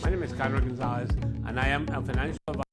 My name is Carlos Gonzalez, and I am a financial advisor.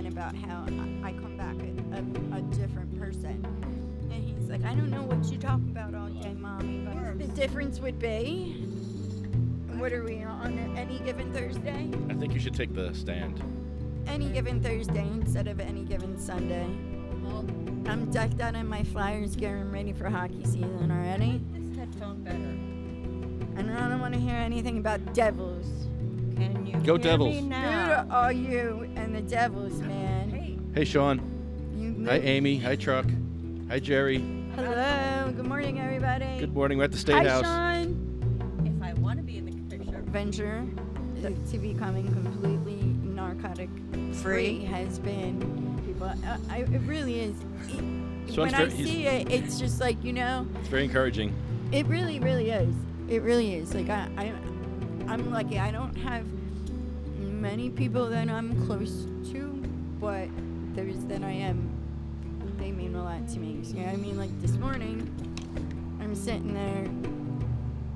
About how I come back a different person, and he's like, I don't know what you talk about all day, mommy, but the difference would be, what are we on any given Thursday? I think you should take the stand. Any given Thursday instead of any given Sunday. Well, I'm decked out in my Flyers gear and ready for hockey season already. This headphone better. And I don't want to hear anything about Devils. Can you Go hear Devils. me Who now? are you and the Devils, man? Hey, Sean. You Hi, Amy. Hi, Truck. Hi, Jerry. Hello. Good morning, everybody. Good morning. We're at the State Hi, House. Sean. If I want to be in the picture. Venture to becoming completely narcotic free has been people. It really is. When I see it, it's just like, you know. It's very encouraging. It really, really is. It really is. Like I'm lucky. I don't have many people that I'm close to, but those that I am, they mean a lot to me. So, I mean, like this morning, I'm sitting there,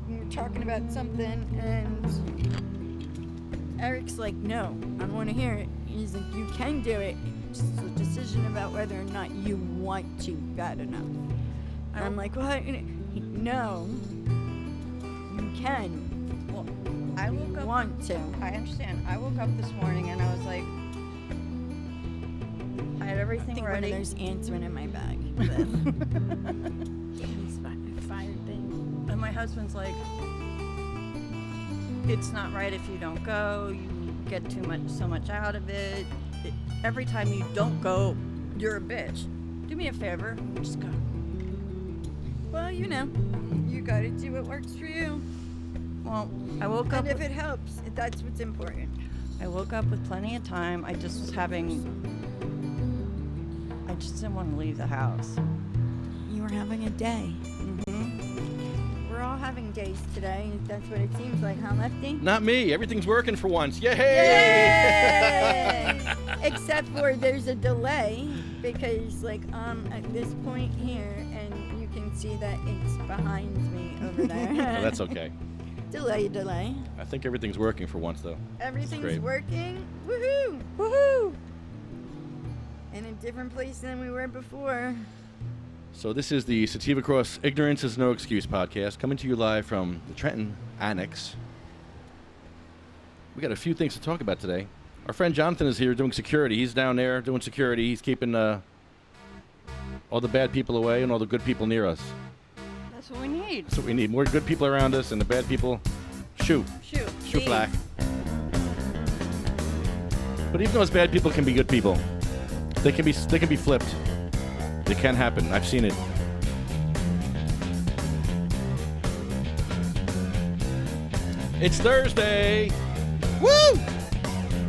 we were talking about something, and Eric's like, no, I don't want to hear it. He's like, you can do it. It's just a decision about whether or not you want to bad enough. And I'm like, what? No, you can. Well, I woke up. Want to. I understand. I woke up this morning and I was like, I had everything I think ready. one of those ants went in my bag. Fired thing. And my husband's like, it's not right if you don't go. You get so much out of it. Every time you don't go, you're a bitch. Do me a favor, just go. Well, you know, you gotta do what works for you. Well, I woke up. And if it helps, that's what's important. I woke up with plenty of time. I just didn't want to leave the house. You were having a day. Mm-hmm. We're all having days today. That's what it seems like, huh, Lefty? Not me. Everything's working for once. Yay! Yay! Except for there's a delay because, like, at this point here, and you can see that it's behind me over there. Oh, that's okay. Delay. I think everything's working for once, though. Everything's working. Woohoo! Woohoo! In a different place than we were before. So this is the Sativa Cross Ignorance is No Excuse podcast, coming to you live from the Trenton Annex. We got a few things to talk about today. Our friend Jonathan is here doing security. He's down there doing security. He's keeping all the bad people away and all the good people near us. That's what we need. That's what we need. More good people around us and the bad people, shoot black. But even those bad people can be good people. They can be flipped. It can happen. I've seen it. It's Thursday. Woo!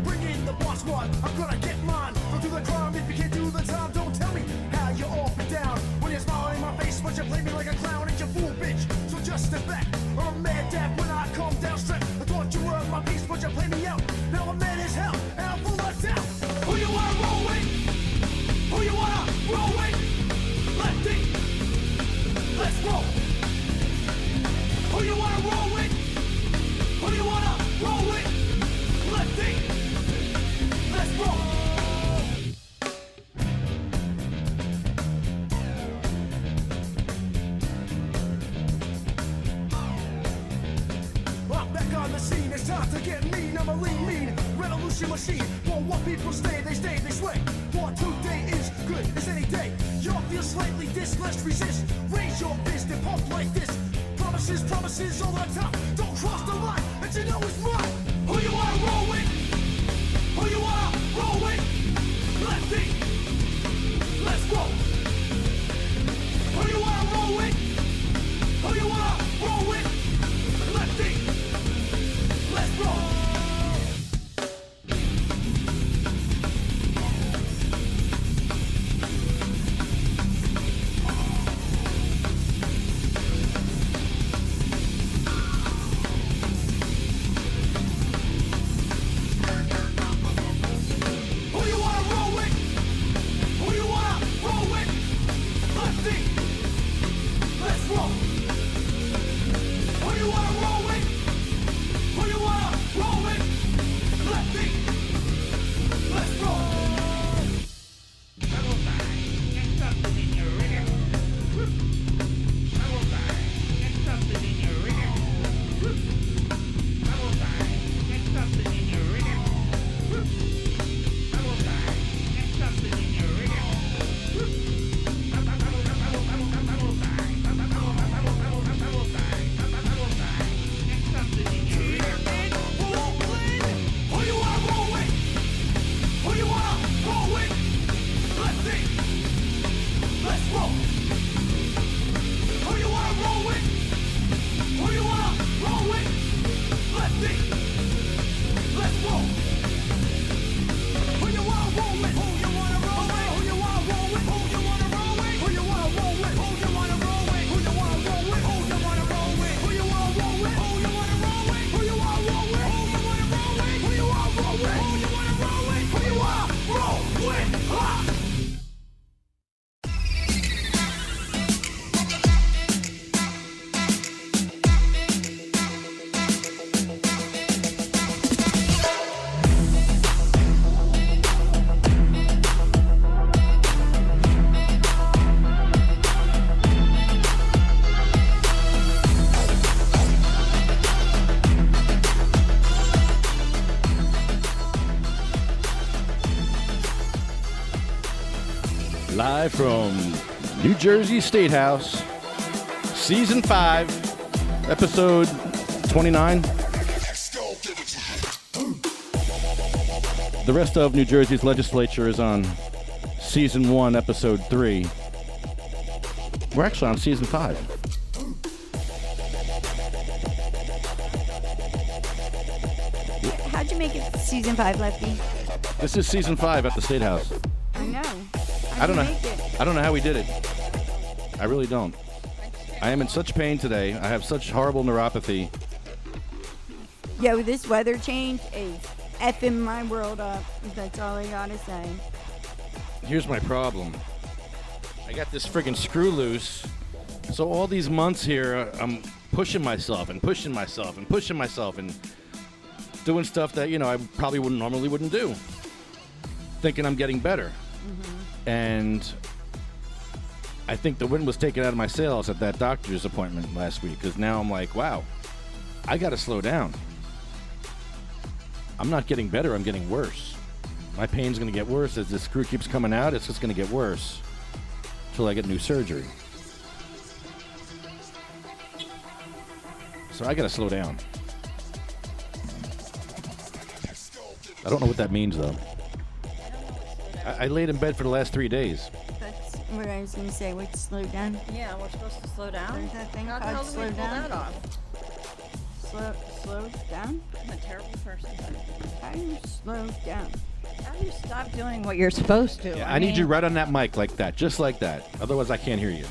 Bring in the boss squad. I'm gonna get mine. Don't do the crime if you can't do the time. Don't tell me how you're off and down. When you're smiling in my face, but you play me like a clown and you fool bitch. So just step back. I'm mad dad when I come down straight. I thought you were my piece, but you play me out. Now I'm mad as hell and I'm full of doubt. Who you wanna roll with? Who you wanna roll with? Lefty. Let's roll. Who you wanna roll with? Who you wanna roll with? Lefty. Let's roll. I'm back on the scene. It's time to get mean. I'm a lean revolution machine. Won't want people stay, they sway. 1, 2 day is good as any day. Y'all feel slightly this, let's resist. Raise your fist and pump like this. Promises, promises all the time. Don't cross the line, and you know it's mine. Who you wanna roll with? Who you wanna roll with? Lefty, let's roll. Who you wanna roll with? Who you wanna roll with? Lefty, let's roll. Live from New Jersey State House, Season 5, Episode 29. The rest of New Jersey's legislature is on Season 1, Episode 3. We're actually on Season 5. How'd you make it season 5, Lefty? This is Season 5 at the State House. I know. I don't know. Make it? I don't know how we did it. I really don't. I am in such pain today. I have such horrible neuropathy. Yo, this weather change is effing my world up. That's all I gotta say. Here's my problem. I got this friggin' screw loose. So all these months here, I'm pushing myself and pushing myself and pushing myself and doing stuff that, you know, I probably wouldn't do. Thinking I'm getting better. And I think the wind was taken out of my sails at that doctor's appointment last week, because now I'm like, wow, I got to slow down. I'm not getting better, I'm getting worse. My pain's going to get worse as the screw keeps coming out. It's just going to get worse until I get new surgery. So I got to slow down. I don't know what that means, though. I laid in bed for the last 3 days. That's what I was gonna say. Wait, slow down. Yeah, we're supposed to slow down. There's that thing How the called hell do we slow pull down? that off? Slow down? I'm a terrible person. How do you slow down? How do you stop doing what you're supposed to? Yeah, I need you right on that mic like that, just like that. Otherwise, I can't hear you.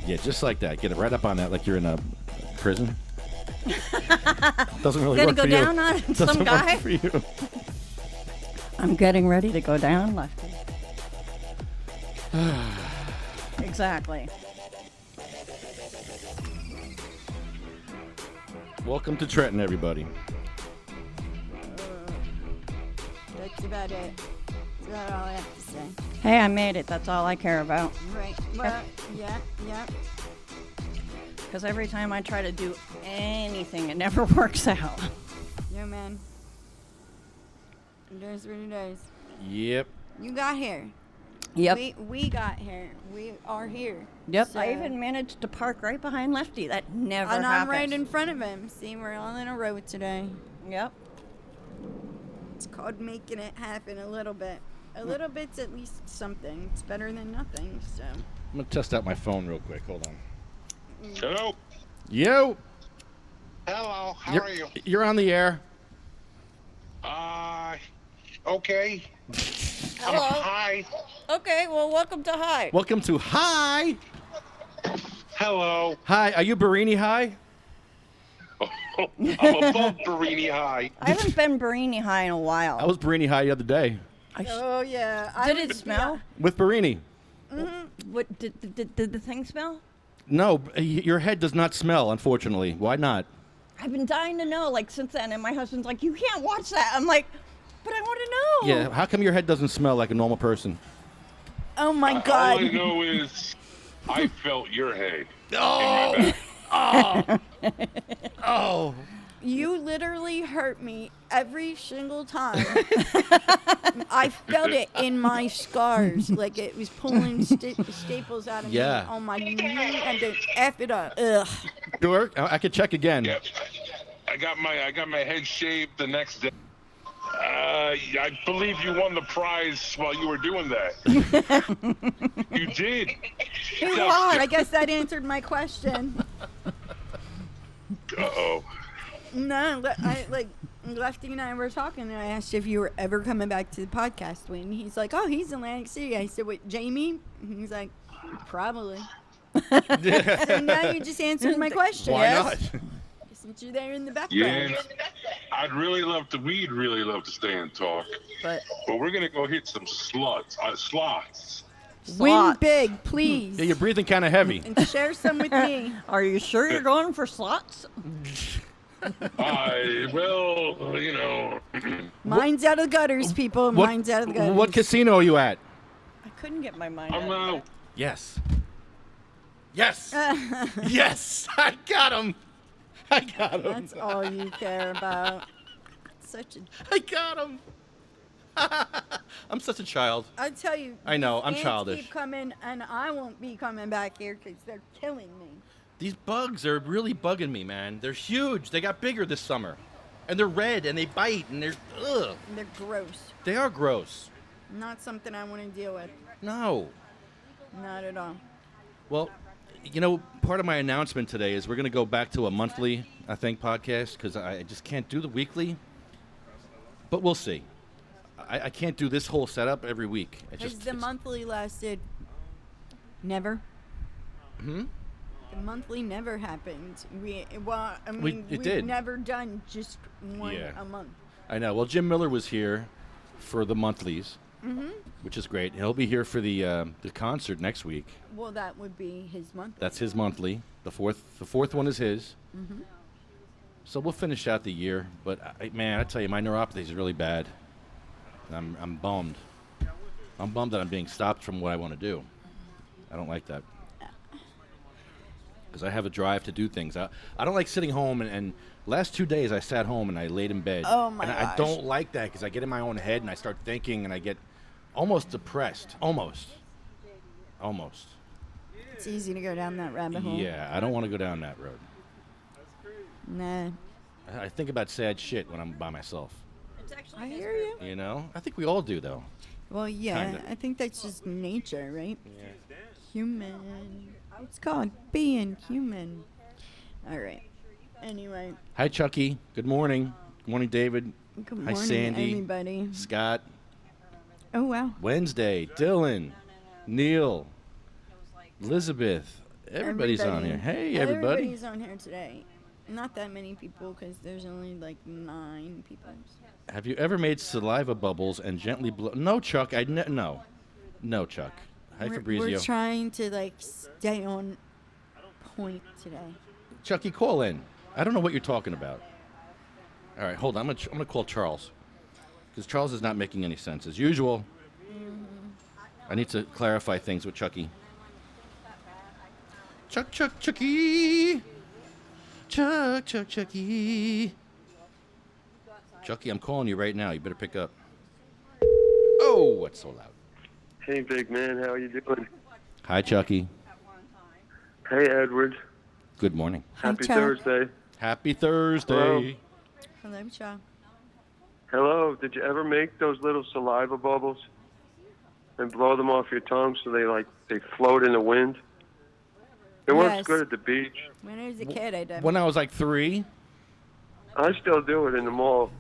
Yeah, just like that. Get it right up on that like you're in a prison. Doesn't really Gonna work go for down you. on Doesn't some guy? work for you. I'm getting ready to go down, Lefty. Exactly. Welcome to Trenton, everybody. That's about it. That's about all I have to say. Hey, I made it. That's all I care about. Right. Well, yeah. Because every time I try to do anything, it never works out. Yo, man. It is what it is. Yep. You got here. Yep. We got here. We are here. Yep. So- I even managed to park right behind Lefty. That never and happens. I'm right in front of him. See, we're all in a row today. Yep. It's called making it happen a little bit. A little bit's at least something. It's better than nothing, so. I'm going to test out my phone real quick. Hold on. Hello. Yo! Hello. How You're, are you? you're on the air. Okay. Hello. Hi. Okay, well, welcome to High. Welcome to Hi! Hello. Hi, are you Burrini High? I'm above Burrini High. I haven't been Burrini High in a while. I was Burrini High the other day. Oh, yeah. Did it smell? With Burrini. What did the thing smell? No, your head does not smell, unfortunately. Why not? I've been dying to know, like, since then, and my husband's like, you can't watch that. I'm like, but I want to know. Yeah, how come your head doesn't smell like a normal person? Oh, my All God. I know is I felt your head. Oh! Oh! Oh! You literally hurt me every single time. I felt it in my scars, like it was pulling staples out of Yeah. me on my knee, and then F it up. Ugh. Sure, I could check again. Yep. I got my head shaved the next day. I believe you won the prize while you were doing that. You did. I guess that answered my question. Uh-oh. No, Lefty and I were talking, and I asked if you were ever coming back to the podcast. When he's like, "Oh, he's in Atlantic City." I said, "What, Jamie?" And he's like, "Probably." So now you just answered my question. Why not? Since you're there in the background. Yeah. We'd really love to stay and talk. But We're going to go hit some slots. Win slots. big, please, Yeah, you're breathing kind of heavy. and share some with me. Are you sure you're going for slots? Well, you know. Mine's out of the gutters, people. Mine's out of the gutters. What casino are you at? I couldn't get my mind I'm out. out. Yes. Yes. Yes. I got him. I got him. That's all you care about. Such a. I got him. I'm such a child. I tell you. I know, these I'm ants childish. Keep coming, and I won't be coming back here because they're killing me. These bugs are really bugging me, man. They're huge. They got bigger this summer. And they're red, and they bite, and they're, ugh. And they're gross. They are gross. Not something I want to deal with. No. Not at all. Well, you know, part of my announcement today is we're going to go back to a monthly, I think, podcast, because I just can't do the weekly. But we'll see. I can't do this whole setup every week. Because the monthly lasted never. Hmm? The monthly never happened. We've did. never done just one Yeah. a month. I know. Well, Jim Miller was here for the monthlies, which is great. He'll be here for the concert next week. Well, that would be his monthly. That's his monthly. The fourth one is his. So we'll finish out the year. But man, I tell you, my neuropathy is really bad. I'm bummed. I'm bummed that I'm being stopped from what I want to do. I don't like that. Because I have a drive to do things. I don't like sitting home and last 2 days I sat home and I laid in bed. Oh, my And I gosh. don't like that because I get in my own head and I start thinking and I get almost depressed. Almost. It's easy to go down that rabbit hole. Yeah, I don't want to go down that road. Nah. I think about sad shit when I'm by myself. It's actually I hear you. You know? I think we all do, though. Well, yeah. Kinda. I think that's just nature, right? Human. It's called being human. All right. Anyway. Hi, Chucky. Good morning. Good morning, David. Good Hi, morning, Sandy. everybody. Scott. Oh, wow. Wednesday. Dylan. Neil. Elizabeth. Everybody's on here. Hey, everybody. Everybody's on here today. Not that many people because there's only like 9 people. Have you ever made saliva bubbles and gently blow? No, Chuck. No. No, Chuck. Hi, We're Fabrizio. trying to like stay on point today. Chucky, call in. I don't know what you're talking about. All right, hold on. I'm gonna call Charles because Charles is not making any sense as usual. I need to clarify things with Chucky. Chucky. Chucky. Chucky, I'm calling you right now. You better pick up. Oh, what's so loud? Hey, big man, how you doing? Hi, Chucky. Hey, Edward. Good morning. Happy Chuck. Thursday. Happy Thursday. Hello, Shaw. Hello. Did you ever make those little saliva bubbles and blow them off your tongue so they float in the wind? It works Yes. good at the beach. When I was a kid, I did. When I was like 3. I still do it in the mall.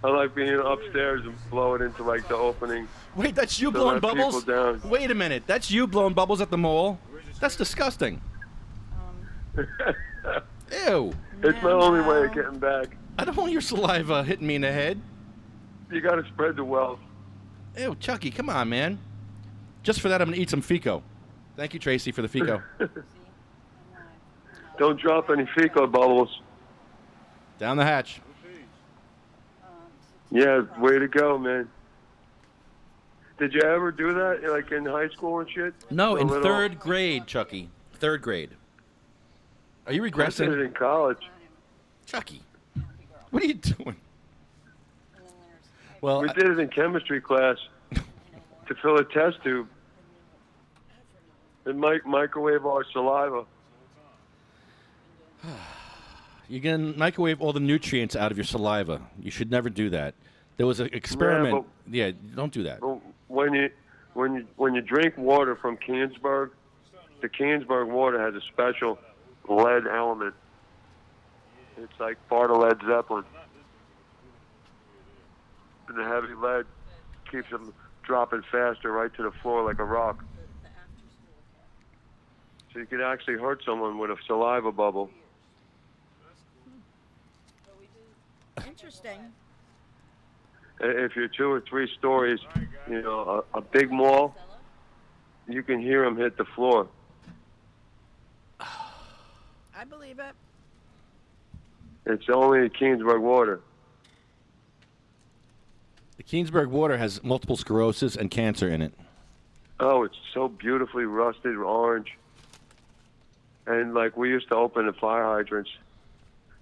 I like being upstairs and blow it into like the opening. Wait, that's you to blowing let bubbles? people down. Wait a minute. That's you blowing bubbles at the mall? That's disgusting. Ew. It's my only way of getting back. I don't want your saliva hitting me in the head. You got to spread the wealth. Ew, Chucky, come on, man. Just for that, I'm going to eat some Fico. Thank you, Tracy, for the Fico. Don't drop any fecal bubbles. Down the hatch. Yeah, way to go, man. Did you ever do that, like in high school and shit? No, A in little- 3rd grade, Chucky. 3rd grade. Are you I did it regressing? in college. Chucky, what are you doing? Well, We did it in chemistry class to fill a test tube and microwave our saliva. you can microwave all the nutrients out of your saliva. You should never do that. There was an experiment. Yeah, don't do that. But when you drink water from Cansberg, the Cansberg water has a special lead element. It's like part of Led Zeppelin. And the heavy lead keeps them dropping faster right to the floor like a rock. So you could actually hurt someone with a saliva bubble. Interesting. If you're 2 or 3 stories, you know, a big mall, you can hear them hit the floor. I believe it. It's only Cansberg water. The Keensburg water has multiple sclerosis and cancer in it. Oh, it's so beautifully rusted orange. And like we used to open the fire hydrants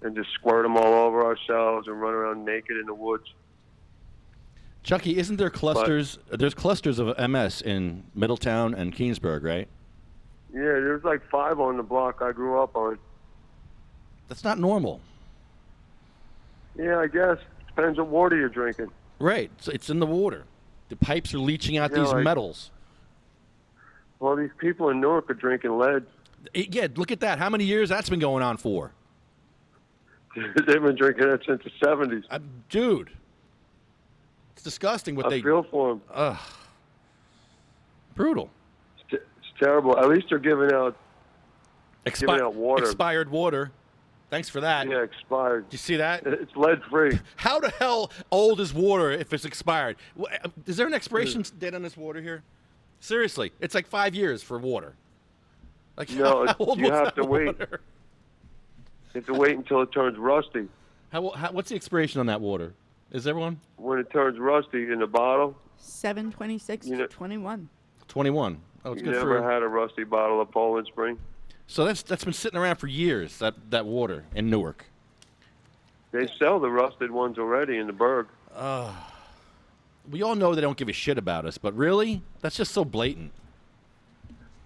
and just squirt them all over ourselves and run around naked in the woods. Chucky, isn't there clusters? There's clusters of MS in Middletown and Keensburg, right? Yeah, there's like 5 on the block I grew up on. That's not normal. Yeah, I guess. Depends what water you're drinking. Right. So it's in the water. The pipes are leaching out Yeah, these like- metals. Well, these people in Newark are drinking lead. Yeah, look at that. How many years that's been going on for? They've been drinking that since the 70s. Dude. It's disgusting what I they... feel for them. Ugh. Brutal. It's terrible. At least they're giving out water. Expired water. Thanks for that. Yeah, expired. Did you see that? It's lead-free. How the hell old is water if it's expired? Is there an expiration date on this water here? Seriously, it's like 5 years for water. Like, No, how old you was have that to wait. water? You have to wait until it turns rusty. What's the expiration on that water? Is there one? When it turns rusty in the bottle, 7/26 You know- 21. 21. Oh, it's you good never for... had a rusty bottle of Poland Spring. So that's been sitting around for years, that water in Newark. They sell the rusted ones already in the Berg. We all know they don't give a shit about us, but really? That's just so blatant.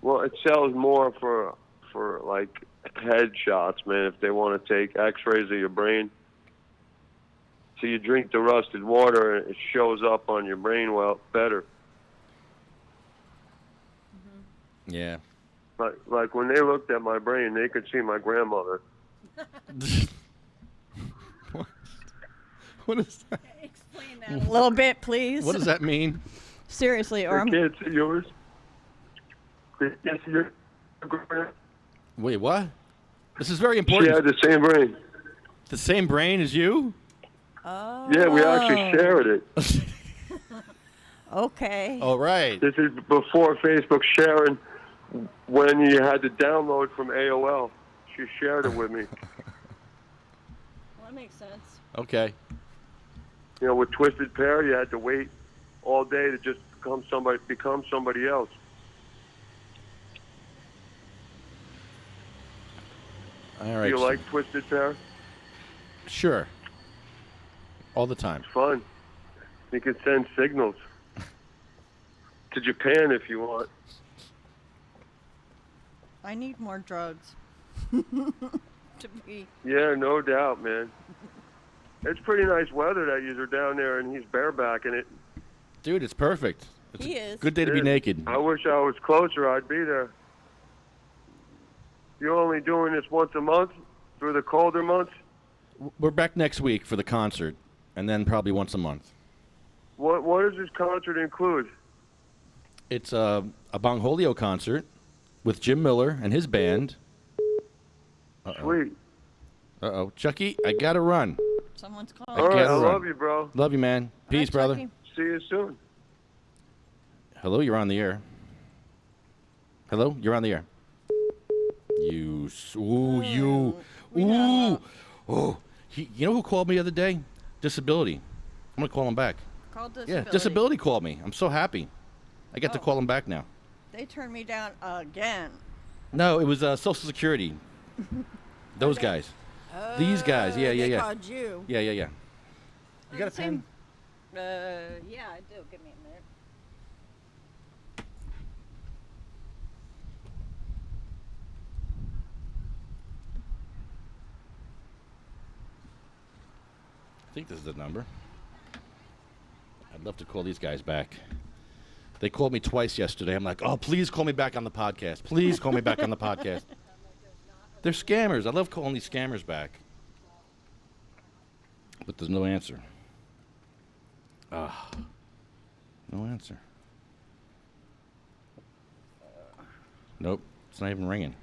Well, it sells more for like head shots, man, if they want to take x-rays of your brain. So you drink the rusted water and it shows up on your brain better. Yeah. Like when they looked at my brain, they could see my grandmother. What is that? Explain that a little bit, please. What does that mean? Seriously, or They can't see yours. They can't see your grandmother. Wait, what? This is very She important. had the same brain. The same brain as you? Yeah, we actually shared it. Okay. Oh, right. This is before Facebook sharing, when you had to download from AOL. She shared it with me. Well, that makes sense. Okay. You know, with Twisted Pair, you had to wait all day to just become somebody else. All right. Do you like Twisted Pair? Sure. All the time. It's fun. You can send signals. to Japan if you want. I need more drugs. To be. Yeah, no doubt, man. It's pretty nice weather that you're down there, and he's barebacking it. Dude, it's perfect. It's He a is. good day to be Yeah. naked. I wish I was closer. I'd be there. You're only doing this once a month through the colder months? We're back next week for the concert, and then probably once a month. What does this concert include? It's a Bongholio concert with Jim Miller and his band. Sweet. Uh-oh. Chucky, I gotta run. Someone's All calling. right, I can't run. love you, bro. Love you, man. Peace, Hi, brother. Chucky. See you soon. Hello, you're on the air. Hello, you're on the air. You. We hung up. Oh. You know who called me the other day? Disability. I'm gonna call him back. Called Yeah, disability. Disability called me. I'm so happy. I get to Oh. call him back now. They turned me down again. No, it was Social Security. Those guys. These guys. Yeah. They called you. Yeah. You got a pen? Yeah, I do. Give me a minute. I think this is the number. I'd love to call these guys back. They called me twice yesterday. I'm like, oh, please call me back on the podcast. Please call me back on the podcast. They're scammers. I love calling these scammers back. But there's no answer. No answer. Nope. It's not even ringing.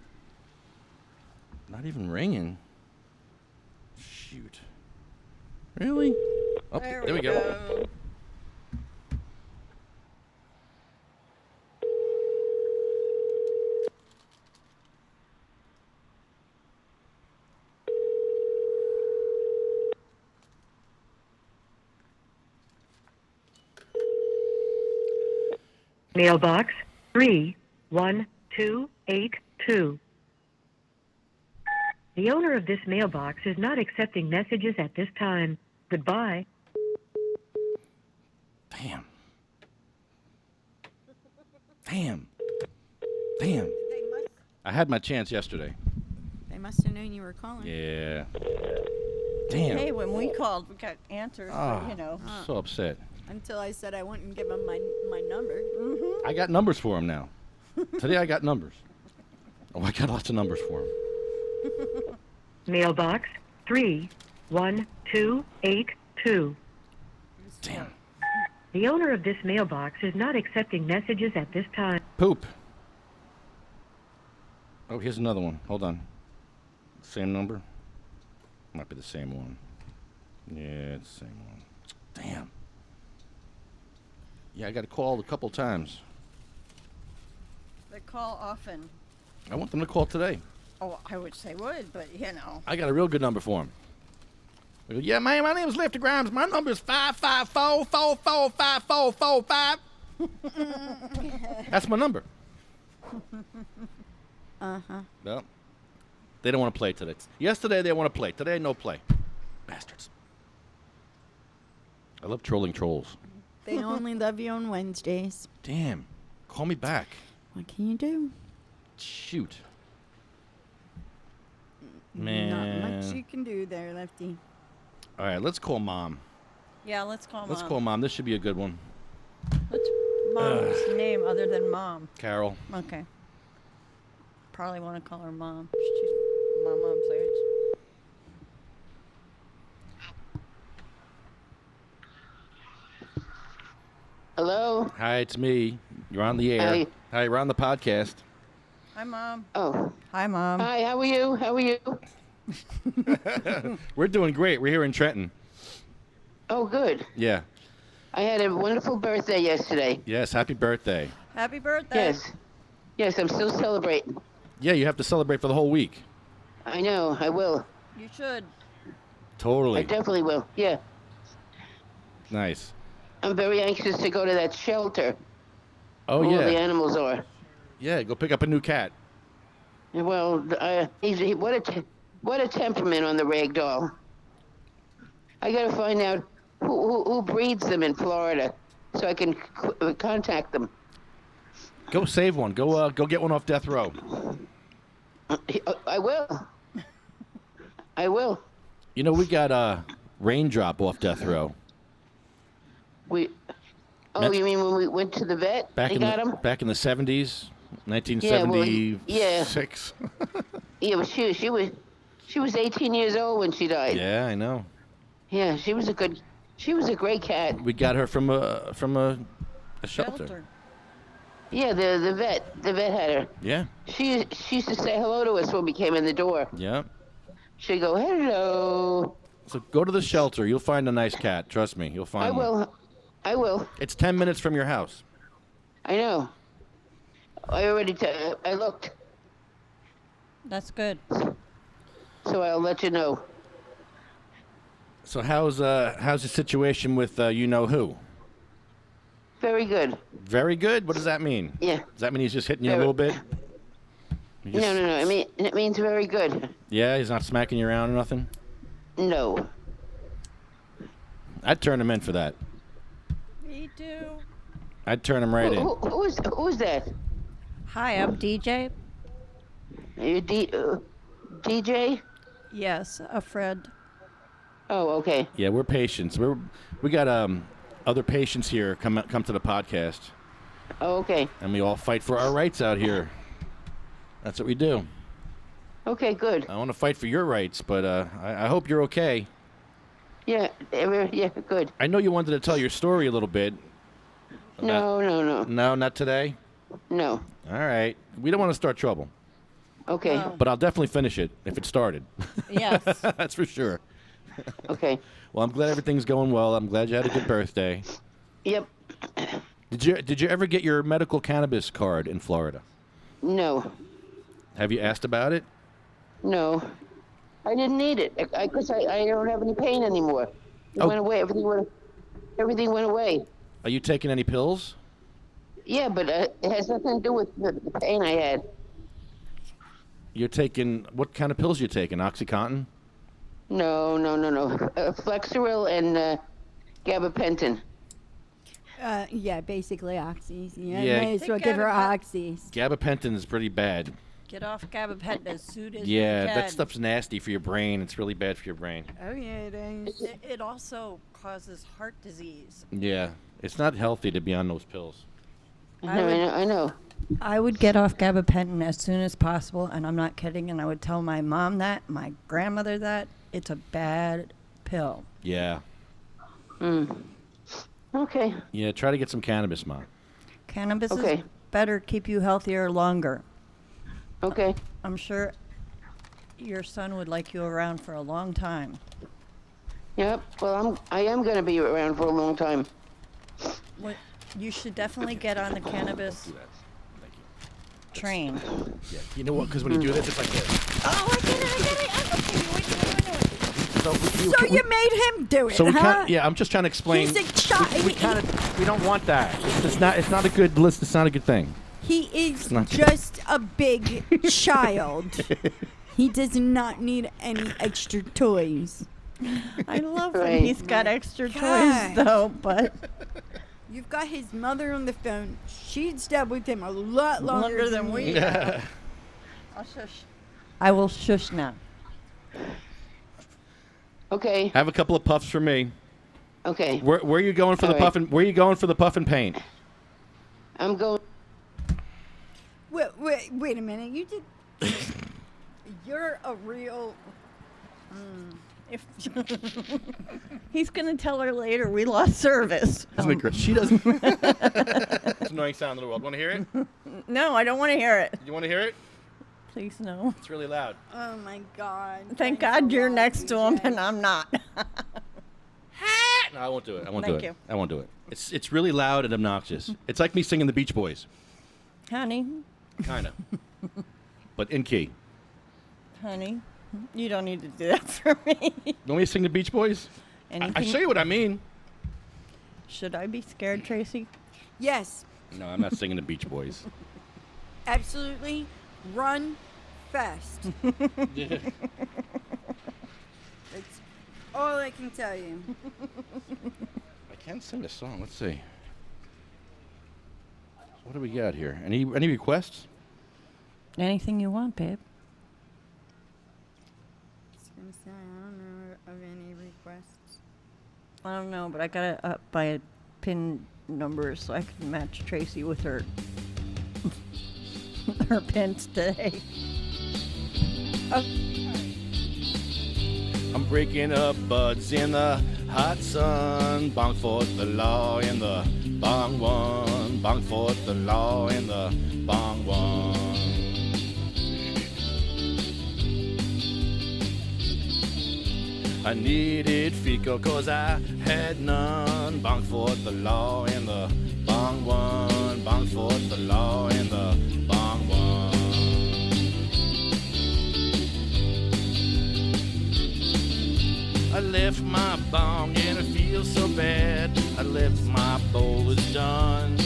Not even ringing? Shoot. Really? Oh, there we go. Mailbox 31282. The owner of this mailbox is not accepting messages at this time. Goodbye. Damn. I had my chance yesterday. They must have known you were calling. Yeah. Damn. Hey, when we called, we got answers, but, you know. So upset. Until I said I wouldn't give them my number. I got numbers for him now. Today I got numbers. Oh, I got lots of numbers for him. Mailbox 31282. Damn. The owner of this mailbox is not accepting messages at this time. Poop. Oh, here's another one. Hold on. Same number? Might be the same one. Yeah, it's the same one. Damn. Yeah, I got called a couple times. They call often. I want them to call today. Oh, I wish they would, but, you know. I got a real good number for him. I go, yeah, man, my name is Lefty Grimes. My number is 554-444-5445. That's my number. Uh-huh. Well, they don't want to play today. Yesterday, they want to play. Today, no play. Bastards. I love trolling trolls. They only love you on Wednesdays. Damn. Call me back. What can you do? Shoot. Not Man. much you can do there, Lefty. All right, let's call Mom. Yeah, let's call Mom. Let's call Mom. This should be a good one. What's Mom's name other than Mom? Carol. Okay. Probably want to call her Mom. She's my mom's age. Hello? Hi, it's me. You're on the air. Hi. Hi, we're on the podcast. Hi, Mom. Oh. Hi, Mom. Hi, how are you? How are you? We're doing great. We're here in Trenton. Oh, good. Yeah. I had a wonderful birthday yesterday. Yes, happy birthday. Happy birthday. Yes. Yes, I'm still celebrating. Yeah, you have to celebrate for the whole week. I know, I will. You should. Totally. I definitely will. Yeah. Nice. I'm very anxious to go to that shelter Oh, where all the yeah. animals are. Yeah, go pick up a new cat. Well, what a temperament on the rag doll. I got to find out who breeds them in Florida so I can contact them. Go save one. Go get one off death row. I will. I will. You know, we got Raindrop off death row. You mean when we went to the vet? Back in got him? Back in the 70s, 1976. Yeah, but she was 18 years old when she died. Yeah, I know. Yeah, she was a great cat. We got her from a shelter. Yeah, the vet had her. Yeah. She used to say hello to us when we came in the door. Yeah. She'd go, hello. So go to the shelter. You'll find a nice cat. Trust me, you'll find one. I will. It's 10 minutes from your house. I know. I looked. That's good. So I'll let you know. So how's the situation with you know who? Very good. Very good? What does that mean? Yeah. Does that mean he's just hitting you a little bit? No. I mean, it means very good. Yeah, he's not smacking you around or nothing? No. I'd turn him in for that. Me too. I'd turn him right in. Who's that? Hi, I'm DJ. Are you DJ? Yes, a friend. Oh, okay. Yeah, we're patients. We got other patients here come to the podcast. Oh, okay. And we all fight for our rights out here. That's what we do. Okay, good. I want to fight for your rights, but I hope you're okay. Yeah, good. I know you wanted to tell your story a little bit. No. No, not today? No. All right. We don't want to start trouble. Okay. But I'll definitely finish it if it started. Yes. That's for sure. Okay. Well, I'm glad everything's going well. I'm glad you had a good birthday. Yep. Did you ever get your medical cannabis card in Florida? No. Have you asked about it? No. I didn't need it because I don't have any pain anymore. It went away. Everything went away. Are you taking any pills? Yeah, but it has nothing to do with the pain I had. You're taking what kind of pills? You taking OxyContin? No. Flexeril and gabapentin. Yeah, basically oxys. Yeah, Yeah. may as well give her oxys. Gabapentin is pretty bad. Get off gabapentin as soon as Yeah, you can. that stuff's nasty for your brain. It's really bad for your brain. Oh yeah, it is. It also causes heart disease. Yeah, it's not healthy to be on those pills. I know. I would get off gabapentin as soon as possible, and I'm not kidding. And I would tell my mom that, my grandmother that. It's a bad pill. Yeah. Okay. Yeah, try to get some cannabis, Mom. Cannabis is better, keep you healthier longer. Okay. I'm sure your son would like you around for a long time. Yep. Well, I am going to be around for a long time. Well, you should definitely get on the cannabis train. Yeah. You know what? Because when you do this, it's like this. Oh, I get it. Okay, wait. So you made him do it, So we huh? can't. Yeah, I'm just trying to explain. He's a child. We don't want that. It's not a good list. It's not a good thing. He is not just a big child. He does not need any extra toys. I love when he's got extra toys, though, but... You've got his mother on the phone. She's dealt with him a lot longer than we have. I'll shush. I will shush now. Okay. Have a couple of puffs for me. Okay. Where are you going for the puff and? Where are you going for the puff and paint? I'm going. Wait a minute. You did. You're a real. If he's gonna tell her later we lost service. Isn't it great? She doesn't. It's annoying sound in the world. Want to hear it? No, I don't want to hear it. You want to hear it? Please no. It's really loud. Oh my God. Thank God you're next to him and I'm not. No, I won't do it. I won't Thank do it. you. I won't do it. It's really loud and obnoxious. It's like me singing the Beach Boys. Honey, Kind of. But in key. honey, you don't need to do that for me. You want me to sing the Beach Boys? I Anything? show you what I mean. Should I be scared, Tracy? Yes, No, I'm not singing the Beach Boys. absolutely. Run fast. That's all I can tell you. I can sing a song. Let's see. What do we got here? Any requests? Anything you want, babe. I was gonna say, I don't know of any requests. I don't know, but I got it up by a pin number so I can match Tracy with her her pins today. Oh. I'm breaking up buds in the hot sun. Bong for the law in the bong one. Bong for the law in the bong one. I needed fecal cause I had none. Bong for the law in the bong one. Bong for the law in the bong one. I left my bong and it feels so bad. I left my bowl is done.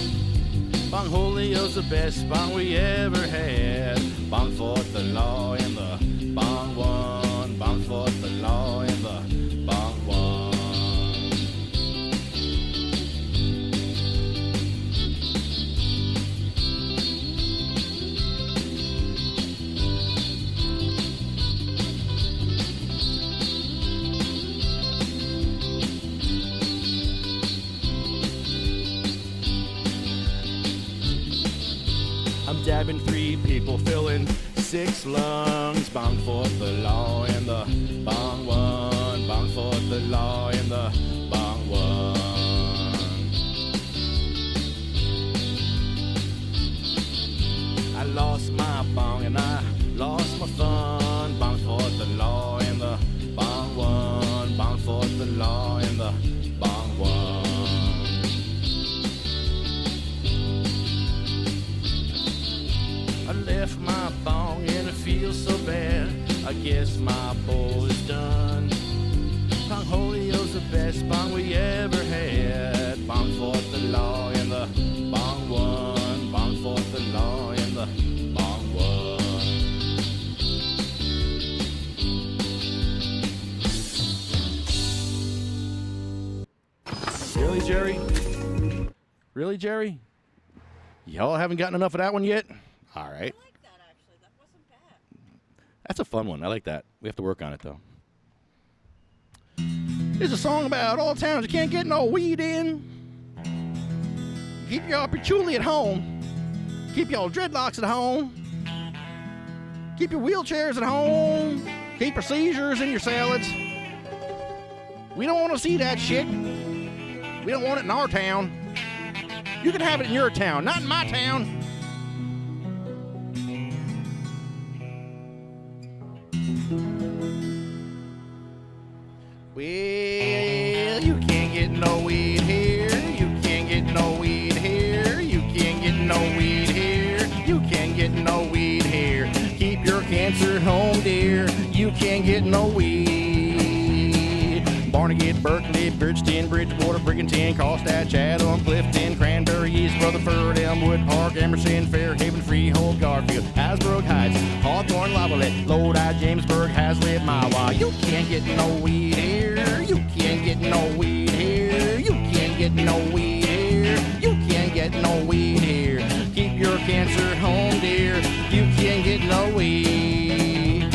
Bong Julio's the best bong we ever had. Bong for the law in the bong one. Bong for the law in the bong one. I'm dabbing 3 people, filling 6 lungs. Bong for the law in the bong one. Bong for the law in the bong one. I lost my bong and I lost my fun. Bong for the law in the bong one. Bong for the law in the bong one. I left my bong and it feels so bad. I guess my bowl is done. Bong Julio's the best bong we ever had. Bong for the law in the bong one. Bong for the law in the bong one. Really, Jerry? Really, Jerry? Y'all haven't gotten enough of that one yet? All right. I like that, actually. That wasn't bad. That's a fun one. I like that. We have to work on it, though. There's a song about all towns you can't get no weed in. Keep your patchouli at home. Keep your dreadlocks at home. Keep your wheelchairs at home. Keep your seizures and your salads. We don't want to see that shit. We don't want it in our town. You can have it in your town, not in my town. Well, you can't get no weed here. You can't get no weed here. You can't get no weed here. You can't get no weed here. Keep your cancer at home, dear. You can't get no weed. Barnegat, Berkeley, Bridgeton, Bridgewater, Brigantine, Carlstadt, Chatham, Clifton, Cranberry, East Rutherford, Elmwood Park, Emerson, Fairhaven, Freehold, Garfield, Hasbrook Heights, Hawthorne, Lavalette, Lodi, Jamesburg, Hazlitt, Mawa. You can't get no weed here. You can't get no weed here. You can't get no weed here. You can't get no weed here. Keep your cancer at home, dear. You can't get no weed.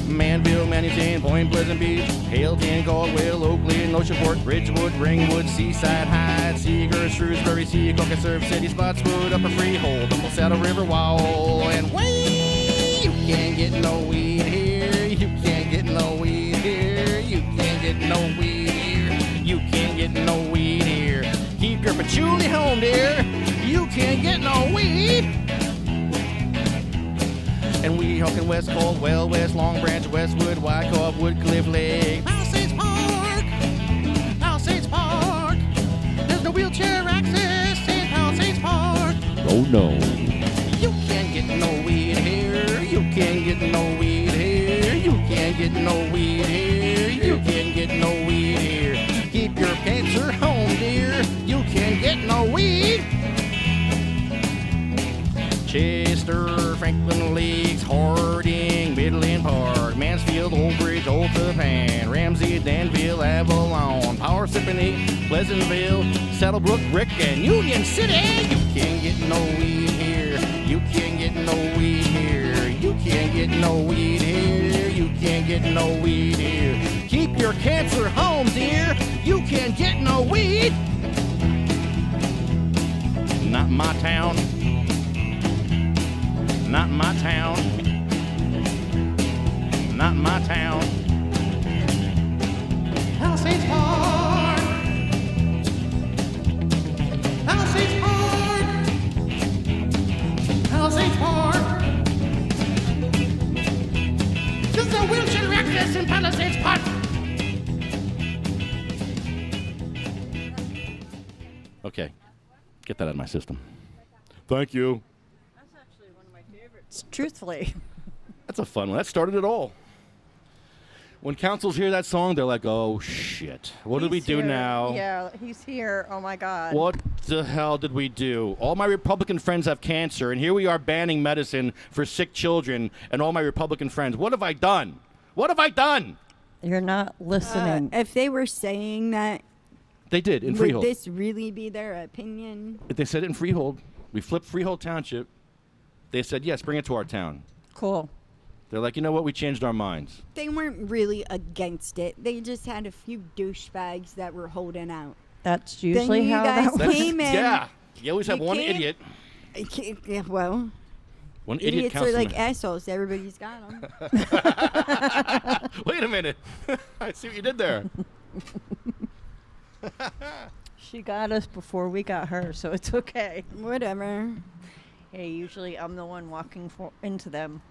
Manville, Manhattan, Point Pleasant Beach, Haleton, Caldwell, Oakley, Oceanport, Bridgewood, Ringwood, Seaside Heights, Seagirt, Shrewsbury, Seacock, Surf City, Spotswood, Upper Freehold, Humble Saddle River, Wall, and way you can't get no weed here. You can't get no weed here. You can't get no weed here. You can't get no weed here. Keep your patchouli home, dear. You can't get no weed. And Weehawken, West Caldwell, West Long Branch, Westwood, Wyckoff, Woodcliff Lake, Palisades Park, Palisades Park. There's no wheelchair access in Palisades Park. Oh no. You can't get no weed here. You can't get no weed here. You can't get no weed here. You can't get no weed here. Keep your cancer home, dear. You can't get no weed. Chester, Franklin Lakes, Harding, Midland Park, Mansfield. Springfield, Old Bridge, Old Tapan, Ramsey, Danville, Avalon, Power Sippany, Pleasantville, Saddlebrook, Brick, and Union City. You can't get no weed here. You can't get no weed here. You can't get no weed here. You can't get no weed here. Keep your cancer home, dear. You can't get no weed. Not in my town. Not in my town. Not in my town. Palisades Park. Palisades Park. Palisades Park. Just a wheelchair access in Palisades Park. Okay, get that out of my system. Thank you. That's actually one of my favorites. Truthfully. That's a fun one. That started it all. When councils hear that song, they're like, oh, shit. What did we do here. now? Yeah, he's here. Oh, my God. What the hell did we do? All my Republican friends have cancer, and here we are banning medicine for sick children and all my Republican friends. What have I done? What have I done? You're not listening. If they were saying that, They did, in would Freehold. this really be their opinion? They said it in Freehold. We flipped Freehold Township. They said, yes, bring it to our town. Cool. They're like, you know what? We changed our minds. They weren't really against it. They just had a few douchebags that were holding out. That's usually you how guys that works. came in. Yeah. You always have You one can't- idiot. Yeah, well, One idiot idiots are councilman. like assholes. Everybody's got them. Wait a minute. I see what you did there. She got us before we got her, so it's okay. Whatever. Hey, usually I'm the one walking into them.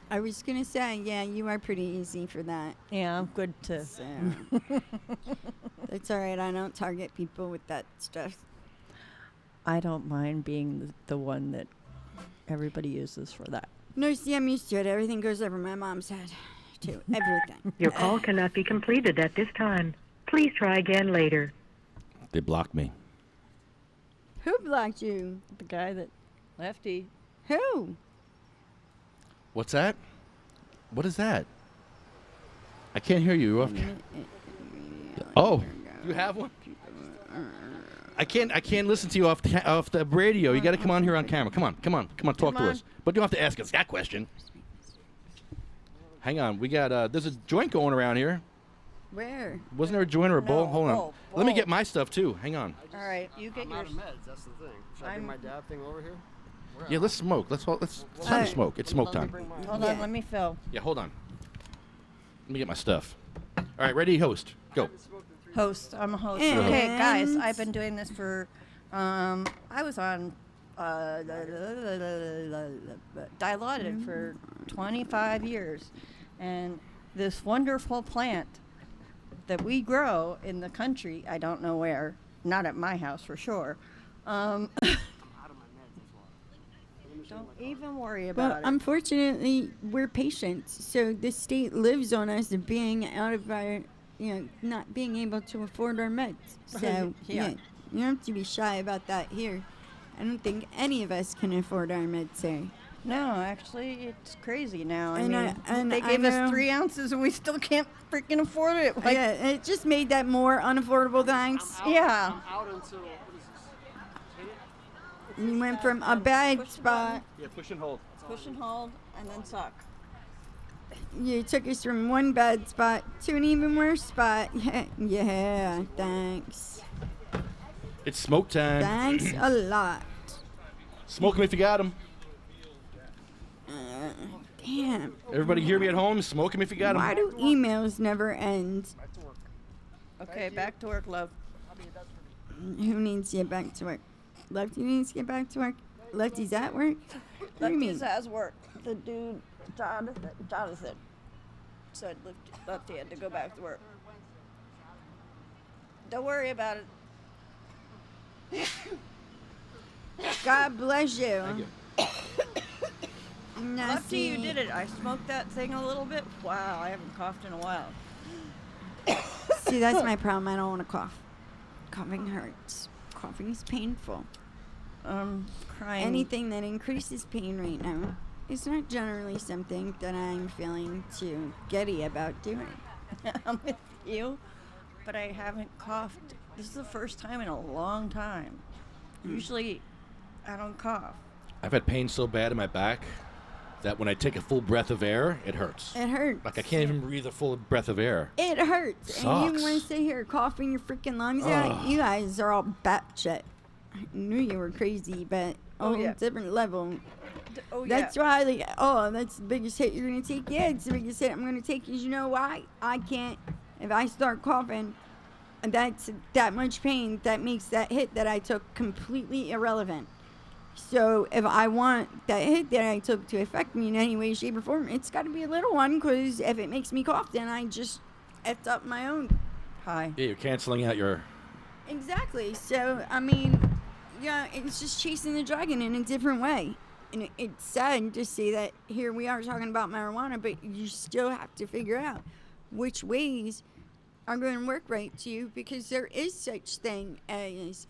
I was going to say, yeah, you are pretty easy for that. Yeah, I'm good to. So. That's all right. I don't target people with that stuff. I don't mind being the one that everybody uses for that. No, see, I'm used to it. Everything goes over my mom's head, too. Everything. Your call cannot be completed at this time. Please try again later. They blocked me. Who blocked you? The guy that Lefty. Who? What's that? What is that? I can't hear you. Oh, you have one? I can't listen to you off the radio. You got to come on here on camera. Come on, talk to us. But you don't have to ask us that question. Hang on, we got there's a joint going around here. Where? Wasn't there a joint or a bowl? No, Hold on. bowl. Let me get my stuff too. Hang on. All right, you get I'm your. out of meds. That's the thing. Should I bring my dab thing over here? Yeah, let's smoke. It's time to smoke. It's smoke time. Hold on, let me fill. Yeah, hold on. Let me get my stuff. All right, ready, host. Go. Host. I'm a host. And- Okay, guys, I've been doing this for. I was on Dilaudid for 25 years, and this wonderful plant that we grow in the country. I don't know where. Not at my house for sure. Don't even worry about Well, it. unfortunately, we're patients, so the state lives on us being out of our, not being able to afford our meds. So, Yeah. you don't have to be shy about that here. I don't think any of us can afford our meds here. No, actually, it's crazy now. I And mean, they I gave us know- 3 ounces and we still can't freaking afford it. Like, Yeah, and it just made that more unaffordable, thanks. yeah. I'm out until, what is this? You went from a bad spot. Yeah, push and hold. Push and hold and then suck. You took us from one bad spot to an even worse spot. Yeah, thanks. It's smoke time. Thanks a lot. Smoke 'em if you got 'em. Damn. Everybody hear me at home? Smoke 'em if you got 'em. Why do emails never end? Okay, back to work, love. Who needs to get back to work? Lefty needs to get back to work. Lefty's at work? What do you mean? Lefty's has work. The dude, Jonathan said Lefty had to go back to work. Don't worry about it. God bless you. Lefty, you did it. I smoked that thing a little bit. Wow, I haven't coughed in a while. See, that's my problem. I don't want to cough. Coughing hurts. Coughing is painful. Crying. Anything that increases pain right now it's not generally something that I'm feeling too giddy about doing. I'm with you, but I haven't coughed. This is the first time in a long time. Usually, I don't cough. I've had pain so bad in my back that when I take a full breath of air, it hurts. It hurts. Like I can't even breathe a full breath of air. It hurts. Sucks. And you want to sit here coughing your freaking lungs out? You guys are all batshit. I knew you were crazy, but different level. That's why, like, that's the biggest hit you're going to take. Yeah, it's the biggest hit I'm going to take because you know why? I can't, if I start coughing, that's that much pain, that makes that hit that I took completely irrelevant. So if I want that hit that I took to affect me in any way, shape, or form, it's got to be a little one because if it makes me cough, then I just effed up my own high. Yeah, you're canceling out your... Exactly. So, I mean, yeah, it's just chasing the dragon in a different way. And it's sad to see that here we are talking about marijuana, but you still have to figure out which ways are going to work right to you because there is such thing as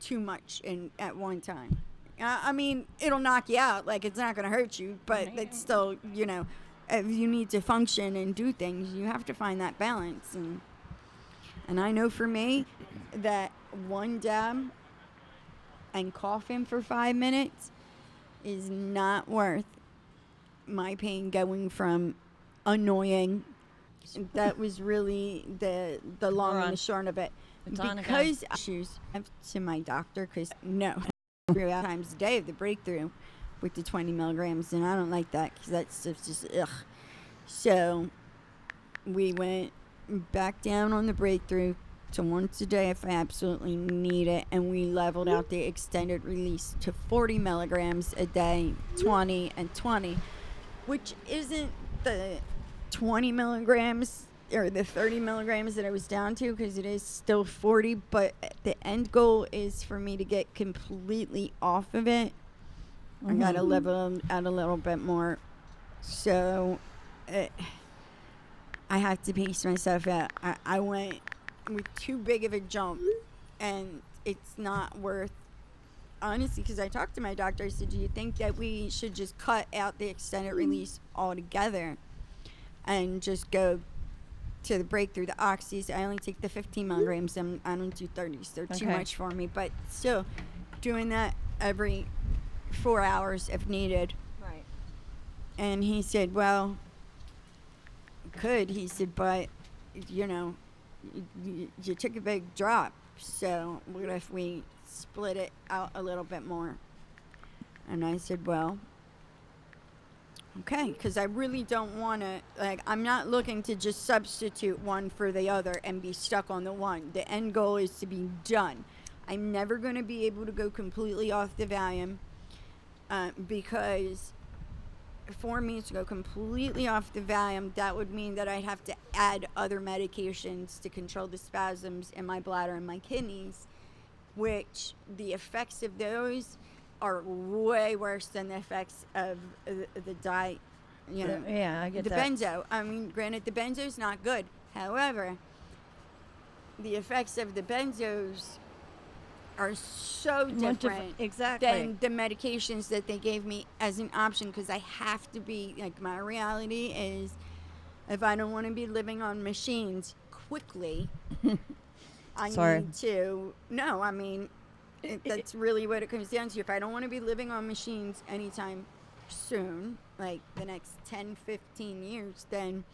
too much at one time. I mean, it'll knock you out. Like, it's not going to hurt you, but it's still, you know, if you need to function and do things, you have to find that balance. And I know for me that one dab and coughing for 5 minutes is not worth my pain going from annoying. That was really the long and the short of it. Because issues to my doctor, because 3 times a day of the breakthrough with the 20 milligrams, and I don't like that because that stuff's just ugh. So we went back down on the breakthrough to once a day if I absolutely need it, and we leveled out the extended release to 40 milligrams a day, 20 and 20, which isn't the 20 milligrams or the 30 milligrams that I was down to because it is still 40, but the end goal is for me to get completely off of it. I gotta level out a little bit more, so I have to pace myself out. I went with too big of a jump, and it's not worth, honestly, because I talked to my doctor. I said, do you think that we should just cut out the extended release altogether and just go to the breakthrough, the oxys? I only take the 15 milligrams, and I don't do 30s. They're too much for me, but still doing that every 4 hours if needed. Right. And he said, well, could. He said, but, you know, you took a big drop, so what if we split it out a little bit more? And I said, well, okay, because I really don't want to, like, I'm not looking to just substitute one for the other and be stuck on the one. The end goal is to be done. I'm never going to be able to go completely off the Valium because for me to go completely off the Valium, that would mean that I'd have to add other medications to control the spasms in my bladder and my kidneys, which the effects of those are way worse than the effects of the diet, you know. Yeah, I get the that. benzo. I mean, granted, the benzo's not good. However, the effects of the benzos are so different than the medications that they gave me as an option, because I have to be, like, my reality is if I don't want to be living on machines quickly, I need to, no, I mean, that's really what it comes down to. If I don't want to be living on machines anytime soon, like the next 10, 15 years, then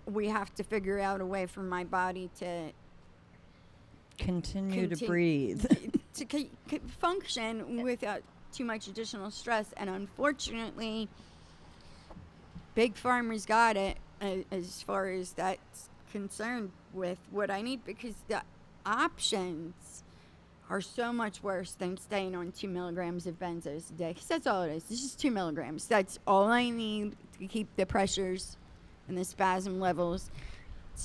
we have to figure out a way for my body to continue to breathe, to function without too much additional stress. And unfortunately, Big Pharma's got it as far as that's concerned with what I need, because the options are so much worse than staying on 2 milligrams of benzos a day, because that's all it is. It's just 2 milligrams. That's all I need to keep the pressures and the spasm levels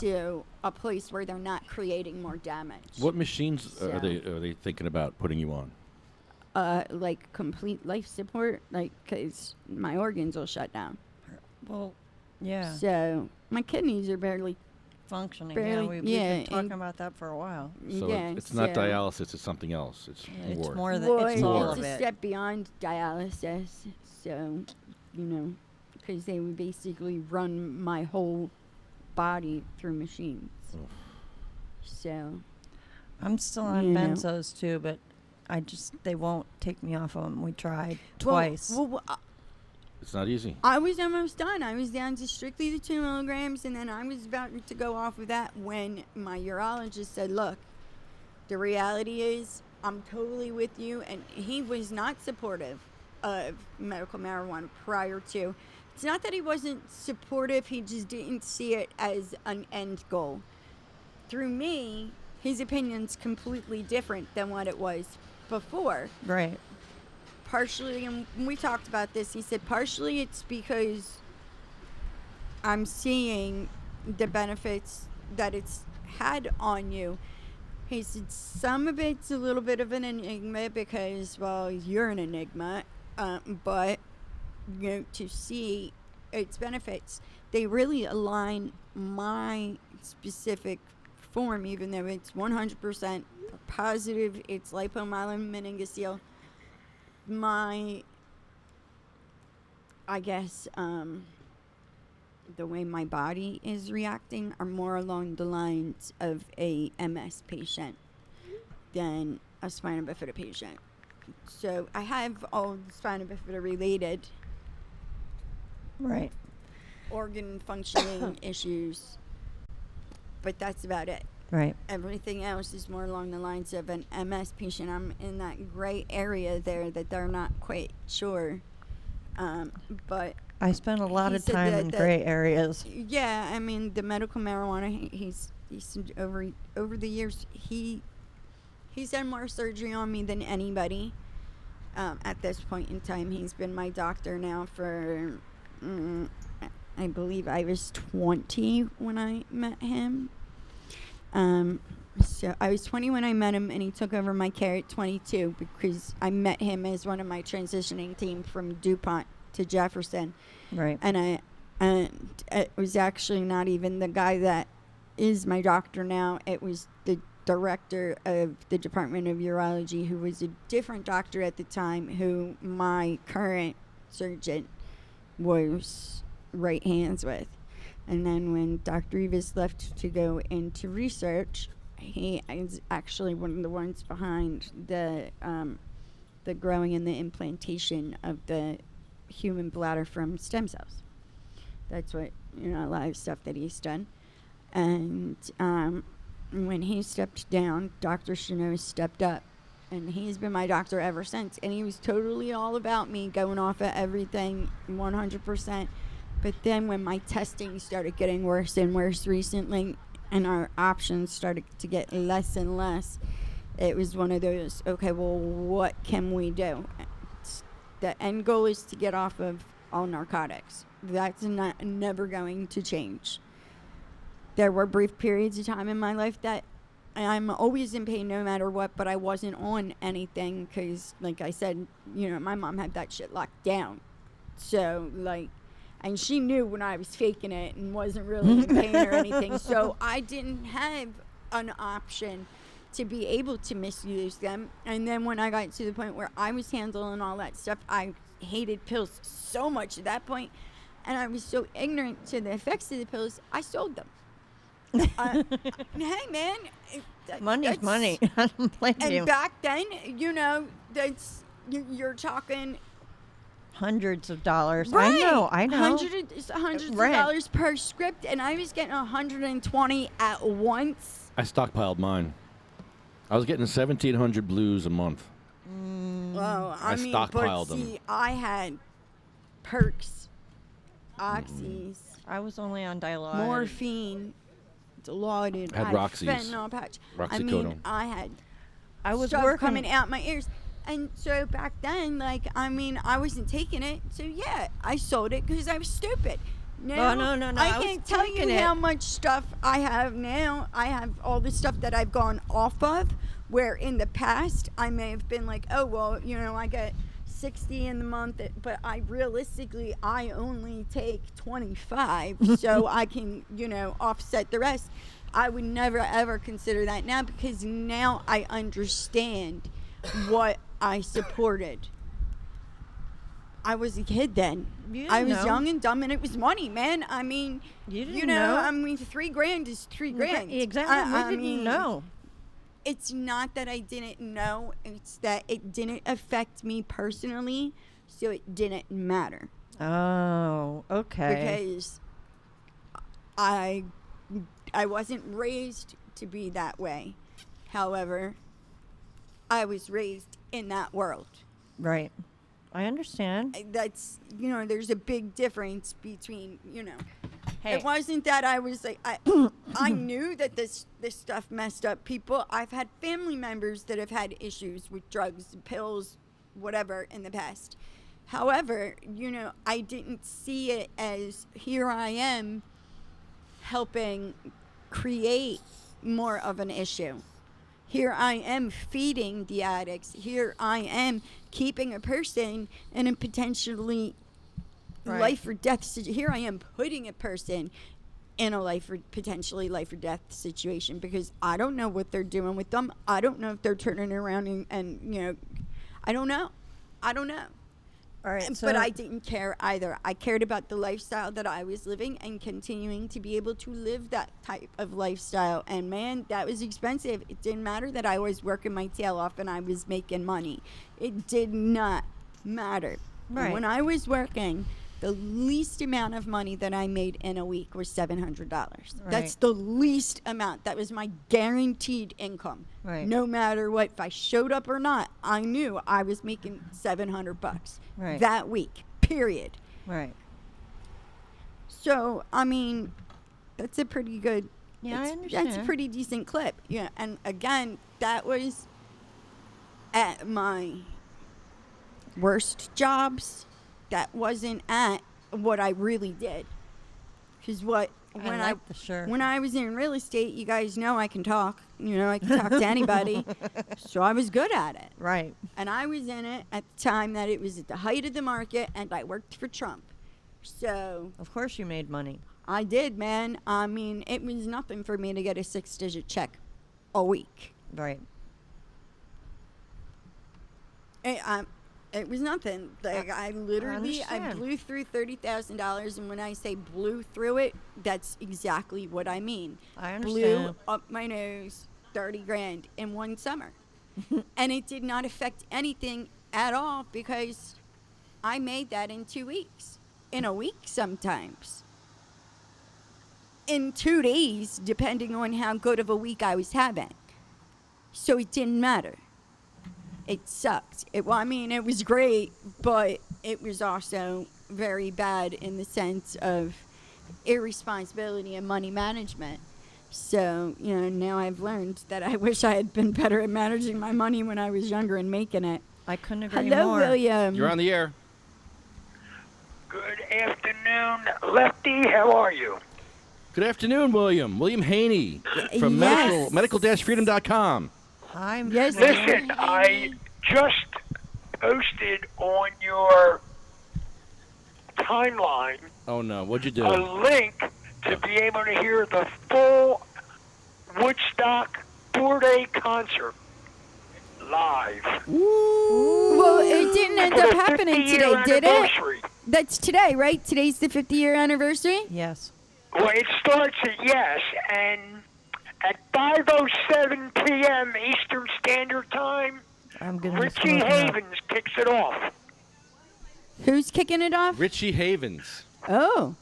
to a place where they're not creating more damage. What machines are they thinking about putting you on? Like complete life support, like, because my organs will shut down. Well, yeah. So my kidneys are barely functioning. Barely- We've yeah, been talking and- about that for a while. So yeah, it's not so- dialysis, it's something else. It's It's more. more than Well, it's all it's of a it. step beyond dialysis. So, because they would basically run my whole body through machines. So, I'm still on You know. benzos too, but they won't take me off of them. We tried twice. Well, It's not easy. I was almost done. I was down to strictly the 2 milligrams, and then I was about to go off of that when my urologist said, look, the reality is I'm totally with you. And he was not supportive of medical marijuana prior to. It's not that he wasn't supportive, he just didn't see it as an end goal. Through me, his opinion's completely different than what it was before. Right. Partially, and we talked about this, he said partially it's because I'm seeing the benefits that it's had on you. He said some of it's a little bit of an enigma because, well, you're an enigma, but to see its benefits, they really align my specific form, even though it's 100% positive, it's lipomyelin meningocele. I guess, the way my body is reacting are more along the lines of a MS patient than a spina bifida patient. So I have all spina bifida related Right. organ functioning issues, but that's about it. Right. Everything else is more along the lines of an MS patient. I'm in that gray area there that they're not quite sure. But I spent a lot he of said time that- in that- gray areas. Yeah, I mean the medical marijuana. He's over the years he's done more surgery on me than anybody. At this point in time, he's been my doctor now for I believe I was 20 when I met him. So I was 20 when I met him, and he took over my care at 22 because I met him as one of my transitioning team from DuPont to Jefferson. Right. And it was actually not even the guy that is my doctor now. It was the director of the Department of Urology, who was a different doctor at the time, who my current surgeon was right hands with. And then when Dr. Rivas left to go into research, he is actually one of the ones behind the growing and the implantation of the human bladder from stem cells. That's what, a lot of stuff that he's done. And when he stepped down, Dr. Chanot stepped up. And he's been my doctor ever since. And he was totally all about me going off of everything 100%. But then when my testing started getting worse and worse recently, and our options started to get less and less, it was one of those, okay, well, what can we do? The end goal is to get off of all narcotics. That's never going to change. There were brief periods of time in my life that I'm always in pain no matter what, but I wasn't on anything because, like I said, my mom had that shit locked down. So, and she knew when I was faking it and wasn't really in pain or anything. So I didn't have an option to be able to misuse them. And then when I got to the point where I was handling all that stuff, I hated pills so much at that point, and I was so ignorant to the effects of the pills, I sold them. Hey, man. Money's money. I don't blame and you. back then, you're talking Hundreds of dollars. right. I know. Hundreds of Rent. dollars per script, and I was getting 120 at once. I stockpiled mine. I was getting 1,700 blues a month. Well, I stockpiled them. See, I had perks, oxys, I was only on Dilaudid. morphine, Dilaudid, I had Roxy's. fentanyl patch. Roxycodone. I was stuff working- coming out my ears. And so back then, I wasn't taking it. So, yeah, I sold it because I was stupid. Now, no. I I was can't tell you taking how it. much stuff I have now. I have all the stuff that I've gone off of, where in the past I may have been like, oh, well, I get 60 in the month, but I only take 25 so I can, offset the rest. I would never ever consider that now, because now I understand what I supported. I was a kid then. I was young and dumb, and it was money, man. I mean, you didn't know. I mean, $3,000 is $3,000. Exactly. I didn't mean, know. It's not that I didn't know. It's that it didn't affect me personally, so it didn't matter. Oh, okay. Because I wasn't raised to be that way. However, I was raised in that world. Right. I understand. That's, there's a big difference between, Hey. It wasn't that I was like, I knew that this stuff messed up people. I've had family members that have had issues with drugs, pills, whatever in the past. However, I didn't see it as, here I am helping create more of an issue. Here I am feeding the addicts. Here I am keeping a person in a potentially life or death situation. Here I am putting a person in a potentially life or death situation, because I don't know what they're doing with them. I don't know if they're turning around and I don't know. All right, But I didn't care either. I cared about the lifestyle that I was living and continuing to be able to live that type of lifestyle. And man, that was expensive. It didn't matter that I was working my tail off and I was making money. It did not matter. Right. When I was working, the least amount of money that I made in a week was $700. That's the least amount. That was my guaranteed income. Right. No matter what, if I showed up or not, I knew I was making $700 that week, period. Right. So, I mean, that's a pretty good, I understand. that's a pretty decent clip. Yeah, and again, that was at my worst jobs. That wasn't at what I really did. Because when I was in real estate, you guys know I can talk. I can talk to anybody. So I was good at it. Right. And I was in it at the time that it was at the height of the market, and I worked for Trump. So of course you made money. I did, man. I mean, it was nothing for me to get a 6-digit check a week. Right. It was nothing. Like, I blew through $30,000, and when I say blew through it, that's exactly what I mean. I understand. Blew up my nose $30,000 in one summer. And it did not affect anything at all, because I made that in 2 weeks. In a week sometimes. In 2 days, depending on how good of a week I was having. So it didn't matter. It sucked. It was great, but it was also very bad in the sense of irresponsibility and money management. So, now I've learned that I wish I had been better at managing my money when I was younger and making it. I couldn't agree more. more. Hello, William. You're on the air. Good afternoon, Lefty. How are you? Good afternoon, William. William Haney from medical-freedom.com. Yes. Listen, I just posted on your timeline Oh, no. What'd you do? a link to be able to hear the full Woodstock 4-day concert live. Well, it didn't end up happening today, did it? Anniversary. That's today, right? Today's the 50-year anniversary? Yes. Well, it starts at and at 5:07 p.m. Eastern Standard Time, Richie Havens kicks it off. Who's kicking it off? Richie Havens. Oh.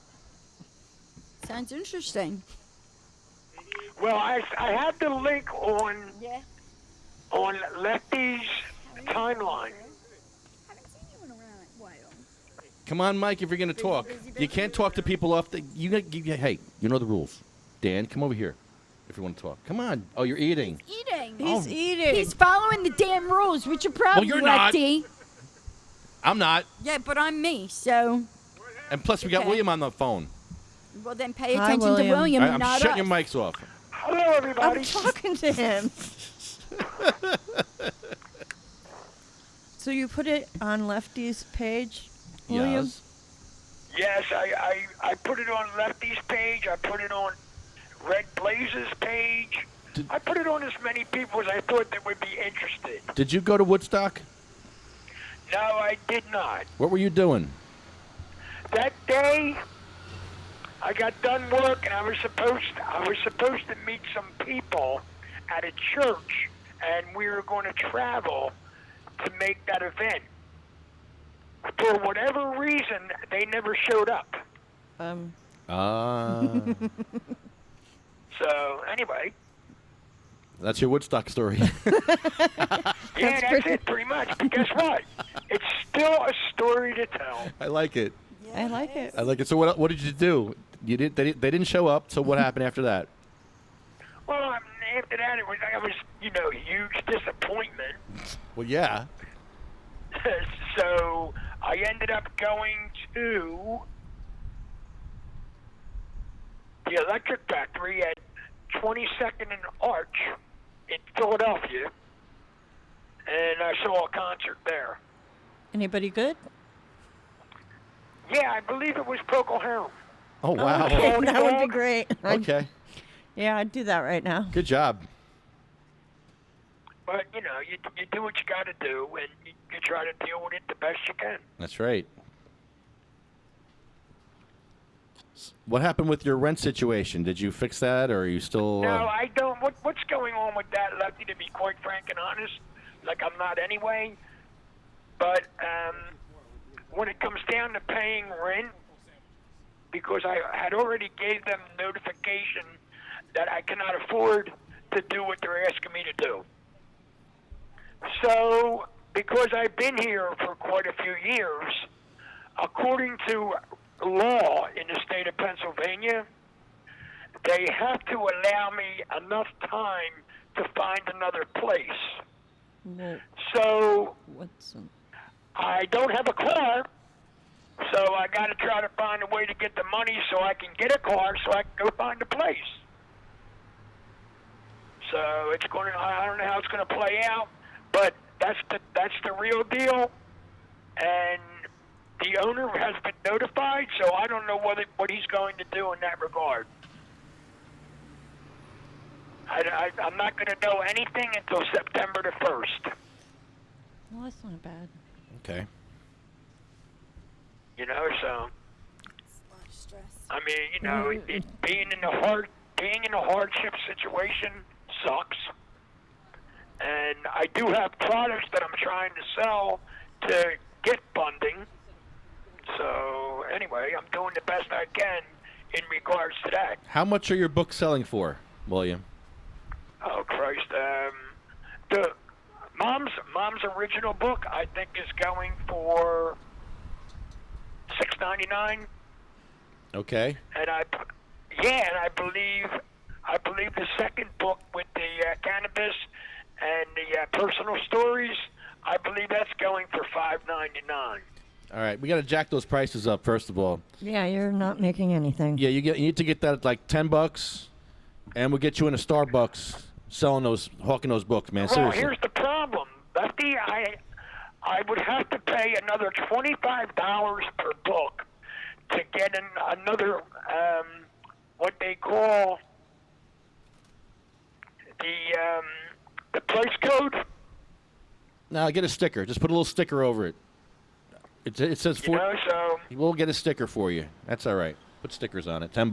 Sounds interesting. Well, I have the link on Lefty's timeline. Come on, Mike, if you're going to talk. You can't talk to people off the... Hey, you know the rules. Dan, come over here if you want to talk. Come on. Oh, you're eating. He's eating. He's following the damn rules. What's your problem, Well, you're not. Lefty? I'm not. Yeah, but I'm me, so... And plus, we got William on the phone. Well, then pay attention to William, I'm not shutting us. your mics off. Hello, everybody. I'm talking to him. So you put it on Lefty's page, William? Yes, I put it on Lefty's page. I put it on Red Blaze's page. I put it on as many people as I thought that would be interested. Did you go to Woodstock? No, I did not. What were you doing? That day, I got done work and I was supposed to meet some people at a church, and we were going to travel to make that event. For whatever reason, they never showed up. So anyway. That's your Woodstock story. Yeah, that's it, pretty much. But guess what? It's still a story to tell. I like it. I like it. I like it. So what did you do? You did. They didn't show up. So what happened after that? Well, after that, it was huge disappointment. Well, yeah. So I ended up going to the Electric Factory at 22nd and Arch in Philadelphia, and I saw a concert there. Anybody good? Yeah, I believe it was Procol Harum. Oh, wow. Okay, that would be great. Okay. Yeah, I'd do that right now. Good job. But, you do what you got to do, and you try to deal with it the best you can. That's right. What happened with your rent situation? Did you fix that, or are you still... No, I don't. What's going on with that, Lefty, to be quite frank and honest? Like, I'm not anyway. But when it comes down to paying rent, because I had already gave them notification that I cannot afford to do what they're asking me to do. So, because I've been here for quite a few years, according to law in the state of Pennsylvania, they have to allow me enough time to find another place. Well, so what's I don't have a car, so I got to try to find a way to get the money so I can get a car so I can go find a place. So I don't know how it's going to play out, but that's the real deal, and the owner has been notified, so I don't know what he's going to do in that regard. I'm not going to know anything until September the 1st. Well, that's not bad. Okay. So... It's a lot of stress. I mean, being in a hardship situation sucks. And I do have products that I'm trying to sell to get funding. So anyway, I'm doing the best I can in regards to that. How much are your books selling for, William? Oh Christ! The Mom's original book, I think, is going for $6.99. Okay. And I believe the second book with the cannabis and the personal stories, I believe that's going for $5.99. All right, we got to jack those prices up first of all. Yeah, you're not making anything. Yeah, you need to get that at like $10, and we'll get you in a Starbucks hawking those books, man. Well, Seriously. here's the problem, Lefty. I would have to pay another $25 per book to get another what they call the price code. No, get a sticker. Just put a little sticker over it. It says so we'll get a sticker for you. That's all right. Put stickers on it. $10.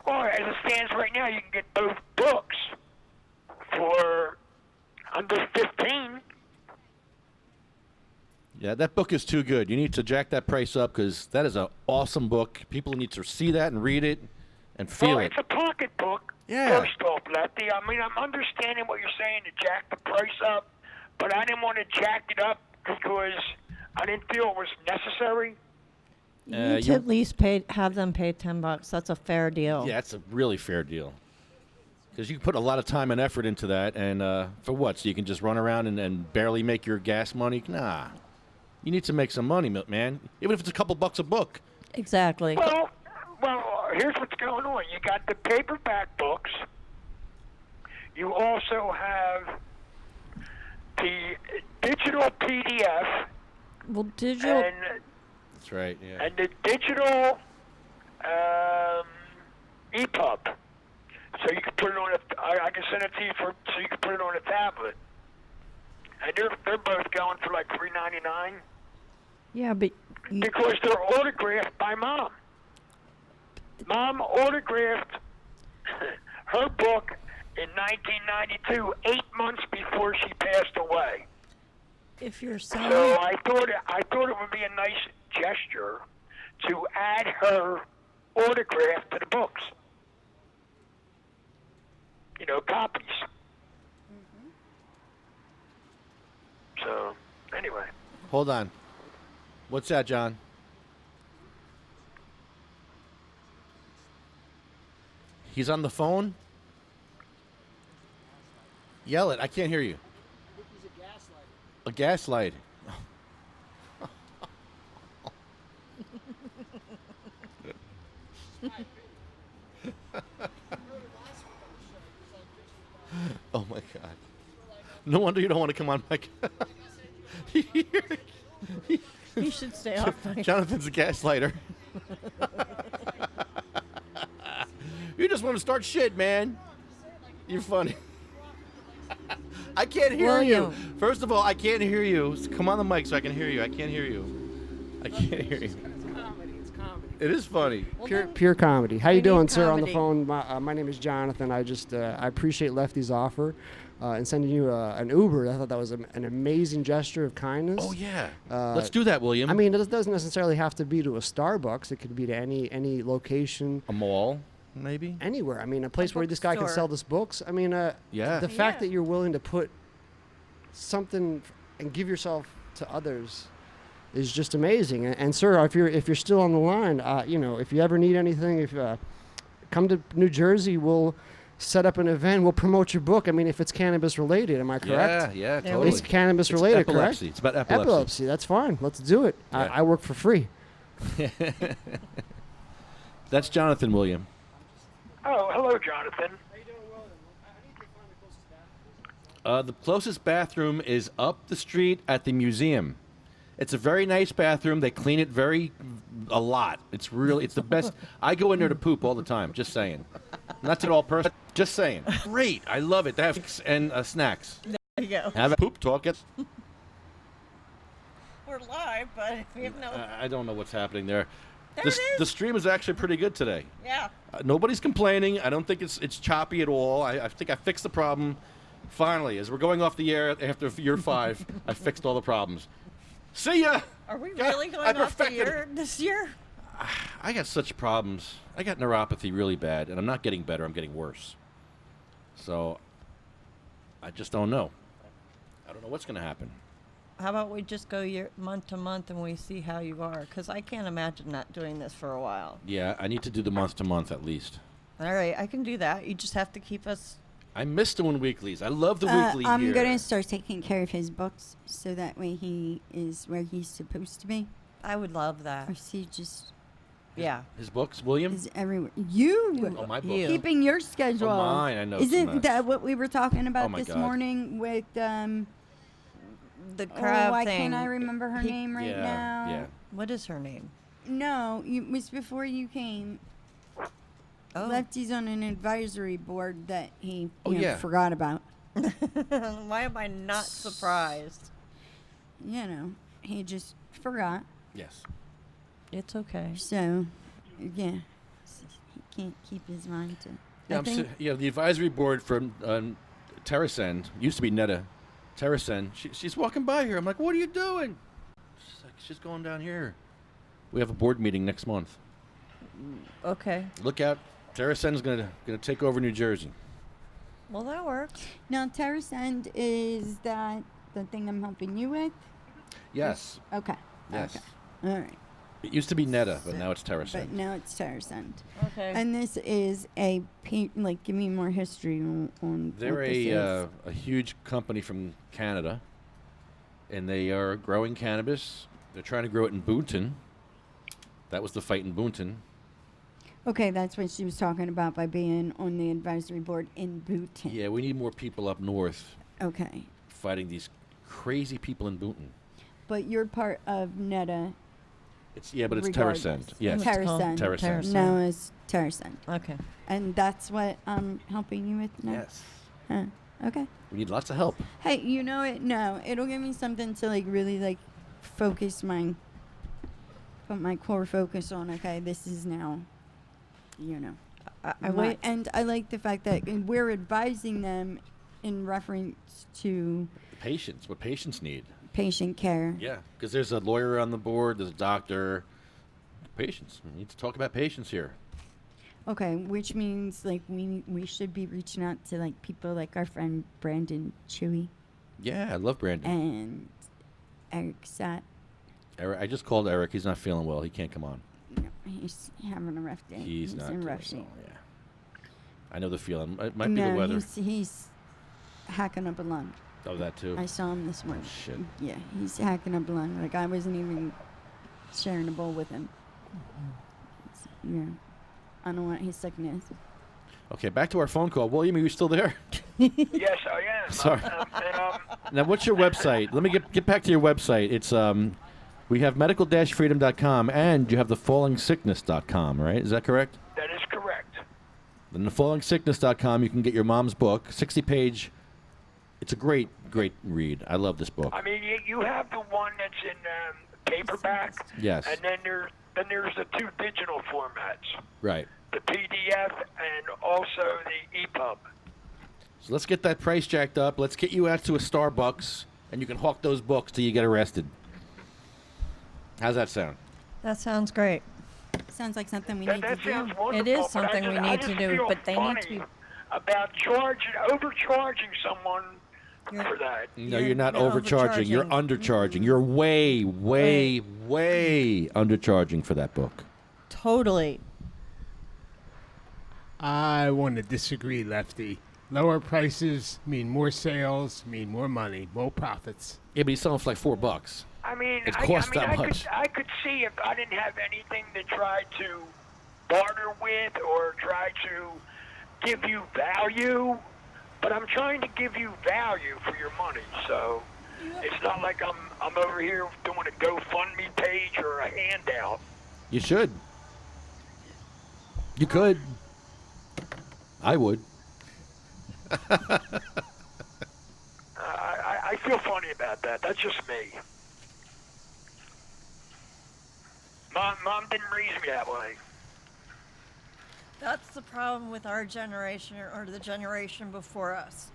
Well, as it stands right now, you can get both books for under $15. Yeah, that book is too good. You need to jack that price up because that is an awesome book. People need to see that and read it and feel it. It's a pocket book. Yeah. First off, Lefty. I mean, I'm understanding what you're saying to jack the price up, but I didn't want to jack it up because I didn't feel it was necessary. You need to at least have them pay $10. That's a fair deal. Yeah, that's a really fair deal. Because you can put a lot of time and effort into that, and for what? So you can just run around and barely make your gas money? Nah. You need to make some money, man. Even if it's a couple bucks a book. Exactly. Well, here's what's going on. You got the paperback books. You also have the digital PDF Well, digital. and That's right. Yeah. and the digital EPUB. So you can put it on I can send it to you so you can put it on a tablet. And they're both going for like $3.99 Yeah, but because they're autographed by Mom. Mom autographed her book in 1992, 8 months before she passed away. if you're So selling, I thought it would be a nice gesture to add her autograph to the books. You know, copies. So, anyway. Hold on. What's that, John? He's on the phone? Yell it. I can't hear you. A gaslight. Oh my God. No wonder you don't want to come on my. you should stay off my. Jonathan's a gaslighter. You just want to start shit, man. You're funny. I can't hear you. First of all, I can't hear you. Come on the mic so I can hear you. I can't hear you. I can't hear you. It's comedy. It is funny. Pure comedy. How you doing, sir? On the comedy. phone. My name is Jonathan. I appreciate Lefty's offer and sending you an Uber. I thought that was an amazing gesture of kindness. Oh yeah. Let's do that, William. I mean, it doesn't necessarily have to be to a Starbucks. It could be to any location. A mall, maybe. Anywhere. I mean, a place where this guy can sell this books. I mean, yeah. The fact that you're willing to put something and give yourself to others is just amazing. And sir, if you're still on the line, if you ever need anything, come to New Jersey, we'll set up an event. We'll promote your book. I mean, if it's cannabis related, am I correct? Yeah, totally. It's cannabis related, epilepsy. correct? It's about epilepsy. Epilepsy. That's fine. Let's do it. Yeah. I work for free. That's Jonathan, William. Oh, hello, Jonathan. The closest bathroom is up the street at the museum. It's a very nice bathroom. They clean it a lot. It's the best. I go in there to poop all the time. Just saying. Not at all personal. Just saying. Great. I love it. They have and snacks. There you go. Have a poop talk. We're live, but we have no. I don't know what's happening there. There it is. The stream is actually pretty good today. Yeah. Nobody's complaining. I don't think it's choppy at all. I think I fixed the problem. Finally, as we're going off the air after year 5, I fixed all the problems. See ya! Are we really going off the air this year? I got such problems. I got neuropathy really bad, and I'm not getting better. I'm getting worse. So, I just don't know. I don't know what's going to happen. How about we just go month to month and we see how you are? Because I can't imagine not doing this for a while. Yeah, I need to do the month to month at least. All right, I can do that. You just have to keep us. I miss doing weeklies. I love the weekly I'm here. going to start taking care of his books so that way he is where he's supposed to be. I would love that. Or see just Yeah. His books, William? is everywhere. You! Oh, my book. You. Keeping your schedule. Oh, mine. I know. it's a Isn't mess. that what we were talking about Oh, my this God. morning with The crab why thing. can't I remember her name right Yeah, now? yeah. What is her name? No, it was before you came. Oh. Lefty's on an advisory board that he Oh, you know, yeah. forgot about. Why am I not surprised? You know, he just forgot. Yes. It's okay. So, yeah, he can't keep his mind to. Yeah, the advisory board from Terrasend, used to be Netta. Terrasend, she's walking by here. I'm like, what are you doing? She's like, she's going down here. We have a board meeting next month. Okay. Look out. Terrasend's gonna take over New Jersey. Well, that works. Now, Terrasend, is that the thing I'm helping you with? Yes. Okay. Yes. Okay. All right. It used to be Netta, but now it's Terrasend. But now it's Terrasend. Okay. And this is a give me more history on They're what this is. a huge company from Canada, and they are growing cannabis. They're trying to grow it in Boonton. That was the fight in Boonton. Okay, that's what she was talking about by being on the advisory board in Boonton. Yeah, we need more people up north Okay. fighting these crazy people in Boonton. But you're part of NETA. But it's regardless. Terrascend. Yes. Terrascend. Terrasend. No, it's Terrasend. Okay. And that's what I'm helping you with now? Yes. Huh. Okay. We need lots of help. Hey, you know it? No, it'll give me something to like really like focus put my core focus on. Okay, this is now, and I like the fact that we're advising them in reference to Patients, what patients need. patient care. Yeah, because there's a lawyer on the board, there's a doctor. Patients. We need to talk about patients here. Okay, which means like we should be reaching out to like people like our friend Brandon Chewy Yeah, I love Brandon. and Eric Sat. Eric, I just called Eric. He's not feeling well. He can't come on. No, he's having a rough day. He's not in doing rough shape. well, yeah. I know the feeling. It might be No, the weather. he's hacking up a lung. Oh, that too. I saw him this morning. Shit. Yeah, he's hacking up a lung. Like I wasn't even sharing a bowl with him. Yeah, I don't want his sickness. Okay, back to our phone call. William, are you still there? Yes, I am. Sorry. Now, what's your website? Let me get back to your website. It's we have medical-freedom.com, and you have thefallingsickness.com, right? Is that correct? That is correct. Then thefallingsickness.com, you can get your mom's book, 60-page. It's a great read. I love this book. I mean, you have the one that's in paperback. Yes. And then there's the two digital formats, Right. the PDF and also the EPUB. So let's get that price jacked up. Let's get you out to a Starbucks, and you can hawk those books till you get arrested. How's that sound? That sounds great. Sounds like something we That need to sounds do. wonderful. It is but I something we just- need I to just do, feel but they need to funny be. about overcharging someone for that. No, you're not You're overcharging. You're undercharging. You're way undercharging for that book. Totally. I want to disagree, Lefty. Lower prices mean more sales, mean more money, more profits. Yeah, but he's selling for like $4. I mean, It costs that much. I could see if I didn't have anything to try to barter with or try to give you value, but I'm trying to give you value for your money. So it's not like I'm over here doing a GoFundMe page or a handout. You should. You could. I would. I feel funny about that. That's just me. Mom didn't raise me that way. That's the problem with our generation or the generation before us.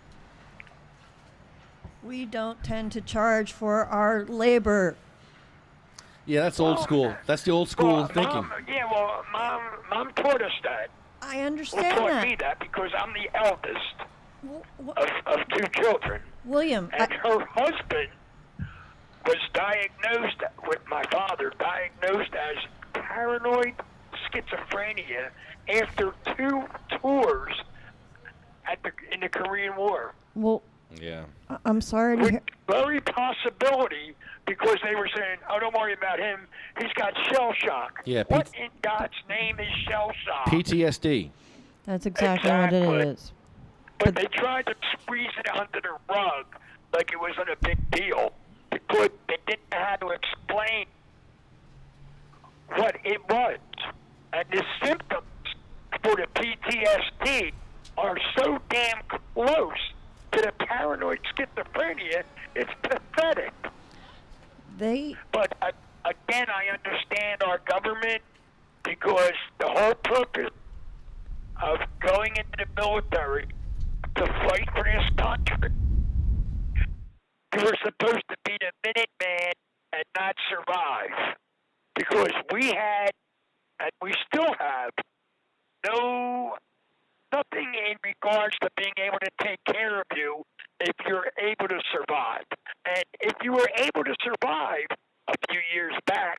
We don't tend to charge for our labor. Yeah, that's old school. That's the old school thinking. Mom taught us that. I Well, understand taught that. me that because I'm the eldest Wh- of two children. William, And her husband was diagnosed with my father, diagnosed as paranoid schizophrenia after 2 tours in the Korean War. well, Yeah. I'm sorry to With hear. very possibility, because they were saying, "Oh, don't worry about him. He's got shell shock." Yeah, What in God's name is shell shock? PTSD. That's exactly what it Exactly. is. But they tried to squeeze it under the rug like it wasn't a big deal because they didn't know how to explain what it was. And the symptoms for the PTSD are so damn close to the paranoid schizophrenia, it's pathetic. But again, I understand our government because the whole purpose of going into the military to fight for this country, you were supposed to be the Minuteman and not survive. Because we had, and we still have, nothing in regards to being able to take care of you if you're able to survive. And if you were able to survive a few years back,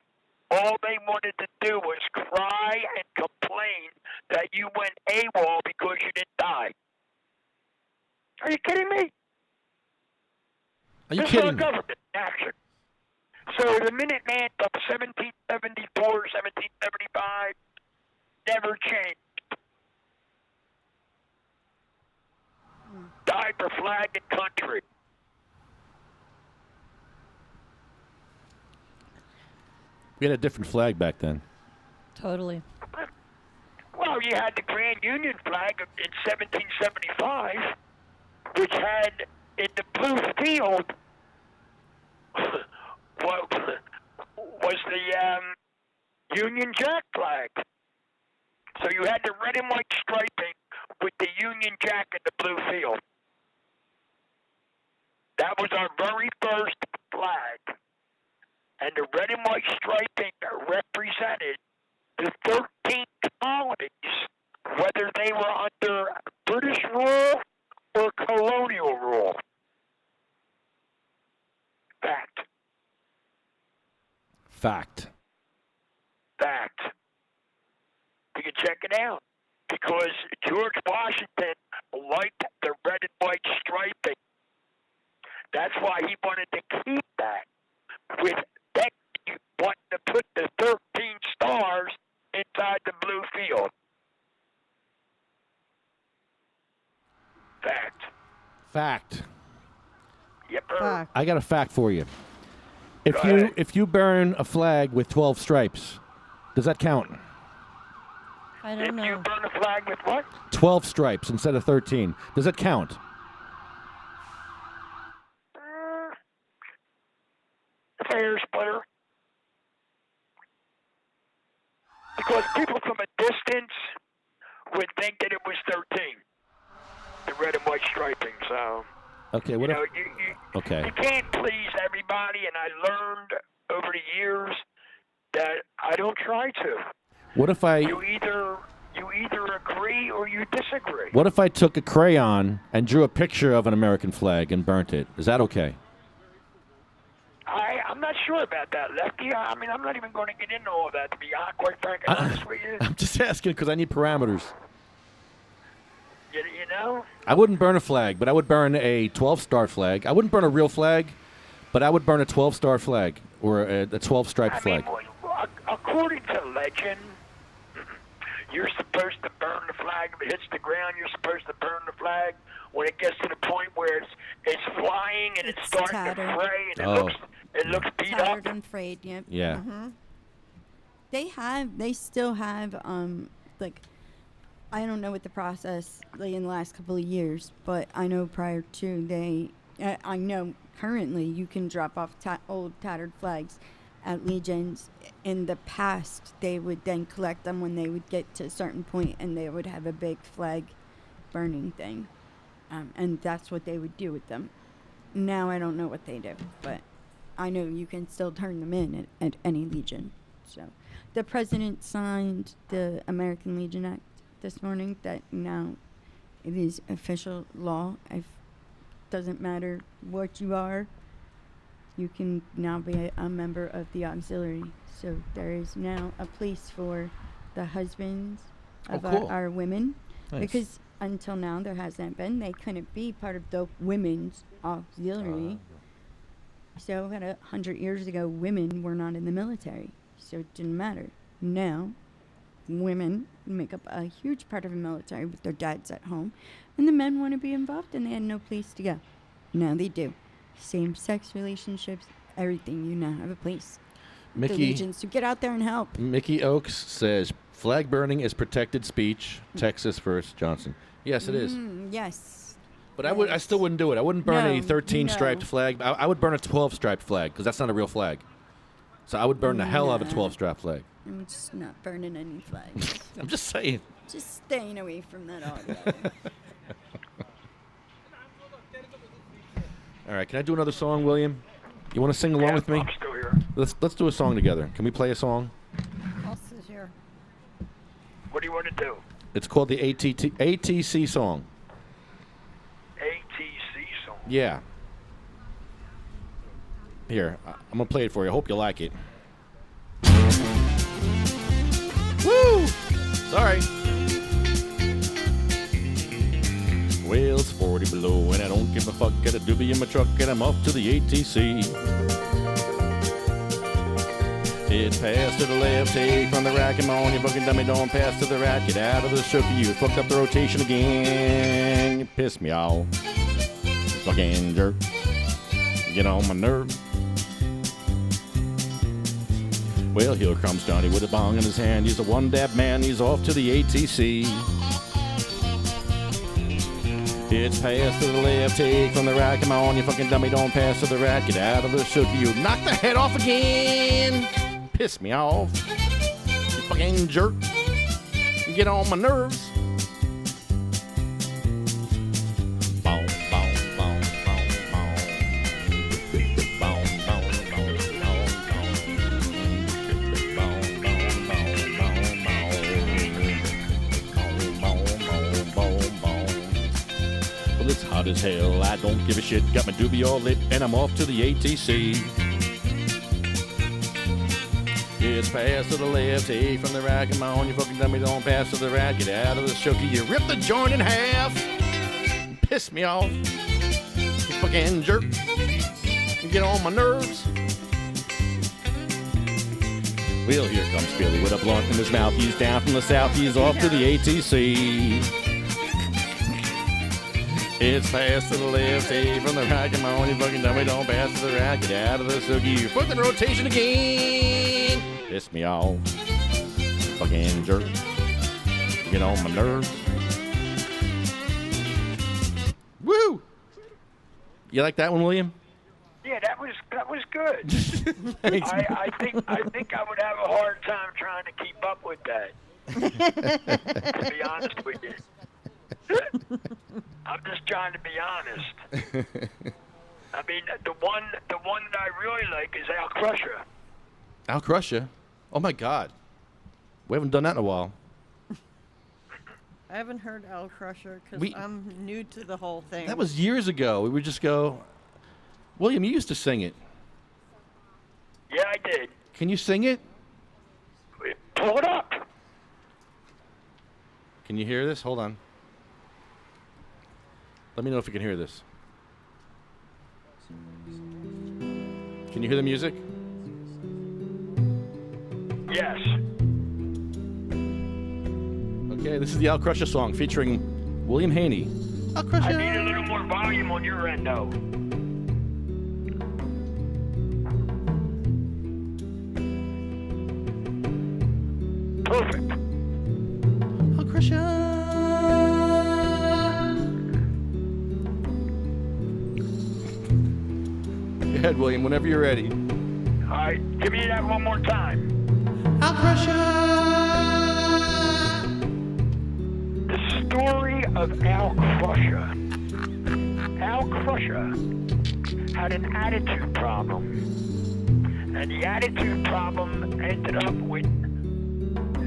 all they wanted to do was cry and complain that you went AWOL because you didn't die. Are you kidding me? Are you This kidding is me? our government in action. So the Minuteman of 1774, 1775 never changed. Died for flag and country. We had a different flag back then. Totally. Well, you had the Grand Union flag in 1775, which had in the blue field what was the Union Jack flag. So you had the red and white striping with the Union Jack in the blue field. That was our very first flag. And the red and white striping represented the 13 colonies, whether they were under British rule or colonial rule. Fact. Fact. Fact. You can check it out. Because George Washington liked the red and white striping. That's why he wanted to keep that. With Becky wanting to put the 13 stars inside the blue field. Fact. Fact. Yep. Fact. I got a fact for you. If Go you ahead. if you burn a flag with 12 stripes, does that count? I If don't you know. burn a flag with what? 12 stripes instead of 13. Does that count? It's a hair splitter. Because people from a distance would think that it was 13. The red and white striping, so... Okay, what you if... know, you Okay. can't please everybody, and I learned over the years that I don't try to. What if I You either agree or you disagree. What if I took a crayon and drew a picture of an American flag and burnt it? Is that okay? I'm not sure about that, Lefty. I mean, I'm not even going to get into all that, to be quite frank and honest with you. I'm just asking because I need parameters. You know? I wouldn't burn a flag, but I would burn a 12-star flag. I wouldn't burn a real flag, but I would burn a 12-star flag or a 12-striped flag. According to legend, you're supposed to burn the flag. If it hits the ground, you're supposed to burn the flag. When it gets to the point where it's flying and it's starting tattered. to fray and Oh. it looks beat Tattered up. and frayed, yep. Yeah. They still have, like, I don't know what the process, like, in the last couple of years, but I know prior to, I know currently you can drop off old tattered flags at Legions. In the past, they would then collect them when they would get to a certain point, and they would have a big flag burning thing. And that's what they would do with them. Now I don't know what they do, but I know you can still turn them in at any Legion. So the president signed the American Legion Act this morning that now it is official law. It doesn't matter what you are, you can now be a member of the auxiliary. So there is now a place for the husbands of cool. our women. Nice. Because until now there hasn't been. They couldn't be part of the women's auxiliary. So about 100 years ago, women were not in the military. So it didn't matter. Now, women make up a huge part of the military with their dads at home. And the men want to be involved, and they had no place to go. Now they do. Same-sex relationships, everything. You now have a place. The Mickey Legions to get out there and help. Mickey Oaks says flag burning is protected speech. Texas versus Johnson. Yes, it is. Yes. But I still wouldn't do it. I wouldn't burn a No, 13-striped no. flag. I would burn a 12-striped flag because that's not a real flag. So I would burn the hell out of a 12-striped flag. I'm just not burning any flags. I'm just saying. Just staying away from that altogether. All right, can I do another song, William? You want to sing along with me? I'm still here. Let's do a song together. Can we play a song? Else is here. What do you want to do? It's called the ATC song. ATC song. Yeah. Here, I'm gonna play it for you. I hope you like it. Woo! Sorry. Well, it's 40 below, and I don't give a fuck. Got a doobie in my truck, and I'm off to the ATC. It's pass to the left, take from the right. Come on, you fucking dummy, don't pass to the right. Get out of the circle, you fucked up the rotation again. You piss me off. Fucking jerk. Get on my nerve. Well, here comes Johnny with a bong in his hand. He's a one-dab man. He's off to the ATC. It's pass to the left, take from the right. Come on, you fucking dummy, don't pass to the right. Get out of the sugar, you knock the head off again. Piss me off, you fucking jerk. You get on my nerves. Boom, boom, boom, boom, boom. Boom, boom, boom, boom, boom. Well, it's hot as hell. I don't give a shit. Got my doobie all lit, and I'm off to the ATC. It's pass to the left, take from the right. Come on, you fucking dummy, don't pass to the right. Get out of the shooky. You rip the joint in half. Piss me off, you fucking jerk. You get on my nerves. Well, here comes Billy with a blunt in his mouth. He's down from the south. He's off to the ATC. It's pass to the left, take from the right. Come on, you fucking dummy, don't pass to the right. Get out of the shooky. You put the rotation again. Piss me off, fucking jerk. You get on my nerves. Woo! You like that one, William? Yeah, that was good. I think I would have a hard time trying to keep up with that. To be honest with you, I'm just trying to be honest. I mean, the one that I really like is Al Crusher. Al Crusher? Oh my God, we haven't done that in a while. I haven't heard Al Crusher because I'm new to the whole thing. That was years ago. We would just go, William, you used to sing it. Yeah, I did. Can you sing it? Pull it up. Can you hear this? Hold on. Let me know if you can hear this. Can you hear the music? Yes. Okay, this is the Al Crusher song featuring William Haney. Al Crusher. I need a little more volume on your end, though. Perfect. Al Crusher. Go ahead, William, whenever you're ready. All right, give me that one more time. Al Crusher. The story of Al Crusher. Al Crusher had an attitude problem. And the attitude problem ended up with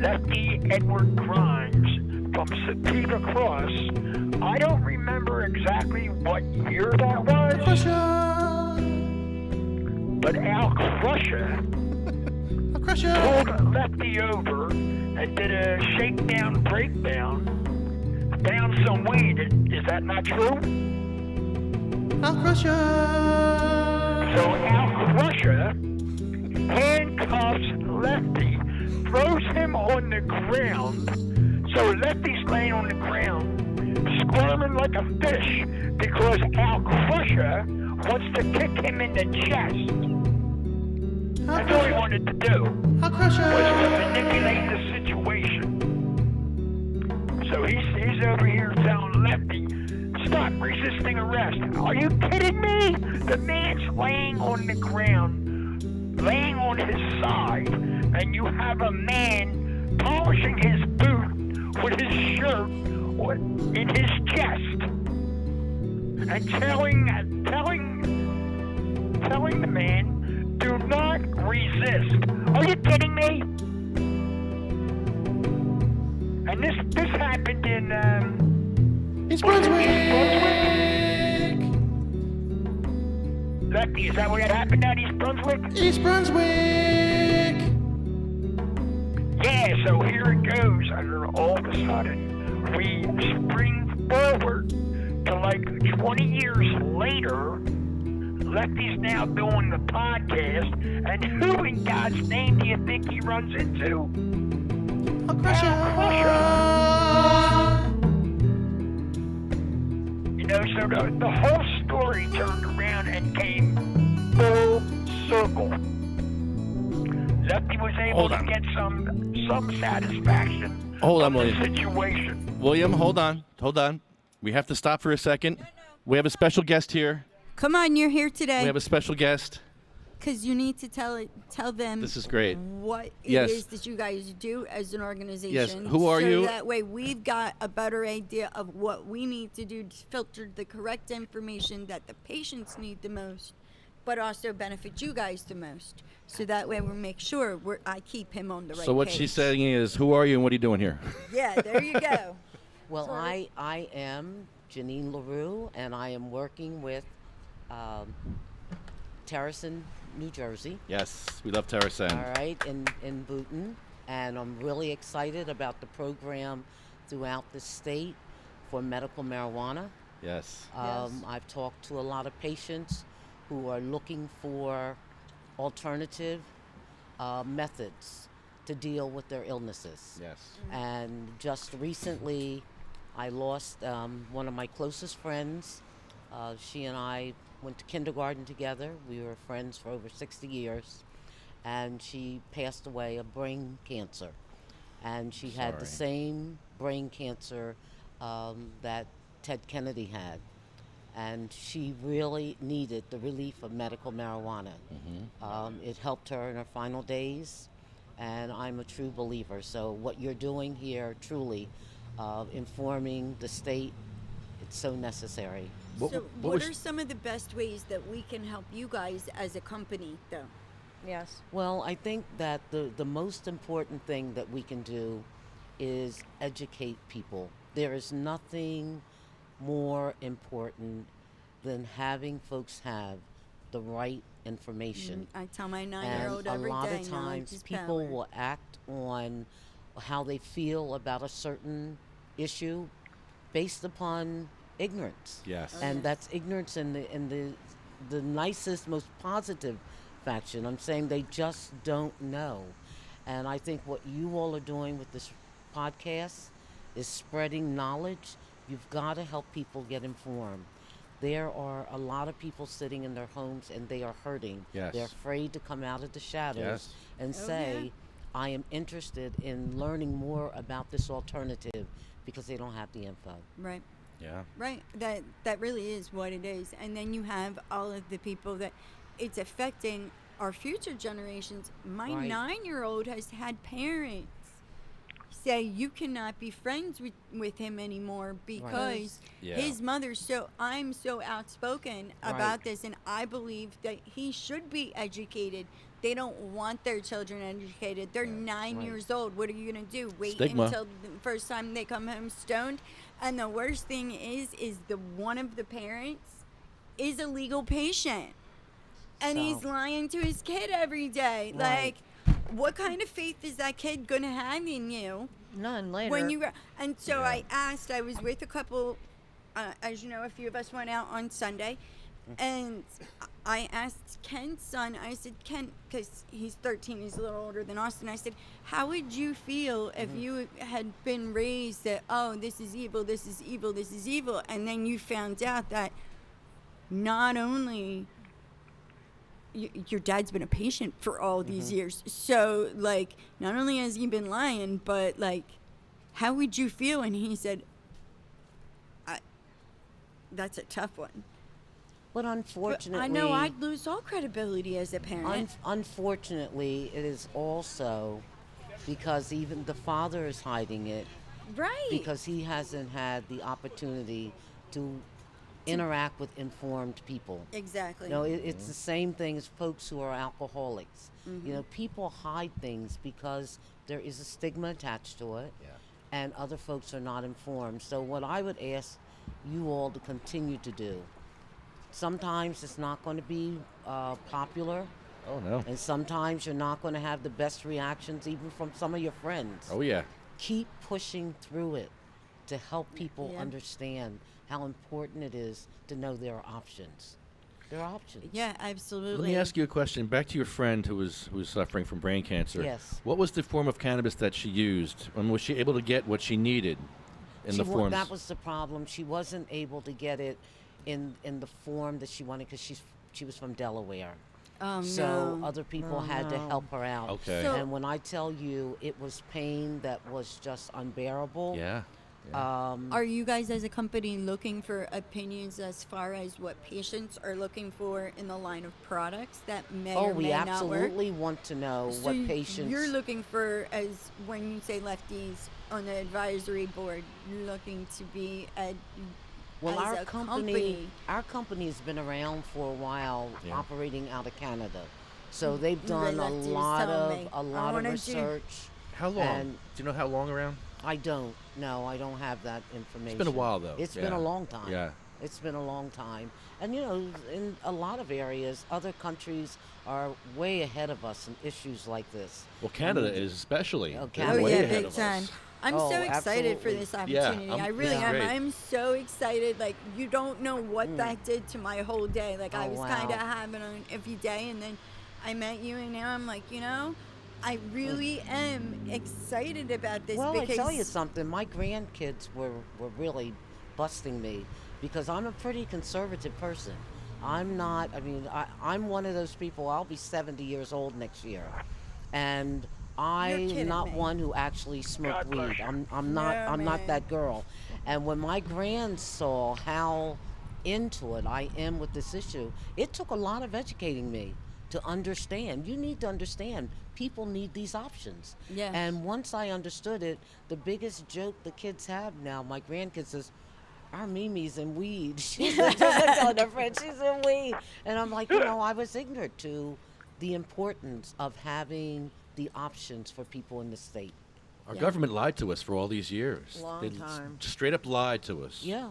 Lefty Edward Grimes from Sativa Cross. I don't remember exactly what year that was. But Al Crusher pulled Lefty over and did a shakedown, breakdown, found some weed. Is that not true? Al Crusher. So Al Crusher handcuffs Lefty, throws him on the ground. So Lefty's laying on the ground, squirming like a fish because Al Crusher wants to kick him in the chest. That's all he wanted to do, was to manipulate the situation. So he's over here telling Lefty, stop resisting arrest. Are you kidding me? The man's laying on the ground, laying on his side, and you have a man polishing his boot with his shirt in his chest and telling the man, do not resist. Are you kidding me? And this happened in East Brunswick. Lefty, is that where it happened at East Brunswick? East Brunswick. Yeah, so here it goes. And then all of a sudden, we spring forward to like 20 years later. Lefty's now doing the podcast, and who in God's name do you think he runs into? Al Crusher. You know, so the whole story turned around and came full circle. Lefty was able Hold to on. get some satisfaction Hold on, from the William. situation. William, hold on. We have to stop for a second. We have a special guest here. Come on, you're here We today have a special guest. because you need to tell them This is great. what it Yes. is that you guys do as an organization. Yes, who are so you? That way we've got a better idea of what we need to do to filter the correct information that the patients need the most, but also benefit you guys the most. So that way we make sure I keep him on the right So what page. she's saying is, who are you and what are you doing here? Yeah, there you go. Well, I am Janine LaRue, and I am working with Terracin, New Jersey. Yes, we love Terracin. All right, in Boonton, and I'm really excited about the program throughout the state for medical marijuana. Yes. I've talked to a lot of patients who are looking for alternative methods to deal with their illnesses. Yes. And just recently, I lost one of my closest friends. She and I went to kindergarten together. We were friends for over 60 years. And she passed away of brain cancer. And she had the Sorry. same brain cancer that Ted Kennedy had. And she really needed the relief of medical marijuana. It helped her in her final days, and I'm a true believer. So what you're doing here, truly, informing the state, it's so necessary. So what are some of the best ways that we can help you guys as a company, though? Yes. Well, I think that the most important thing that we can do is educate people. There is nothing more important than having folks have the right information. I tell my 9-year-old And every a lot day, of knowledge times is people power. will act on how they feel about a certain issue based upon ignorance. Yes. And that's ignorance in the nicest, most positive faction. I'm saying they just don't know. And I think what you all are doing with this podcast is spreading knowledge. You've got to help people get informed. There are a lot of people sitting in their homes and they are hurting. Yes. They're afraid to come out of the shadows Yes. and Oh, say, yeah. I am interested in learning more about this alternative because they don't have the info. Right. Yeah. Right. That really is what it is. And then you have all of the people that it's affecting our future generations. My Right. 9-year-old has had parents say you cannot be friends with him anymore because Yeah. his mother's I'm so outspoken about Right. this, and I believe that he should be educated. They don't want their children educated. They're 9 Right. years old. What are you going to do? Wait Stigma. until the first time they come home stoned? And the worst thing is the one of the parents is a legal patient. And he's So- lying to his kid every day. Right. Like, what kind of faith is that kid going to have in you? None later. When you and so I asked, I was with a couple, as you know, a few of us went out on Sunday, and I asked Ken's son, I said, Ken, because he's 13, he's a little older than Austin, I said, how would you feel if you had been raised that, oh, this is evil, this is evil, this is evil, and then you found out that not only your dad's been a patient for all these years. So, like, not only has he been lying, but, like, how would you feel? And he said, that's a tough one. But But unfortunately, I know I'd lose all credibility as a parent. Unfortunately, it is also because even the father is hiding it Right. because he hasn't had the opportunity to interact with informed people. Exactly. You know, it's the same thing as folks who are alcoholics. You know, people hide things because there is a stigma attached to it, and other folks are not informed. So what I would ask you all to continue to do, sometimes it's not going to be popular, Oh, no. and sometimes you're not going to have the best reactions even from some of your friends. Oh, yeah. Keep pushing through it to help people Yeah. understand how important it is to know there are options. There are options. Yeah, absolutely. Let me ask you a question. Back to your friend who was suffering from brain cancer. Yes. What was the form of cannabis that she used? And was she able to get what she needed in the forms? That was the problem. She wasn't able to get it in the form that she wanted because she was from Delaware. Oh, So no. other people Oh, had to no. help her out. Okay. So- And when I tell you it was pain that was just unbearable. Yeah. Are you guys as a company looking for opinions as far as what patients are looking for in the line of products that may Oh, or we may not work? absolutely want to know So what patients. you're looking for, as when you say lefties on the advisory board, you're looking to be Well, as our a company has been around for a while, Yeah. operating out of Canada. So they've done a Lefties lot tell of me. a I lot of wanna do- research. How long? And Do you know how long around? I don't. No, I don't have that information. It's been a while, though. It's been Yeah. a long time. Yeah. It's been a long time. And, you know, in a lot of areas, other countries are way ahead of us in issues like this. Well, Canada is especially. Oh, They're Canada. way yeah, ahead big of time. us. I'm Oh, so excited for absolutely. this Yeah, opportunity. I'm- I really it's am. great. I'm so excited. Like, you don't know what that did to my whole day. Like, I Oh, was wow. kind of having an iffy day, and then I met you, and now I'm like, I really am excited about this Well, I because tell you something. My grandkids were really busting me because I'm a pretty conservative person. I'm not. I mean, I'm one of those people. I'll be 70 years old next year, and I'm kidding not me. one who actually smoked God bless weed. you. I'm not. No, I'm not man. that girl. And when my grands saw how into it I am with this issue, it took a lot of educating me to understand. You need to understand. People need these options. Yes. And once I understood it, the biggest joke the kids have now, my grandkids, is, our Mimi's in weed. She's telling her friend, she's in weed. And I'm like, I was ignorant to the importance of having the options for people in the state. Our government lied to us for all these years. Long They time. straight up lied to us. Yeah.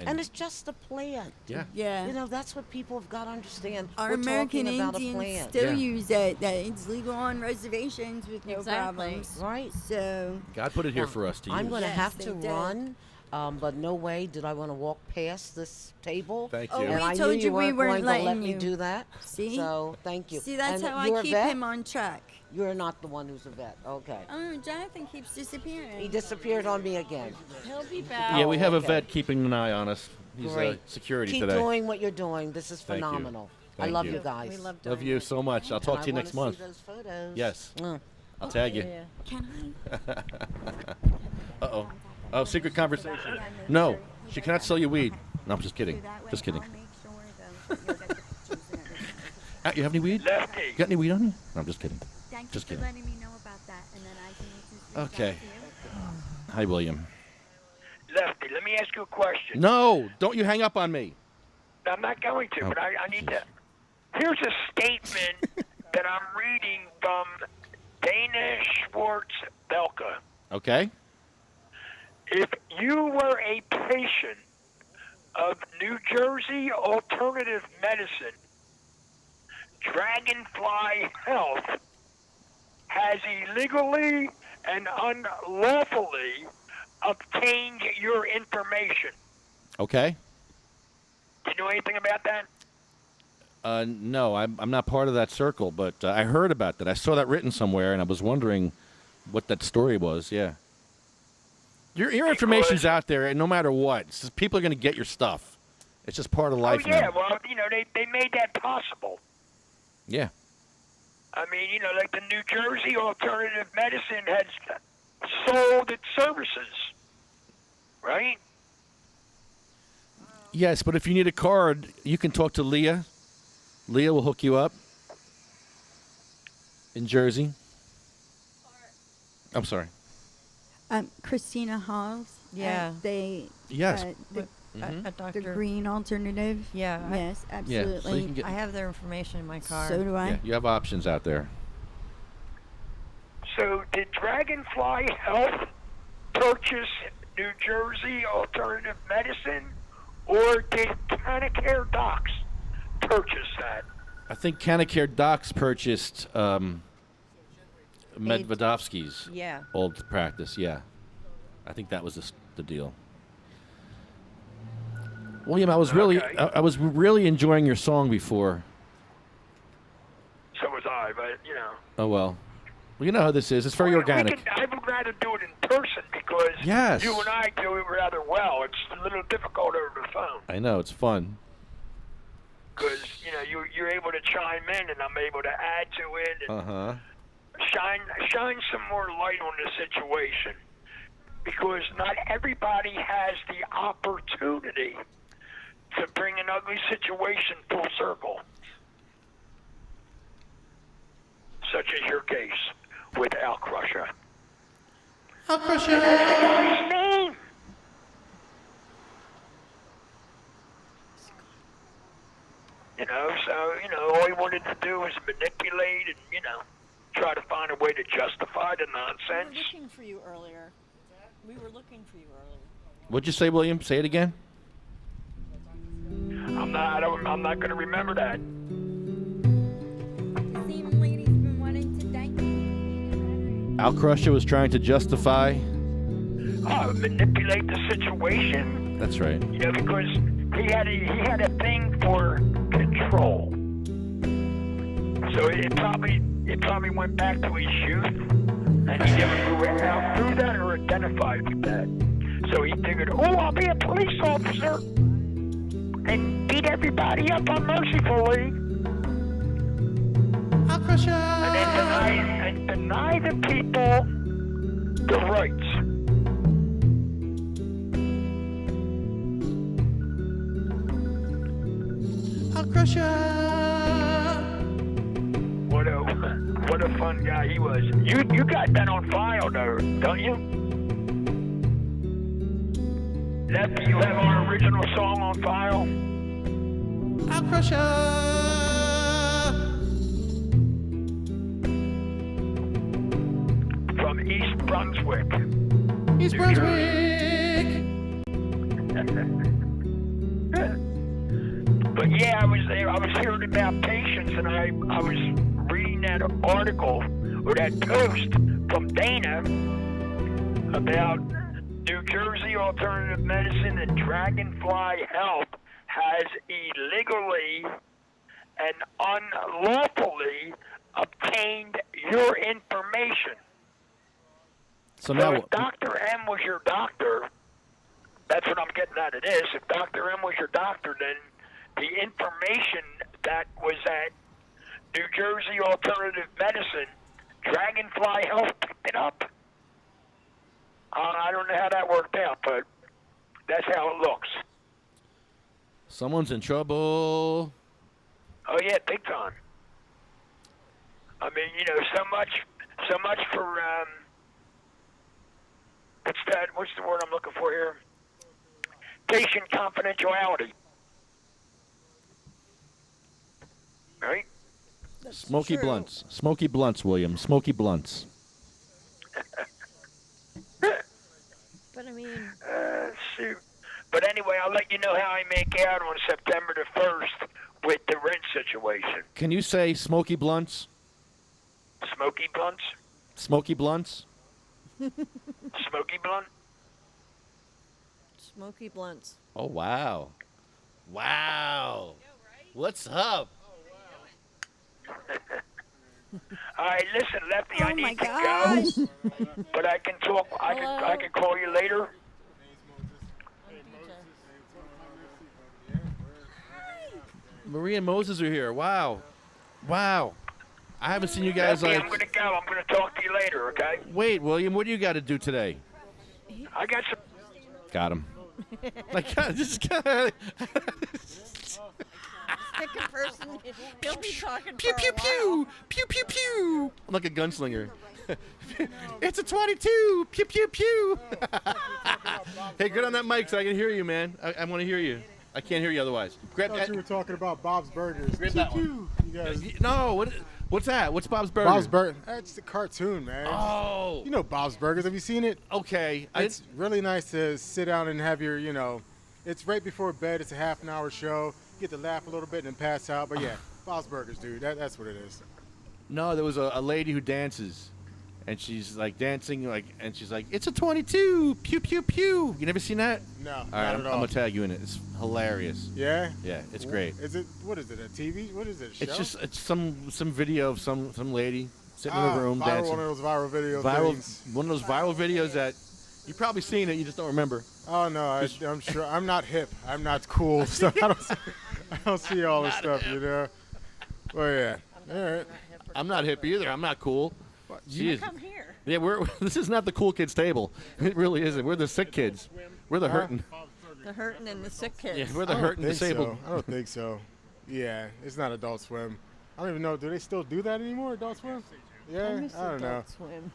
And it's just a plant. Yeah. Yeah. That's what people have got to understand. Our We're American talking about a Indians plant. still Yeah. use that it's legal on reservations with no Exactly. problems. Right. So God put it here Now, for us to I'm use. going to Yes, have they to did. run, but no way did I want to walk past this table. Thank Oh, you. we And I told knew you we weren't weren't going to let letting me you. do that. See? So thank you. See, that's And how you're I a keep vet? him on track. You're not the one who's a vet. Okay. Oh, Jonathan keeps disappearing. He disappeared on me again. He'll be back. Yeah, we have okay. a vet keeping an eye on us. He's Great. security Keep today. doing what you're doing. This is Thank you. phenomenal. I Thank love you. you guys. We love Love doing you it. so much. I'll And talk I to you wanna next see month. those photos. Yes. Mm. I'll tag you. Yeah. Can Uh-oh. Oh, secret conversation. No, she cannot sell you weed. No, I'm just kidding. Just kidding. You have any weed? Lefty. You got any weed on you? No, I'm just kidding. Thank Just you for kidding. letting me know about that, and then I can reach out Okay. to you. Hi, William. Lefty, let me ask you a question. No, don't you hang up on me. I'm not going to, but I need to. Here's a statement that I'm reading from Dana Schwartz-Belka. Okay? If you were a patient of New Jersey alternative medicine, Dragonfly Health has illegally and unlawfully obtained your information. Okay? Do you know anything about that? No, I'm not part of that circle, but I heard about that. I saw that written somewhere, and I was wondering what that story was. Yeah. Your information's out there, and no matter what, it's just people are going to get your stuff. It's just part of life Oh, yeah, now. well, they made that possible. Yeah. I mean, like the New Jersey alternative medicine has sold its services, right? Yes, but if you need a card, you can talk to Leah. Leah will hook you up in Jersey. I'm sorry. Christina Halls. Yeah. They. Yes. The, Mhm. A the doctor. green alternative. Yeah. Yes, Yeah, absolutely. so you can get. I have their information in my car. So do I. Yeah, you have options out there. So did Dragonfly Health purchase New Jersey alternative medicine, or did Canacare Docs purchase that? I think Canacare Docs purchased Medvedovsky's Yeah. old practice. Yeah, I think that was the deal. William, I was really, Okay. I was really enjoying your song before. So was I, but Oh well, you know how this is. It's very organic. I would rather do it in person because Yes. you and I do it rather well. It's a little difficult over the phone. I know it's fun. because you're able to chime in, and I'm able to add to it and shine some more light on the situation, because not everybody has the opportunity to bring an ugly situation full circle, such as your case with Al Crusher. Al Crusher! That's the guy's name! All he wanted to do was manipulate and, try to find a way to justify the We were nonsense. looking for you earlier. We were looking for you earlier. What'd you say, William? Say it again. I'm not going to remember that. Same lady's been wanting to thank Al Crusher was trying to justify. Manipulate the situation. That's right. Because he had a thing for control. So it probably went back to his youth, and he never grew out through that or identified with that. So he figured, I'll be a police officer and beat everybody up unmercifully. Al Crusher! And then deny the people the rights. Al Crusher! What a fun guy he was. You got that on file though, don't you? Lefty, you have our original song on file? Al Crusher! From East Brunswick. East New Brunswick! But yeah, I was there. I was hearing about patients, and I was reading that article or that post from Dana about New Jersey Alternative Medicine and Dragonfly Health has illegally and unlawfully obtained your information. So now, if Dr. M was your doctor, that's what I'm getting out of this. If Dr. M was your doctor, then the information that was at New Jersey Alternative Medicine, Dragonfly Health picked it up. I don't know how that worked out, but that's how it looks. someone's in trouble. Oh yeah, big time. I mean, so much for what's the word I'm looking for here? Patient confidentiality. Right? Smoky blunts. Smoky blunts, William. Smoky blunts. But I mean... Shoot. But anyway, I'll let you know how I make out on September the 1st with the rent situation. Can you say smoky blunts? Smoky blunts? Smoky blunts? Smoky blunt? Smoky blunts. Oh, wow. Wow. What's up? All right, listen, Lefty, I Oh my need to gosh. go. But I can talk. I can call you later. Maria and Moses are here. Wow. Wow. I haven't seen you guys Lefty, like... I'm going to go. I'm going to talk to you later, okay? Wait, William, what do you got to do today? I got some... Got him. Like, just kind Pick a person. He'll be talking Pew, for pew, a while. pew. Pew, pew, pew. I'm like a gunslinger. It's a 22. Pew, pew, pew. Hey, get on that mic so I can hear you, man. I want to hear you. I can't hear you otherwise. Grab I thought you were talking about Bob's Burgers. Grab that one. You guys. No, what's that? What's Bob's Burgers? Bob's Burgers. That's the cartoon, man. Oh. You know Bob's Burgers. Have you seen it? Okay. It's really nice to sit down and have your, it's right before bed. It's a half an hour show. You get to laugh a little bit and then pass out. But yeah, Bob's Burgers, dude. That's what it is. No, there was a lady who dances. And she's like dancing, and she's like, "It's a 22, pew pew pew." You never seen that? No, All not right, at I'm all. gonna tag you in it. It's hilarious. Yeah? Yeah, it's great. What is it, a TV? What is it, a show? It's some video of some lady sitting in a room dancing. One of those viral video things. One of those viral videos that you've probably seen it, you just don't remember. Oh, no, I'm sure. I'm not hip. I'm not cool. So I don't see all this stuff, you know. Well, yeah. All right. I'm not hip either. I'm not cool. You come here. Yeah, this is not the cool kids table. It really isn't. We're the sick kids. We're the hurting. The hurting and the sick kids. Yeah, we're the hurting disabled. I don't think so. Yeah, it's not Adult Swim. I don't even know. Do they still do that anymore, Adult Swim? Yeah, I don't know. Swim.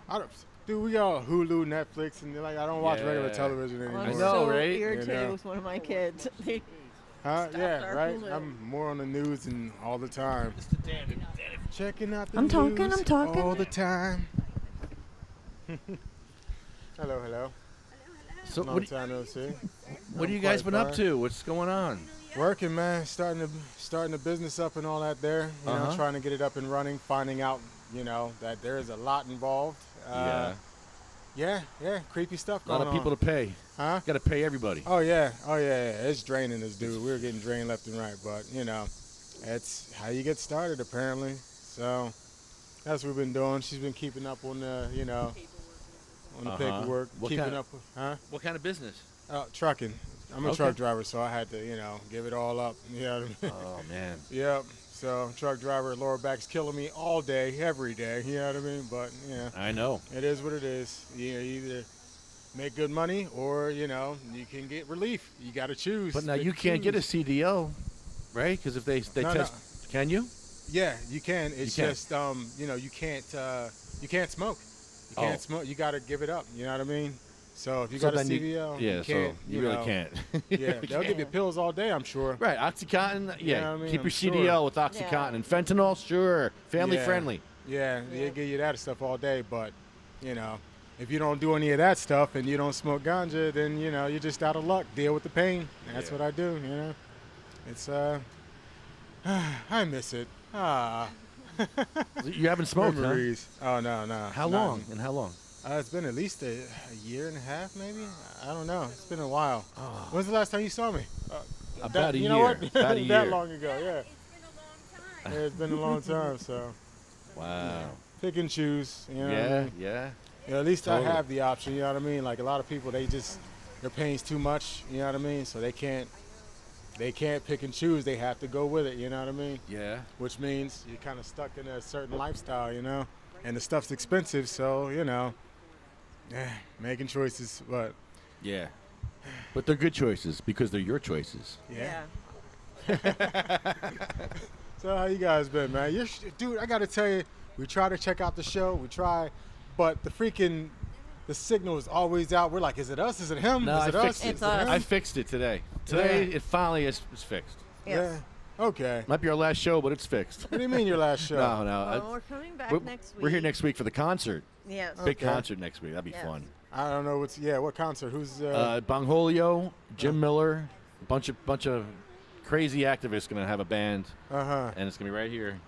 Dude, we got Hulu, Netflix, and like I don't watch regular television anymore. I'm know, so right? irritated with one of my kids. They Yeah, our right. Hulu. I'm more on the news and all the time. Checking out the I'm news talking. all the time. Hello. So Long time no see. What have you I'm guys quite been up fine. to? What's going on? Working, man. Starting the business up and all that there. You know, trying to get it up and running. Finding out, that there is a lot involved. Yeah. Creepy stuff A lot going of people on. to pay. Huh? Got to pay everybody. Oh yeah. It's draining us, dude. We're getting drained left and right, but it's how you get started apparently. So that's what we've been doing. She's been keeping up on the, on the paperwork, keeping up. What kind of business? Trucking. I'm a truck driver, so I had to, give it all up. You know what I mean? Oh man. Yep. So truck driver, lower back's killing me all day, every day. You know what I mean? But I know. it is what it is. You either make good money or you can get relief. You got to choose. But now Pick you and can't get a choose. CDO, right? Because if they No, test, can you? Yeah, you can. It's You can. just you can't smoke. You can't smoke. You got to give it up. You know what I mean? So if you got a then CDL, yeah, you can't. so you really can't. Yeah, they'll give you pills all day, I'm sure. Right, OxyContin. Yeah, know what I mean? keep I'm your sure. CDL with OxyContin and fentanyl. Sure, family Yeah. friendly. Yeah, they give you that stuff all day, but if you don't do any of that stuff and you don't smoke ganja, then you're just out of luck. Deal with the pain. That's what I do. It's I miss it. You haven't smoked, huh? Memories. Oh no. How long? And how long? It's been at least a year and a half, maybe. I don't know. It's been a while. Oh. When's the last time you saw me? About a you year. know what? About a that year. long ago, yeah. It's been a long time, so. Wow. Pick and choose. You know what I mean? Yeah. At least Totally. I have the option. You know what I mean? Like a lot of people, their pain's too much. You know what I mean? So they can't pick and choose. They have to go with it. You know what I mean? Yeah. Which means you're kind of stuck in a certain lifestyle. And the stuff's expensive, so making choices, but Yeah. But they're good choices because they're your choices. yeah. So how you guys been, man? Dude, I gotta tell you, we try to check out the show. We try, but the signal is always out. We're like, is it us? Is it him? No, is I it us? fixed it. It's us. I fixed it today. Today, Yeah. it finally is fixed. Yes. Yeah. Okay. Might be our last show, but it's fixed. What do you mean your last show? No. Well, we're coming back next week. We're here next week for the concert. Yes. Big Okay. concert next week. That'd be Yes. fun. I don't know what concert? Who's Bongholio, Jim Miller, a bunch of crazy activists gonna have a band, and it's gonna be right here.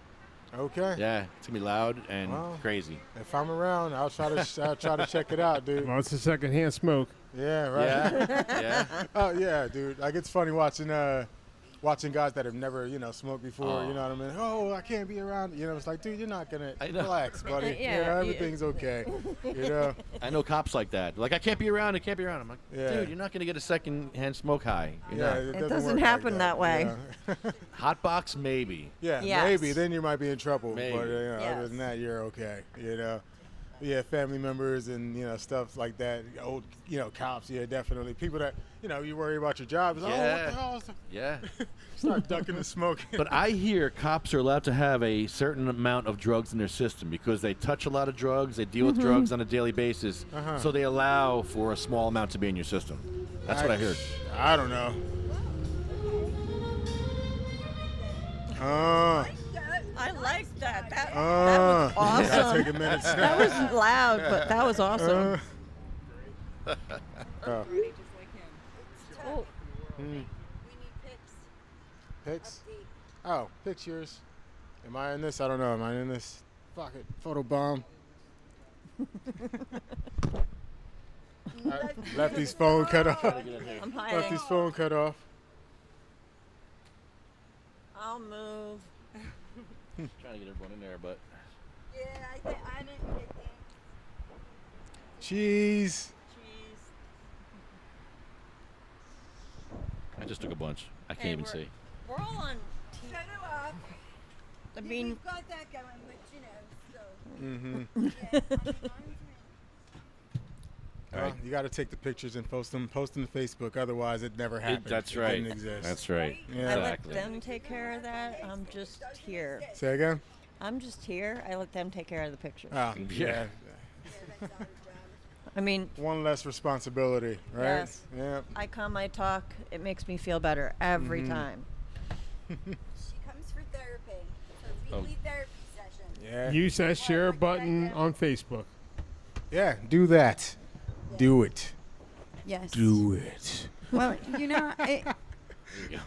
Okay. Yeah, it's gonna be loud and Wow. crazy. If I'm around, I'll try to check it out, dude. Well, it's a secondhand smoke. Yeah, right. Yeah, yeah. Oh yeah, dude. Like it's funny watching guys that have never, smoked before. Oh. You know what I mean? Oh, I can't be around. It's like, dude, you're not gonna I know. relax, buddy. Yeah, everything's okay. You know? I know cops like that. They're like, I can't be around. I can't be around. I'm like, Yeah. dude, you're not gonna get a second-hand smoke high. You're Yeah, not. It doesn't work happen like that way. Yeah, Hot box, maybe. yeah Yes. maybe. Then you might be in trouble. Maybe. But other Yes. than that, you're okay. Yeah, family members and stuff like that. Old, cops. Yeah, definitely. People that you worry about your job. It's, Yeah. Oh, what the hell? Yeah. Start ducking the smoke. But I hear cops are allowed to have a certain amount of drugs in their system because they touch a lot of drugs, they deal with drugs on a daily basis, so they allow for a small amount to be in your system. That's what I heard. I don't know. I like that. That Gotta was awesome. take a minute. That wasn't loud, but that was awesome. Oh. Oh. Pics? Oh, pictures. Am I in this? I don't know. Am I in this? Fuck it. Photo bomb. Lefty's phone cut off. I'm hiding. Lefty's phone cut off. I'll move. Trying to get everyone in there, but Yeah, I didn't get that. Cheese. I just took a bunch. I can't even see. We're all on. So do I. I mean, we've got that going, but you know, so. Mm-hmm. Well, you got to take the pictures and post them to Facebook. Otherwise, it never happened. That's It right. didn't exist. That's right. Yeah. I let Exactly. them take care of that. I'm just here. Say again? I'm just here. I let them take care of the pictures. Oh, yeah. I mean, one less responsibility, right? Yes. Yeah. I come, I talk. It makes me feel better every Mhm. time. She comes for therapy. Her weekly therapy session. Yeah. Use that share button on Facebook. Yeah, do that. Do it. Yes. Do it. Well,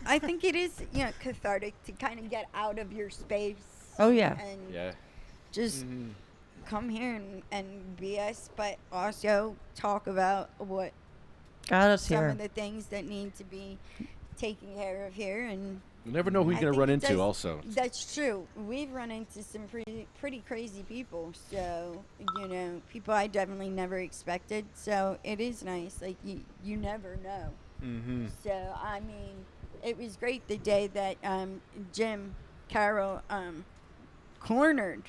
I think it is, cathartic to kind of get out of your space. Oh, yeah. And just come here and BS, but also talk about what Got us some here. of the things that need to be taken care of here. And You never know who you're I going to think run it into, does- also. That's true. We've run into some pretty crazy people. So, people I definitely never expected. So it is nice. Like, you never know. Mm-hmm. So, I mean, it was great the day that Jim Carroll cornered.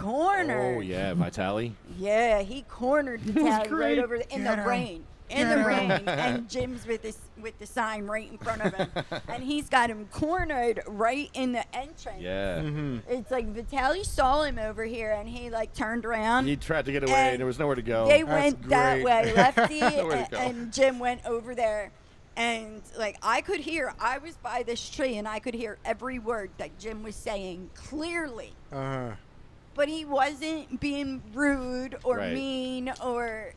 Oh, yeah, Vitali. Yeah, he cornered the tally right over in the rain. In the rain, and Jim's with the sign right in front of him, and he's got him cornered right in the entrance. Yeah. Mm-hmm. It's like Vitaly saw him over here, and he turned around. He tried to get away, and there was nowhere to go. They went that way, Lefty, Nowhere to go. and Jim went over there, and I could hear. I was by this tree, and I could hear every word that Jim was saying clearly. Uh-huh. But he wasn't being rude or Right. mean or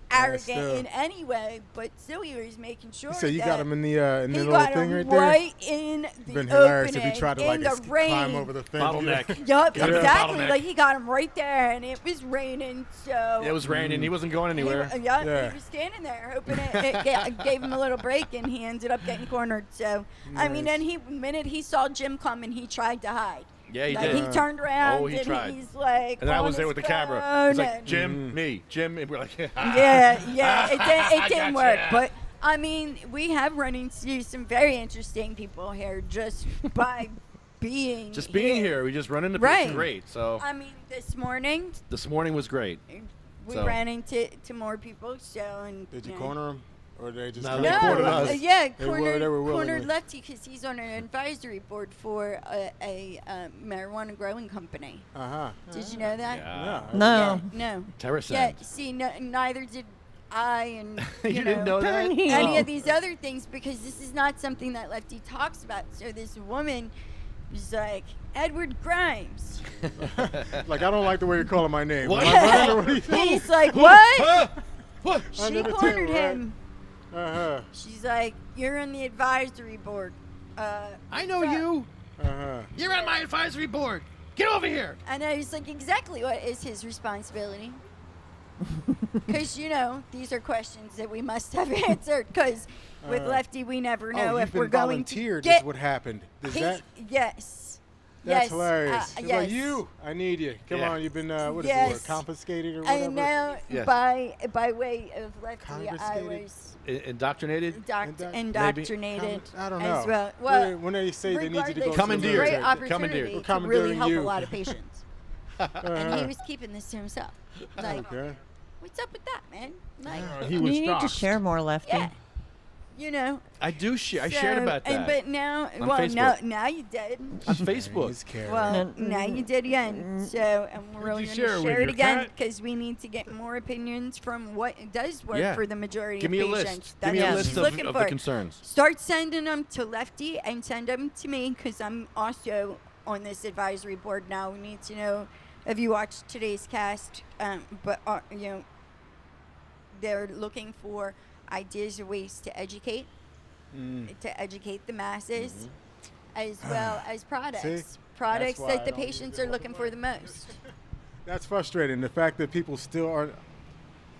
arrogant still. in any way, but still he was making sure. So you that got him in the he little got thing him right there? right in the Been hilarious opening, if he tried to in the rain. climb over the fence. Bottleneck. Yup, Got him in the exactly. bottleneck. Like he got him right there, and it was raining. So It was raining. He wasn't going anywhere. He was standing there hoping it gave him a little break, and he ended up getting cornered. So I mean, Nice. then the minute he saw Jim coming, he tried to hide. Yeah, he Like, did. He turned around Oh, he and tried. he's like, And I on was there his with the camera. phone He's like, and- Jim, me, Jim. And we're like, yeah, it didn't work. Gotcha. But I mean, we have run into some very interesting people here just by being just being here. We just run into people. Right. It's great. So I mean, this morning this morning was great. we So- ran into more people. So and Did you corner him? Or they just No, kinda they cornered us. yeah, They were willingly. cornered Lefty because he's on an advisory board for a marijuana growing company. Uh-huh. Did you know that? Yeah. No. No. Terracent. Yeah, see, neither did I, and You didn't know that? Burrini. any Oh. of these other things, because this is not something that Lefty talks about. So this woman was like, Edward Grimes. Like, I don't like the way you're calling my name. What? Am I right or what are you doing? He's like, what? Huh? What? She Under the cornered table, right? him. Uh-huh. She's like, you're on the advisory board. I know you. Uh-huh. You're on my advisory board. Get over here. And I was like, exactly what is his responsibility? Because, these are questions that we must have answered. Because with Lefty, we never know Oh, if you've been we're going volunteered to get... is what happened. Is He- that? Yes. That's yes. hilarious. It's yes. like, you, I need you. Come Yeah. on, you've been, what is Yes. the word, confiscated or whatever? And now, Yes. by way of Lefty, I Confiscated? was Indoctrinated. indoctrinated I don't as know. well. Well, when they say they need you to go regardless, Commandeered. Great Commandeered. opportunity We're to really commandeering help you. a lot of patients. And he was keeping this to himself. Like, Okay. what's up with that, man? Like, He was You need to shocked. share more, Lefty. yeah. I do share. I shared about that. But now, On well, Facebook. now you did. on Facebook. He's caring. Well, now you did again. So, and we're really you going share to it with share it your again cat? because we need to get more opinions from what does work Yeah. for the majority Give me of a patients. list. That's Give me a what list she's of looking the for. concerns. Start sending them to Lefty and send them to me because I'm also on this advisory board now. We need to know if you watched today's cast, but they're looking for ideas or ways to educate the masses, as well as products. See? Products That's why I that the don't patients are looking for the most. That's frustrating. The fact that people still are.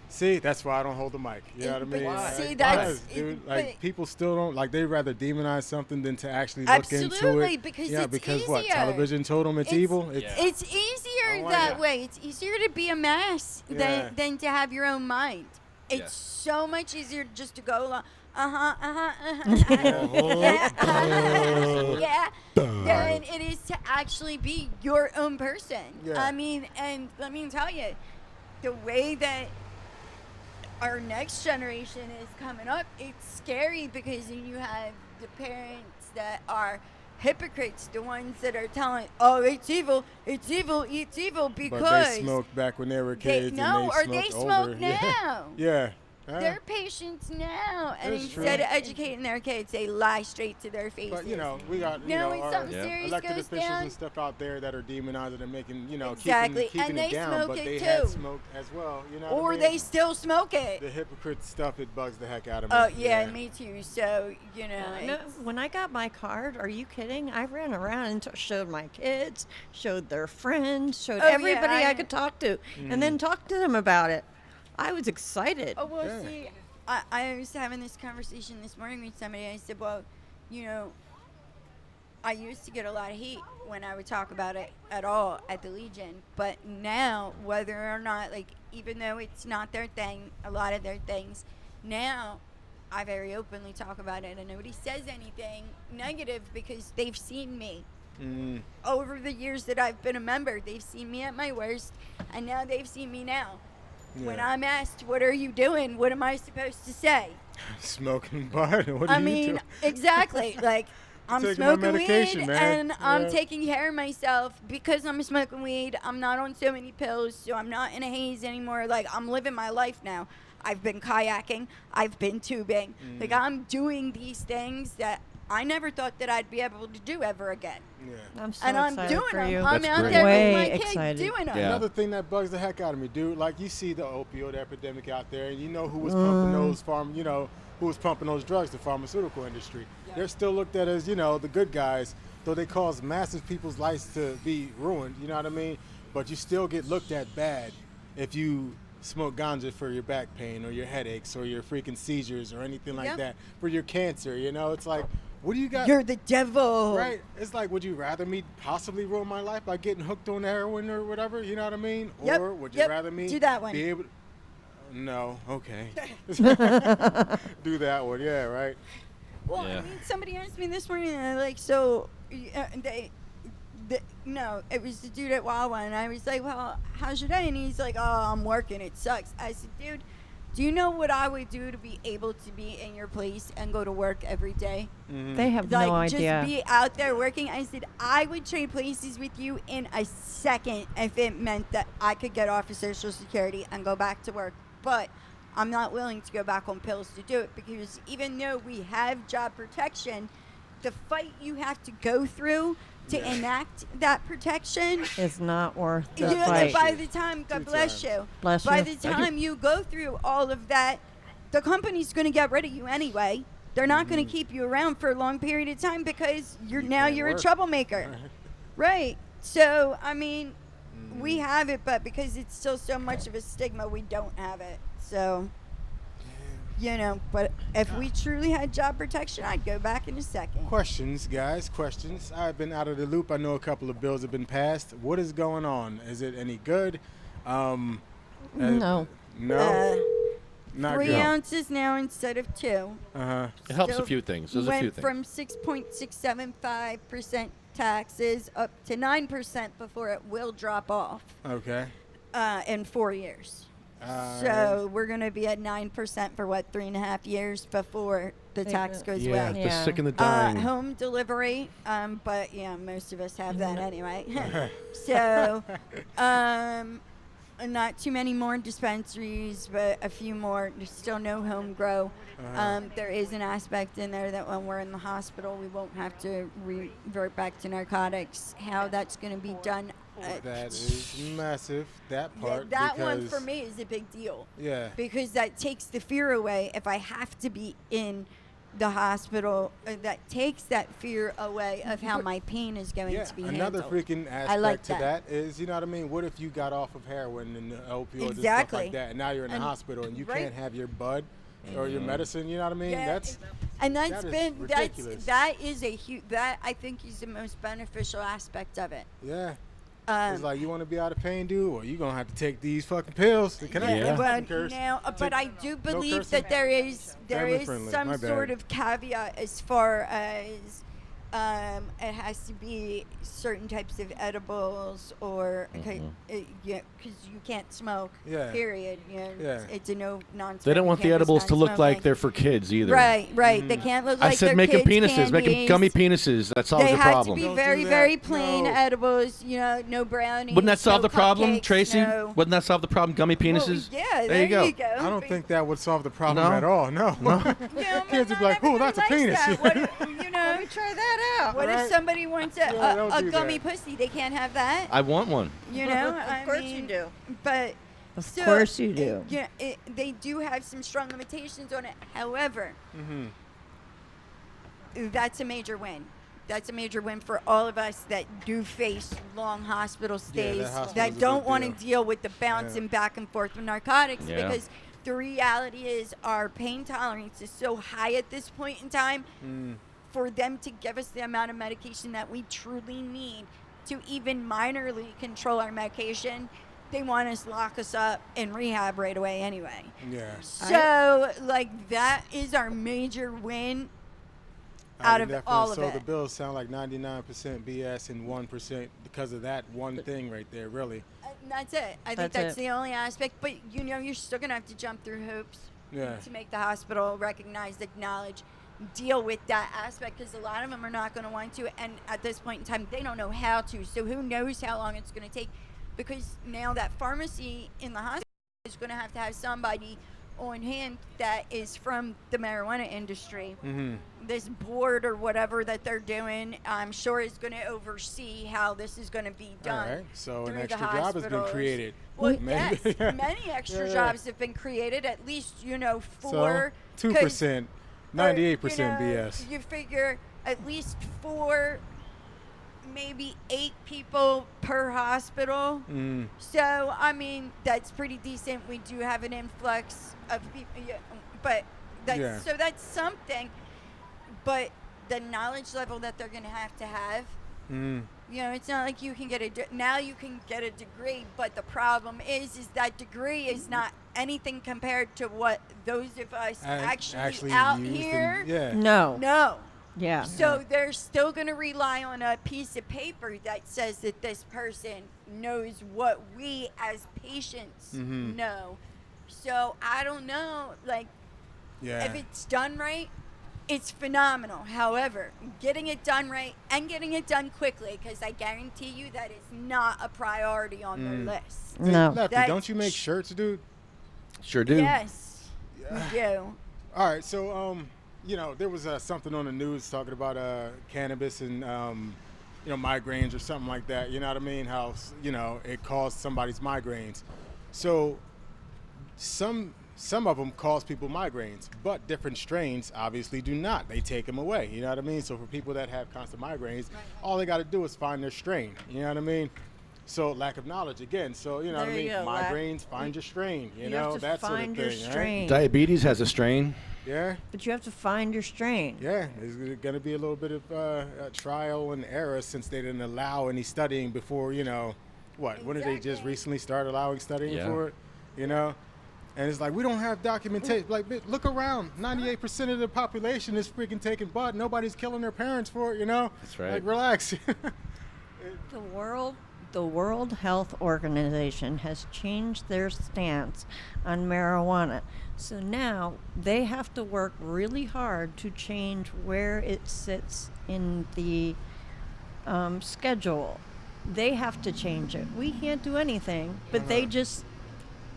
See, that's why I don't hold the mic. You know what I But mean? why? See, Like, that's- yes, dude. but- Like, people still don't, like, they rather demonize something than to actually look into Absolutely, it. because yeah, it's because what? easier. Television told them it's evil? It's easier Oh, that yeah. way. It's easier to be a mess Yeah. than to have your own mind. It's Yes. so much easier just to go along. yeah, than it is to actually be your own person. Yeah. I mean, and let me tell you, the way that our next generation is coming up, it's scary because then you have the parents that are hypocrites, the ones that are telling, oh, it's evil, it's evil, it's evil, because But they smoked back when they were kids. they smoke older. now. Yeah. They're patients now, and That's instead true. of educating their kids, they lie straight to their faces. But we got when our something serious elected goes officials down, and stuff out there that are demonizing and making Exactly, keeping and they it down, smoke but it they too. had smoked as well. You know, or what I mean? they still smoke it. The hypocrite stuff, it bugs the heck out of me. Oh yeah, me too. So No, it's- when I got my card, are you kidding? I ran around and showed my kids, showed their friends, showed Oh, yeah, everybody I- I could talk to, and then talked to them about it. I was excited. Oh, well, see, I was having this conversation this morning with somebody. I said, well, I used to get a lot of heat when I would talk about it at all at the Legion. But now, whether or not, even though it's not their thing, a lot of their things, now I very openly talk about it. And nobody says anything negative because they've seen me. Over the years that I've been a member, they've seen me at my worst, and now they've seen me now. When I'm asked, what are you doing? What am I supposed to say? Smoking bud. What I are you mean, doing? exactly. I'm Taking my smoking medication, weed, man. and I'm Yeah. taking care of myself because I'm smoking weed. I'm not on so many pills, so I'm not in a haze anymore. I'm living my life now. I've been kayaking. I've been tubing. I'm doing these things that I never thought that I'd be able to do ever again. Yeah. I'm so And I'm excited doing for them. you. I'm That's out great. there Way with my excited. kids doing them. Yeah. Another thing that bugs the heck out of me, dude. You see the opioid epidemic out there, and you know who was pumping those who was pumping those drugs, the pharmaceutical industry. They're still looked at as, the good guys, though they cause massive people's lives to be ruined, you know what I mean? But you still get looked at bad if you smoke ganja for your back pain or your headaches or your freaking seizures or anything like Yep. that, for your cancer, it's like, what do you got? You're the devil. Right? It's like, would you rather me possibly ruin my life by getting hooked on heroin or whatever, you know what I mean? Yep, Or would you yep, rather me do that one. be able to... No, okay. Do that one, yeah, right? Well, Yeah. I mean, somebody asked me this morning, no, it was the dude at Wawa, and I was like, well, how's your day? And he's like, oh, I'm working, it sucks. I said, dude, do you know what I would do to be able to be in your place and go to work every day? They have no idea. Just be out there working. I said, I would trade places with you in a second if it meant that I could get off of Social Security and go back to work. But I'm not willing to go back on pills to do it, because even though we have job protection, the fight you have to go through to enact that protection, It's not worth the you know, fight. by the time, God bless you, Bless by you. the time you go through all of that, the company's going to get rid of you anyway. They're not going to keep you around for a long period of time because you're can't a work. troublemaker. Right. So, I mean, we have it, but because it's still so much of a stigma, we don't have it. So, but if we truly had job protection, I'd go back in a second. Questions, guys, questions. I've been out of the loop. I know a couple of bills have been passed. What is going on? Is it any good? No. No? Not 3 good. ounces now instead of 2. Uh-huh. It helps a Still few things. There's a went few things. from 6.675% taxes up to 9% before it will drop off Okay. in 4 years. So we're going to be at 9% for 3.5 years before the tax goes Yeah, away. the sick and the dying. Home delivery, but most of us have that anyway. So, not too many more dispensaries, but a few more. There's still no home grow. There is an aspect in there that when we're in the hospital, we won't have to revert back to narcotics. How that's going to be done. That is massive, that part. That one because- for me is a big deal. Yeah. Because that takes the fear away. If I have to be in the hospital, that takes that fear away of how my pain is going to be another handled. freaking aspect I like to that is, you know what I mean? What if you got off of heroin and opioids and stuff Exactly. like that, and now you're in the And- hospital and you right. can't have your bud or your medicine, you know what I mean? That's and that's that is been ridiculous. that is a huge, that I think is the most beneficial aspect of it. Yeah. It's like, you want to be out of pain, dude? Well, you're going to have to take these fucking pills. Can I curse? Now, but I do No believe cursing? that there is Family friendly. some My bad. sort of caveat as far as it has to be certain types of edibles or because you can't smoke. Yeah. Period. You know, Yeah. it's a no non. They don't want the edibles to look like they're for kids either. Right. They can't look like I said they're make them kids' penises, make them candies. gummy penises. That solves They the have problem. to be very, very plain edibles. You know, no brownies. Wouldn't that solve no the problem, cupcakes, Tracy? no- Wouldn't that solve the problem? Gummy penises? yeah, there you go. I don't think that would solve the problem No? at all. No. Kids would be like, "Oh, that's a penis." That. What if, you know, Let me try that out. what if Right? somebody wants Yeah, don't a do gummy that. pussy? They can't have that. I want one. You know, Of course you do. But Of course you do. Yeah, they do have some strong limitations on it. However, that's a major win. That's a major win for all of us that do face long hospital stays, hospital's a that don't big want to deal. deal with the bouncing back and forth with narcotics, Yeah. because the reality is our pain tolerance is so high at this point in time. For them to give us the amount of medication that we truly need to even minorly control our medication, they want us to lock us up in rehab right away anyway. Yeah. So, like, that is our major win out of all of So the it. bills sound like 99% BS and 1% because of that one thing right there, really. And that's it. I think That's that's it. the only aspect. But, you know, you're still going to have to jump through hoops Yeah. to make the hospital recognize, acknowledge, deal with that aspect, because a lot of them are not going to want to. And at this point in time, they don't know how to. So who knows how long it's going to take, because now that pharmacy in the hospital is going to have somebody on hand that is from the marijuana industry. This board or whatever that they're doing, I'm sure is going to oversee how this is going to be done. All right. So an through the extra job has been hospitals. created. Well, Maybe. yes, many extra Yeah. jobs have been created. At least, you know, So 4. 2%, 98% you know, BS. You figure at least 4, maybe 8 people per hospital. So, I mean, that's pretty decent. We do have an influx of people, but that's, so that's something. But the knowledge level that they're going to have, you know, it's not like you can get now you can get a degree, but the problem is that degree is not anything compared to what those of us actually out used here. No. No. Yeah. So they're still going to rely on a piece of paper that says that this person knows what we as patients know. So I don't know, like, if it's done right, it's phenomenal. However, getting it done right and getting it done quickly, because I guarantee you that is not a priority on their list. No. Lefty, don't you make shirts, dude? Sure do. Yes, we do. All right, so you know, there was something on the news talking about cannabis and you know, migraines or something like that. You know what I mean? How, you know, it caused somebody's migraines. So some of them cause people migraines, but different strains obviously do not. They take them away. You know what I mean? So for people that have constant migraines, all they got to do is find their strain. You know what I mean? So lack of knowledge again. So you know what I There mean? you go. Migraines, find your strain. You know, have to that find sort your of thing. strain. Right? Diabetes has a strain. Yeah. But you have to find your strain. Yeah, there's going to be a little bit of trial and error since they didn't allow any studying before, you know, what? When did they just recently start allowing studying for it? You know? And it's like, we don't have documentation. Like, look around. 98% of the population is freaking taking bud. Nobody's killing their parents for it, you know? That's right. Like, relax. The World Health Organization has changed their stance on marijuana. So now they have to work really hard to change where it sits in the schedule. They have to change it. We can't do anything, but they just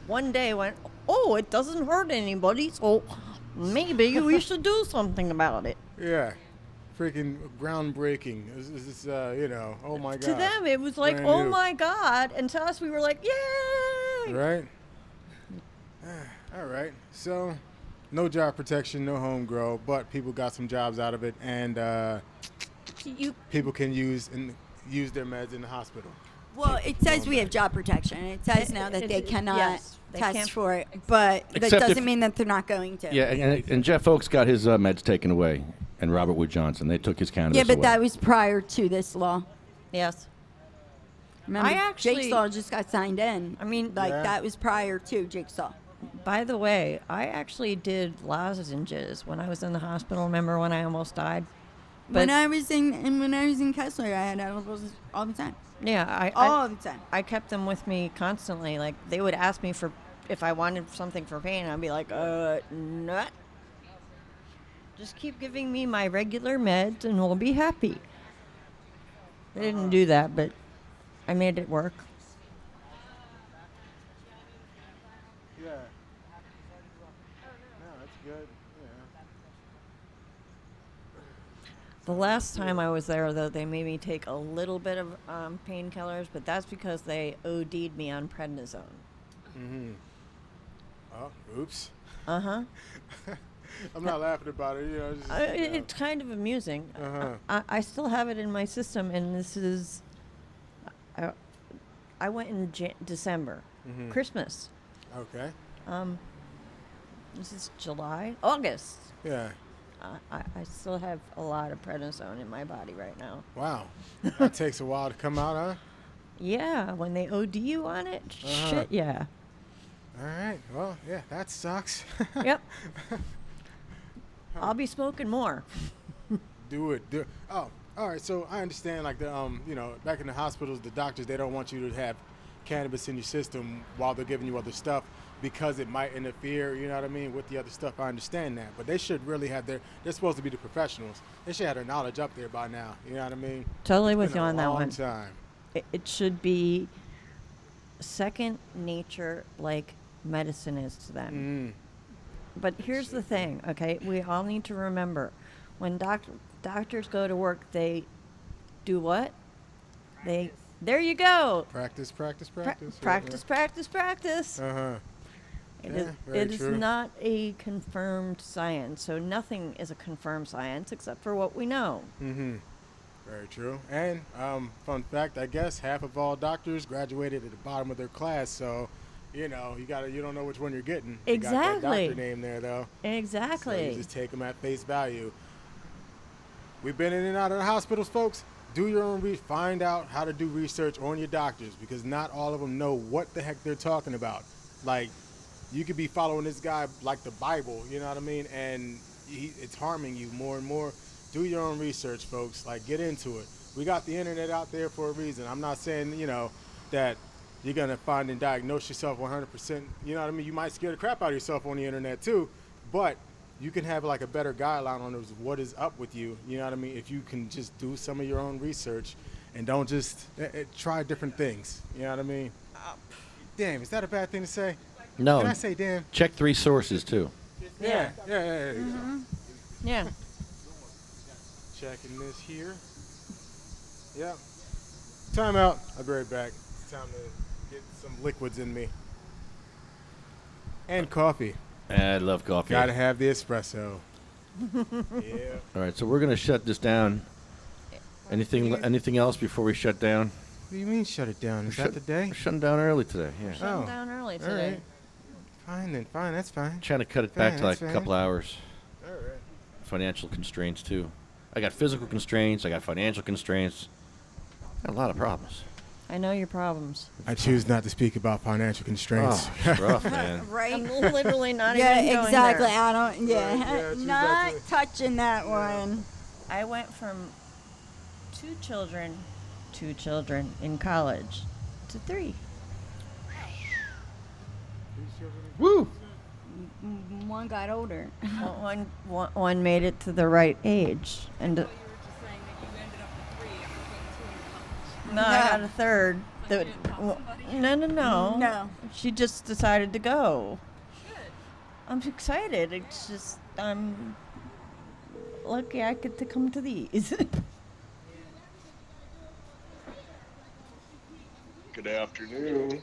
one day went, oh, it doesn't hurt anybody, so maybe we should do something about it. Yeah. Freaking groundbreaking. This is, you know, oh my God. To them, it was like, Brand oh new. my God. And to us, we were like, yay! Right? All right. So, no job protection, no home grow, but people got some jobs out of it, and people can use their meds in the hospital. Well, it says we have job protection. It says now that they cannot yes, they test can't- for it, but that Except doesn't if- mean that they're not going to. Yeah, and Jeff Oakes got his meds taken away, and Robert Wood Johnson. They took his cannabis Yeah, but away. that was prior to this law. Yes. Remember, I actually- Jigsaw just got signed in. I mean, that was prior to Jigsaw. By the way, I actually did lozenges when I was in the hospital. Remember when I almost died? When I was in Kessler, I had edibles all the time. Yeah, all the time. I kept them with me constantly. Like, they would ask me for if I wanted something for pain. I'd be like, no. Just keep giving me my regular meds and we'll be happy. They didn't do that, but I made it work. Yeah. No, that's good. The last time I was there, though, they made me take a little bit of painkillers, but that's because they OD'd me on prednisone. Mm-hmm. Oh, oops. Uh-huh. I'm not laughing about it. Just, It's kind of amusing. Uh-huh. I still have it in my system, and this is... I went in December. Mhm. Christmas. Okay. This is July? August. Yeah. I still have a lot of prednisone in my body right now. Wow. That takes a while to come out, huh? Yeah, when they OD you on it, Uh-huh. shit, yeah. All right. Well, yeah, that sucks. Yep. I'll be smoking more. Do it. Oh, all right. So I understand, like back in the hospitals, the doctors, they don't want you to have cannabis in your system while they're giving you other stuff because it might interfere, you know what I mean, with the other stuff. I understand that, but they should really have they're supposed to be the professionals. They should have their knowledge up there by now. You know what I mean? Totally It's with been you a on that long one. time. It should be second nature, like medicine is to them. But here's the thing, okay? We all need to remember, when doctors go to work, they do what? There you go. Practice. Practice. Uh-huh. It Yeah, is. very It is true. not a confirmed science. So nothing is a confirmed science except for what we know. Mm-hmm. Very true. And fun fact, I guess half of all doctors graduated at the bottom of their class, so you don't know which one you're getting. You got that Exactly. doctor name there though. Exactly. So you just take them at face value. We've been in and out of the hospitals, folks. Do your own find out how to do research on your doctors because not all of them know what the heck they're talking about. Like, you could be following this guy like the Bible, you know what I mean? And it's harming you more and more. Do your own research, folks. Like, get into it. We got the internet out there for a reason. I'm not saying, that you're going to find and diagnose yourself 100%. You know what I mean? You might scare the crap out of yourself on the internet too, but you can have like a better guideline on what is up with you. You know what I mean? If you can just do some of your own research and don't just try different things. You know what I mean? Damn, is that a bad thing to say? No. Can I say damn? Check 3 sources too. Yeah. There you go. Yeah. Checking this here. Yeah. Time out. I'll be right back. It's time to get some liquids in me. And coffee. I love coffee. Gotta have the espresso. Yeah. All right, so we're gonna shut this down. Anything else before we shut down? What do you mean shut it down? Is that the day? We're shutting down early today. Yeah. Shutting down early All today. right. Fine then. Fine. That's fine. Trying to cut it back to like That's a couple fine. hours. All right. Financial constraints too. I got physical constraints. I got financial constraints. Got a lot of problems. I know your problems. I choose not to speak about financial constraints. Oh, it's rough, man. Right? I'm literally not Yeah, even going exactly. there. I don't. Yeah, yeah, choose not not to. touching that one. I went from two children in college to 3. Woo! One got older. One made it to the right age, and no, I got a third. No. No. She just decided to go. I'm excited. It's just I'm lucky I get to come to these. Good afternoon.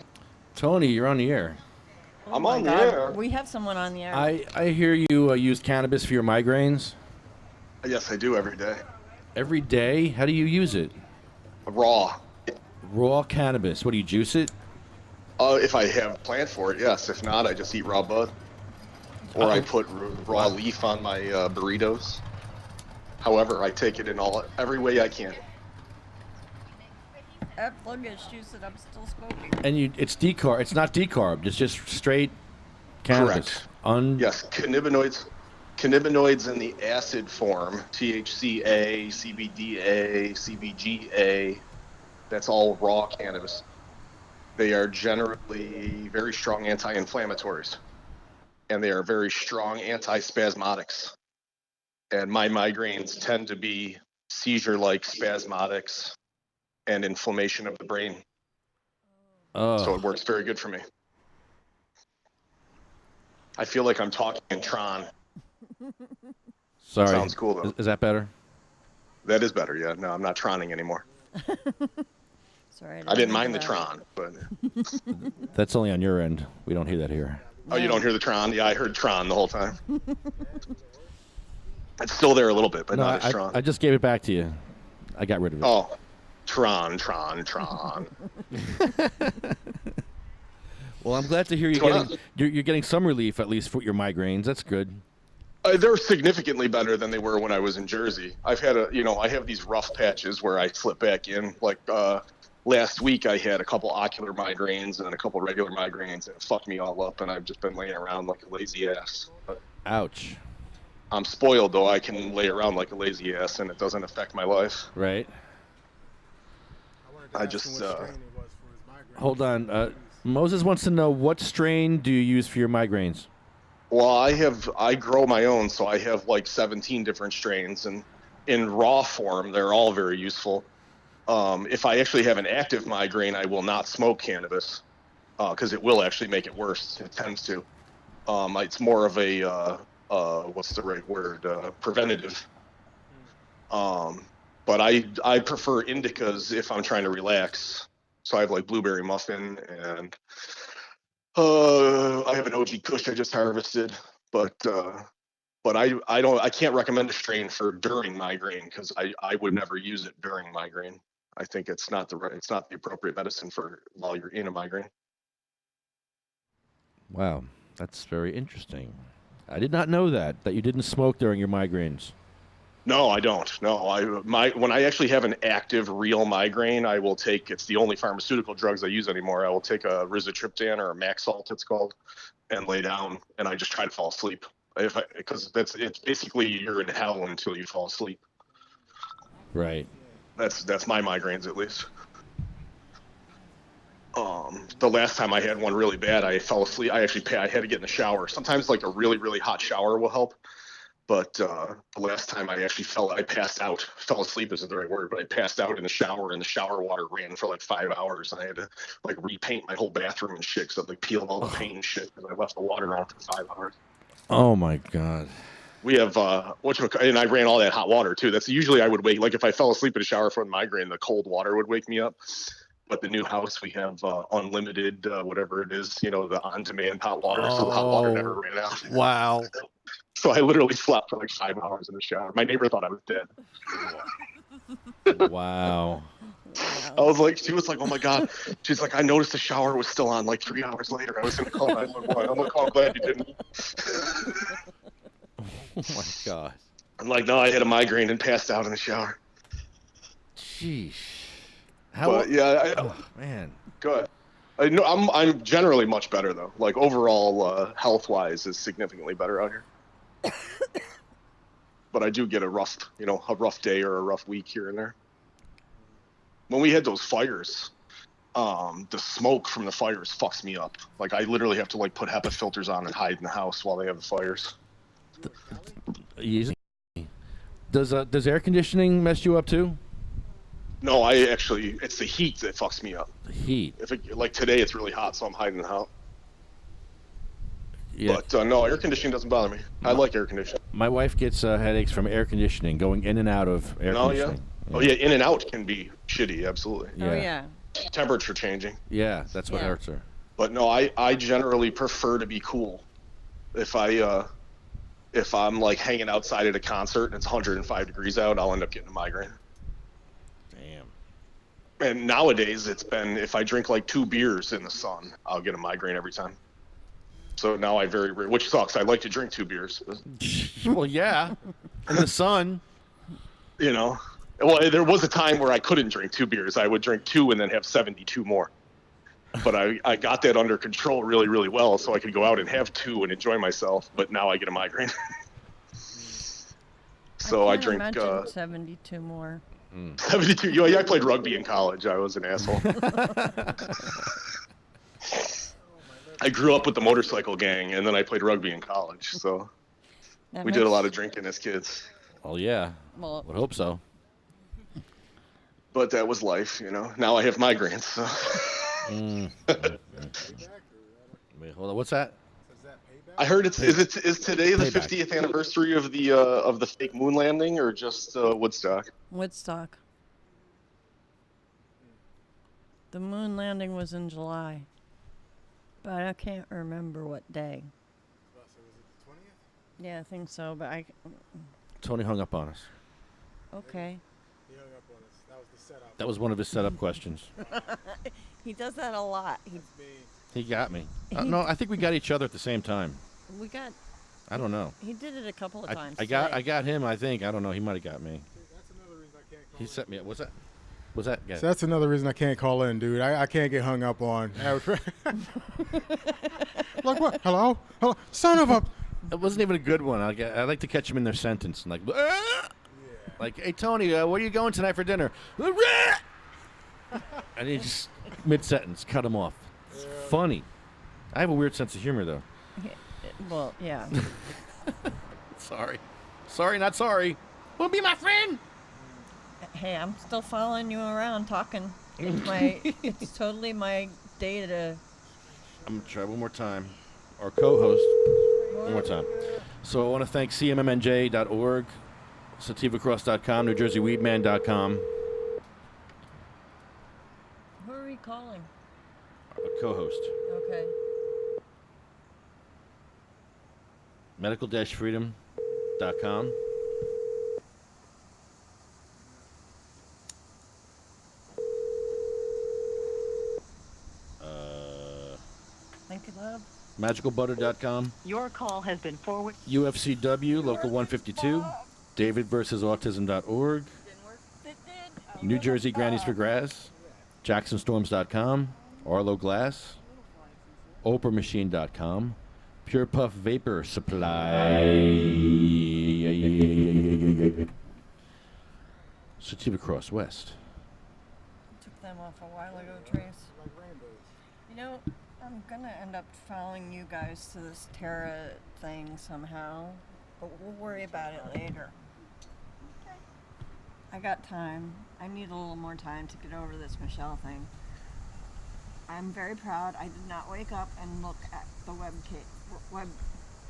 Tony, you're on the air. I'm Oh my on the God, air. We have someone on the air. I hear you use cannabis for your migraines. Yes, I do every day. Every day? How do you use it? Raw. Raw cannabis. What do you juice it? If I have planned for it, yes. If not, I just eat raw bud. Or I put raw leaf on my burritos. However, I take it in every way I can. have lung issues and I'm still smoking. And it's decarb. It's not decarbed. It's just straight cannabis. Correct. Yes, cannabinoids in the acid form, THCA, CBDA, CBGA, that's all raw cannabis. They are generally very strong anti-inflammatories, and they are very strong antispasmodics. And my migraines tend to be seizure-like spasmodics and inflammation of the brain. Oh. So it works very good for me. I feel like I'm talking in Tron. Sorry. Sounds cool, though. Is that better? That is better, yeah. No, I'm not Troning anymore. Sorry. I didn't mind the Tron, but... That's only on your end. We don't hear that here. Oh, you don't hear the Tron? Yeah, I heard Tron the whole time. It's still there a little bit, but not as strong. I just gave it back to you. I got rid of it. Oh, Tron. Well, I'm glad to hear you're getting some relief, at least for your migraines. That's good. They're significantly better than they were when I was in Jersey. I have these rough patches where I slip back in. Like last week, I had a couple ocular migraines and a couple regular migraines, and it fucked me all up. And I've just been laying around like a lazy ass. Ouch. I'm spoiled, though. I can lay around like a lazy ass, and it doesn't affect my life. Right. I just hold on. Moses wants to know, what strain do you use for your migraines? Well, I grow my own, so I have like 17 different strains, and in raw form, they're all very useful. If I actually have an active migraine, I will not smoke cannabis because it will actually make it worse. It tends to. It's more of a what's the right word? Preventative. But I prefer indicas if I'm trying to relax. So I have like blueberry muffin, and I have an OG Kush I just harvested. But I can't recommend a strain for during migraine because I would never use it during migraine. I think it's not the appropriate medicine for while you're in a migraine. Wow, that's very interesting. I did not know that you didn't smoke during your migraines. No, I don't. No, when I actually have an active, real migraine, I will take. It's the only pharmaceutical drugs I use anymore. I will take a rizatriptan or a Maxalt, it's called, and lay down, and I just try to fall asleep. Because it's basically you're in hell until you fall asleep. Right. That's my migraines at least. The last time I had one really bad, I fell asleep. I had to get in the shower. Sometimes like a really, really hot shower will help. But the last time I passed out. Fell asleep isn't the right word, but I passed out in the shower, and the shower water ran for like 5 hours, and I had to like repaint my whole bathroom and shit, because I like peeled all the paint and shit because I left the water on for 5 hours. Oh my God. We have and I ran all that hot water too. That's usually I would wake, like if I fell asleep in a shower from a migraine, the cold water would wake me up. But the new house, we have unlimited, whatever it is, the on-demand hot water, so the hot water never ran out. Wow. So I literally slept for like 5 hours in the shower. My neighbor thought I was dead. Wow. She was like, oh my God. She's like, I noticed the shower was still on like 3 hours later. I was going to call 911. I'm like, oh, I'm glad you didn't. Oh my God. I'm like, no, I had a migraine and passed out in the shower. Jeez. Man. Go ahead. I'm generally much better though. Like overall, health-wise, is significantly better out here. But I do get a rough day or a rough week here and there. When we had those fires, the smoke from the fires fucks me up. Like I literally have to like put HEPA filters on and hide in the house while they have the fires. Easy. Does air conditioning mess you up too? No, it's the heat that fucks me up. The heat. Like today, it's really hot, so I'm hiding in the house. Yeah. But no, air conditioning doesn't bother me. I like air conditioning. My wife gets headaches from air conditioning, going in and out of air conditioning. Yeah. Oh yeah, in and out can be shitty. Absolutely. Yeah. Oh yeah. Temperature changing. Yeah, that's what hurts her. But no, I generally prefer to be cool. If I'm like hanging outside at a concert and it's 105 degrees out, I'll end up getting a migraine. Damn. And nowadays it's been, if I drink like 2 beers in the sun, I'll get a migraine every time. So now which sucks. I like to drink 2 beers. Well, yeah, in the sun. Well, there was a time where I couldn't drink 2 beers. I would drink 2 and then have 72 more. But I got that under control really, really well, so I could go out and have 2 and enjoy myself. But now I get a migraine. So I drink. Imagine 72 more. 72. Yeah, I played rugby in college. I was an asshole. I grew up with the motorcycle gang, and then I played rugby in college. So we did a lot of drinking as kids. Well, yeah. Well, Would hope so. But that was life, you know. Now I have migraines. So. Wait, hold on. What's that? I heard is today the 50th anniversary of the fake moon landing, or just Woodstock? Woodstock. The moon landing was in July, but I can't remember what day. Yeah, I think so, but I. Tony hung up on us. Okay. That was one of his setup questions. He does that a lot. He got me. No, I think we got each other at the same time. We got. I don't know. He did it a couple of times. I got him. I think. I don't know. He might have got me. He set me up. What's that? What's that? So that's another reason I can't call in, dude. I can't get hung up on. Like what? Hello? Hello? Son of a. It wasn't even a good one. I like to catch them in their sentence. And like, hey, Tony, where are you going tonight for dinner? And he just, mid-sentence, cut him off. It's funny. I have a weird sense of humor, though. Well, yeah. Sorry. Sorry, not sorry. Wanna be my friend? Hey, I'm still following you around talking. It's totally my day to. I'm going to try one more time. Our co-host. One more time. So I want to thank cmmnj.org, sativacross.com, NewJerseyWeedman.com. Who are we calling? A co-host. Okay. Medical-freedom.com. Thank you, love. MagicalButter.com. Your call has been forwarded. UFCW, Local 152. DavidVersusAutism.org. New Jersey Grannies for Grass. JacksonStorms.com. Arlo Glass. OprahMachine.com. Pure Puff Vapor Supply. Sativa Cross West. Took them off a while ago, Trace. You know, I'm gonna end up following you guys to this Terra thing somehow, but we'll worry about it later. I got time. I need a little more time to get over this Michelle thing. I'm very proud. I did not wake up and look at the web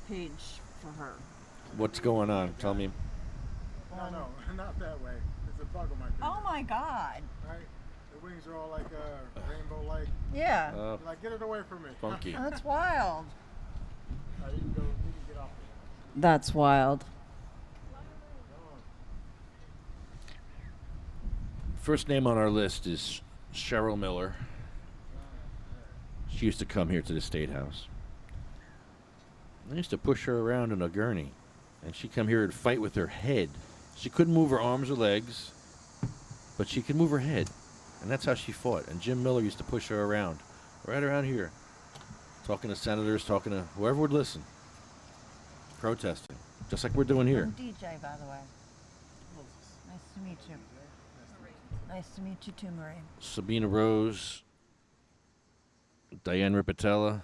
page for her. What's going on? Tell me. No, not that way. It's a bug on my finger. Oh my God. Right? The wings are all like rainbow-like. Yeah. You're like, get it away from me. Funky. That's wild. You can get off. That's wild. First name on our list is Cheryl Miller. She used to come here to the State House. I used to push her around in a gurney, and she'd come here and fight with her head. She couldn't move her arms or legs, but she could move her head, and that's how she fought. And Jim Miller used to push her around, right around here, talking to senators, talking to whoever would listen, protesting, just like we're doing here. I'm DJ, by the way. Nice to meet you. Nice to meet you too, Marie. Sabina Rose, Diane Ripatella,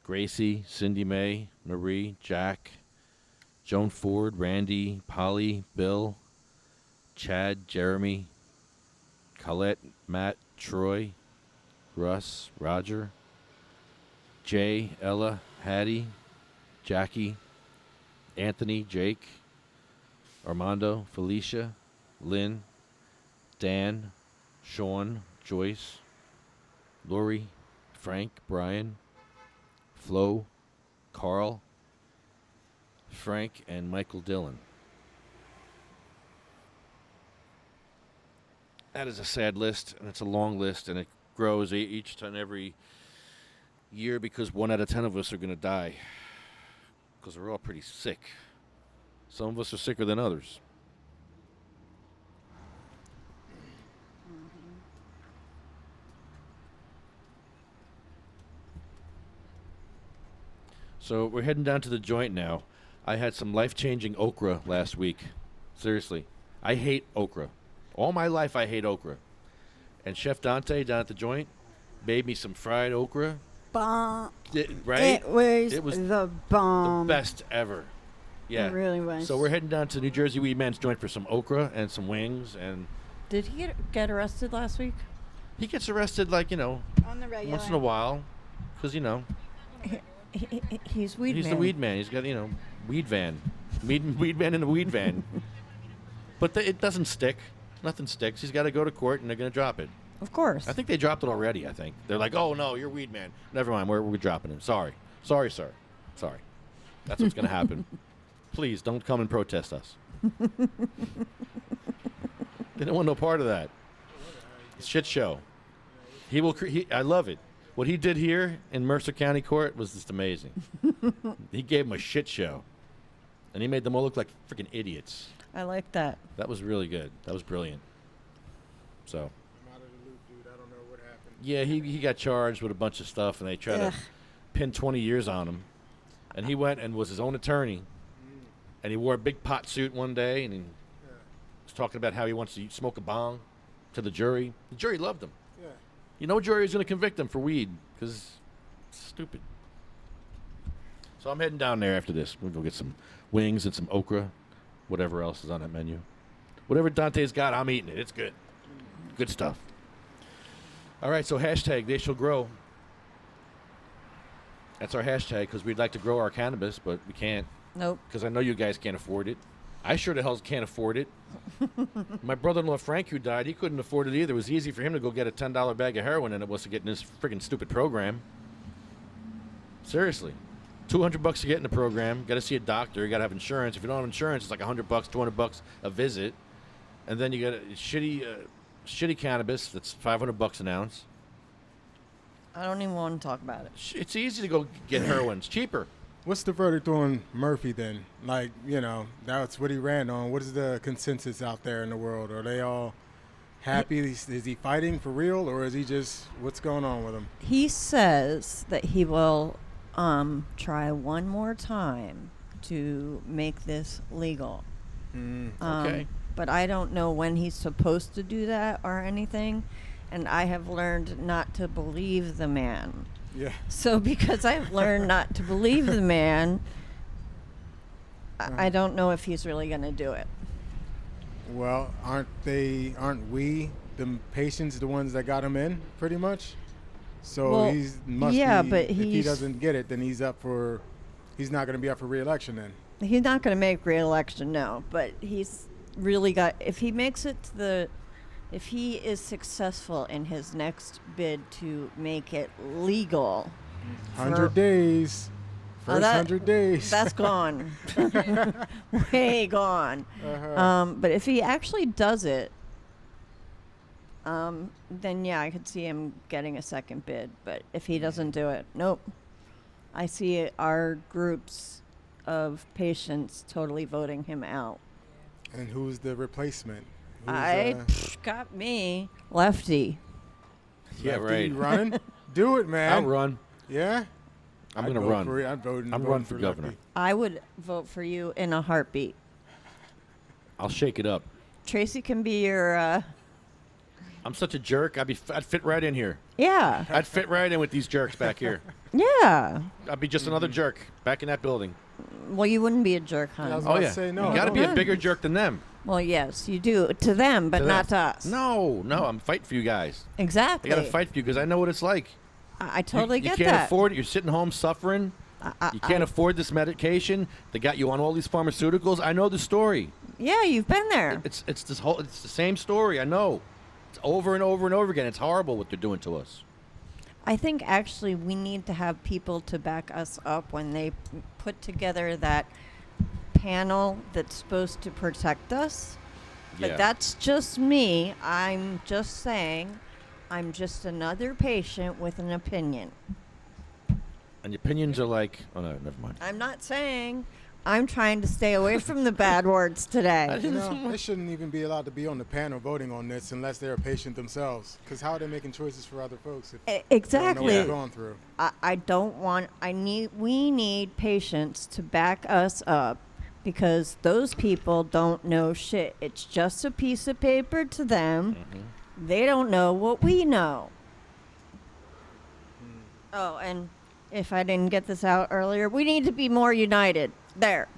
Gracie, Cindy Mae, Marie, Jack, Joan Ford, Randy, Polly, Bill, Chad, Jeremy, Colette, Matt, Troy, Russ, Roger, Jay, Ella, Hattie, Jackie, Anthony, Jake, Armando, Felicia, Lynn, Dan, Sean, Joyce, Lori, Frank, Brian, Flo, Carl, Frank, and Michael Dillon. That is a sad list, and it's a long list, and it grows each and every year because 1 out of 10 of us are going to die because we're all pretty sick. Some of us are sicker than others. So we're heading down to the joint now. I had some life-changing okra last week. Seriously. I hate okra. All my life I hate okra. And Chef Dante down at the joint made me some fried okra. Bomb. Right? It was the bomb. The best ever. Yeah. It really was. So we're heading down to New Jersey Weed Man's joint for some okra and some wings. And Did he get arrested last week? he gets arrested, like, On the regular. once in a while. Because, He's weed he's man. the weed man. He's got, weed van. Weed man in a weed van. But it doesn't stick. Nothing sticks. He's got to go to court, and they're going to drop it. Of course. I think they dropped it already, I think. They're like, oh, no, you're weed man. Never mind. We're dropping him. Sorry. Sorry, sir. Sorry. That's what's going to happen. Please, don't come and protest us. They don't want no part of that. Shit show. He will. I love it. What he did here in Mercer County Court was just amazing. He gave them a shit show. And he made them all look like freaking idiots. I like that. That was really good. That was brilliant. So. I'm out of the loop, dude. I don't know what happened. Yeah, he got charged with a bunch of stuff, and they tried to pin 20 years on him. And he went and was his own attorney. And he wore a big pot suit one day, and he was talking about how he wants to smoke a bong to the jury. The jury loved him. Yeah. You know, jury is going to convict him for weed because it's stupid. So I'm heading down there after this. We'll go get some wings and some okra, whatever else is on that menu. Whatever Dante's got, I'm eating it. It's good. Good stuff. All right, so hashtag they shall grow. That's our hashtag because we'd like to grow our cannabis, but we can't. Nope. Because I know you guys can't afford it. I sure the hell can't afford it. My brother-in-law Frank, who died, he couldn't afford it either. It was easy for him to go get a $10 bag of heroin than it was to get in this friggin' stupid program. Seriously. $200 to get in the program. Got to see a doctor. You got to have insurance. If you don't have insurance, it's like $100, $200 a visit. And then you got a shitty cannabis that's $500 an ounce. I don't even want to talk about it. It's easy to go get heroin. It's cheaper. What's the verdict on Murphy then? Like, that's what he ran on. What is the consensus out there in the world? Are they all happy? Is he fighting for real, or is he just, what's going on with him? He says that he will try one more time to make this legal. Okay. But I don't know when he's supposed to do that or anything. And I have learned not to believe the man. Yeah. So because I've learned not to believe the man, I don't know if he's really going to do it. Well, aren't we, the patients, the ones that got him in, pretty much? So Well, but if he he's- doesn't get it, then he's not going to be up for re-election then. He's not going to make re-election, no. But he's really got, if he makes it to if he is successful in his next bid to make it legal. 100 days. First 100 days. That's gone. Way gone. But if he actually does it, then yeah, I could see him getting a second bid. But if he doesn't do it, nope. I see our groups of patients totally voting him out. And who's the replacement? Got me, Lefty. Yeah, Lefty, right. You running? Do it, man. I'll run. Yeah? I'm going to run. I'm running for governor. Lefty. I would vote for you in a heartbeat. I'll shake it up. Tracy can be your. I'm such a jerk. I'd fit right in here. Yeah. I'd fit right in with these jerks back here. Yeah. I'd be just another jerk back in that building. Well, you wouldn't be a jerk, hon. Oh yeah. You got to be a bigger jerk than them. Well, yes, you do to them, but not to us. No, I'm fighting for you guys. Exactly. I got to fight for you because I know what it's like. I totally get that. You can't afford it. You're sitting home suffering. You can't afford this medication. They got you on all these pharmaceuticals. I know the story. Yeah, you've been there. It's the same story. I know. It's over and over and over again. It's horrible what they're doing to us. I think actually we need to have people to back us up when they put together that panel that's supposed to protect us. But that's just me. I'm just saying I'm just another patient with an opinion. And your opinions are like, oh no, never mind. I'm not saying I'm trying to stay away from the bad words today. You know, they shouldn't even be allowed to be on the panel voting on this unless they're a patient themselves. Because how are they making choices for other folks if they Exactly. don't know what they're going through? I don't want. We need patients to back us up because those people don't know shit. It's just a piece of paper to them. They don't know what we know. Oh, and if I didn't get this out earlier, we need to be more united. There.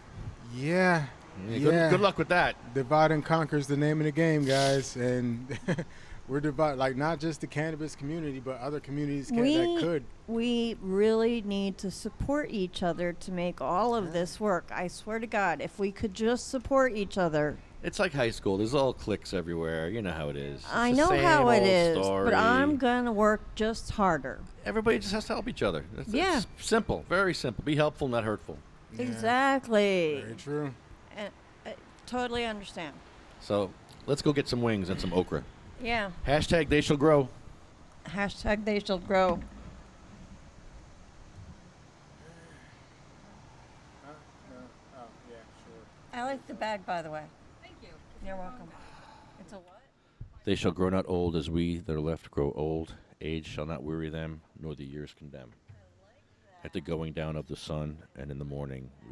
Yeah. Good luck with that. Divide and conquer is the name of the game, guys. And we're divided, like not just the cannabis community, but other communities that could. We really need to support each other to make all of this work. I swear to God, if we could just support each other. It's like high school. There's all cliques everywhere. You know how it is. It's I the know same how it old is, story. but I'm going to work just harder. Everybody just has to help each other. Yeah. It's simple. Very simple. Be helpful, not hurtful. Yeah. Exactly. Very true. And I totally understand. So let's go get some wings and some okra. Yeah. Hashtag they shall grow. Hashtag they shall grow. I like the bag, by the way. Thank you. You're welcome. It's a what? They shall grow not old as we that are left grow old. Age shall not weary them, nor the years condemn. At the going down of the sun and in the morning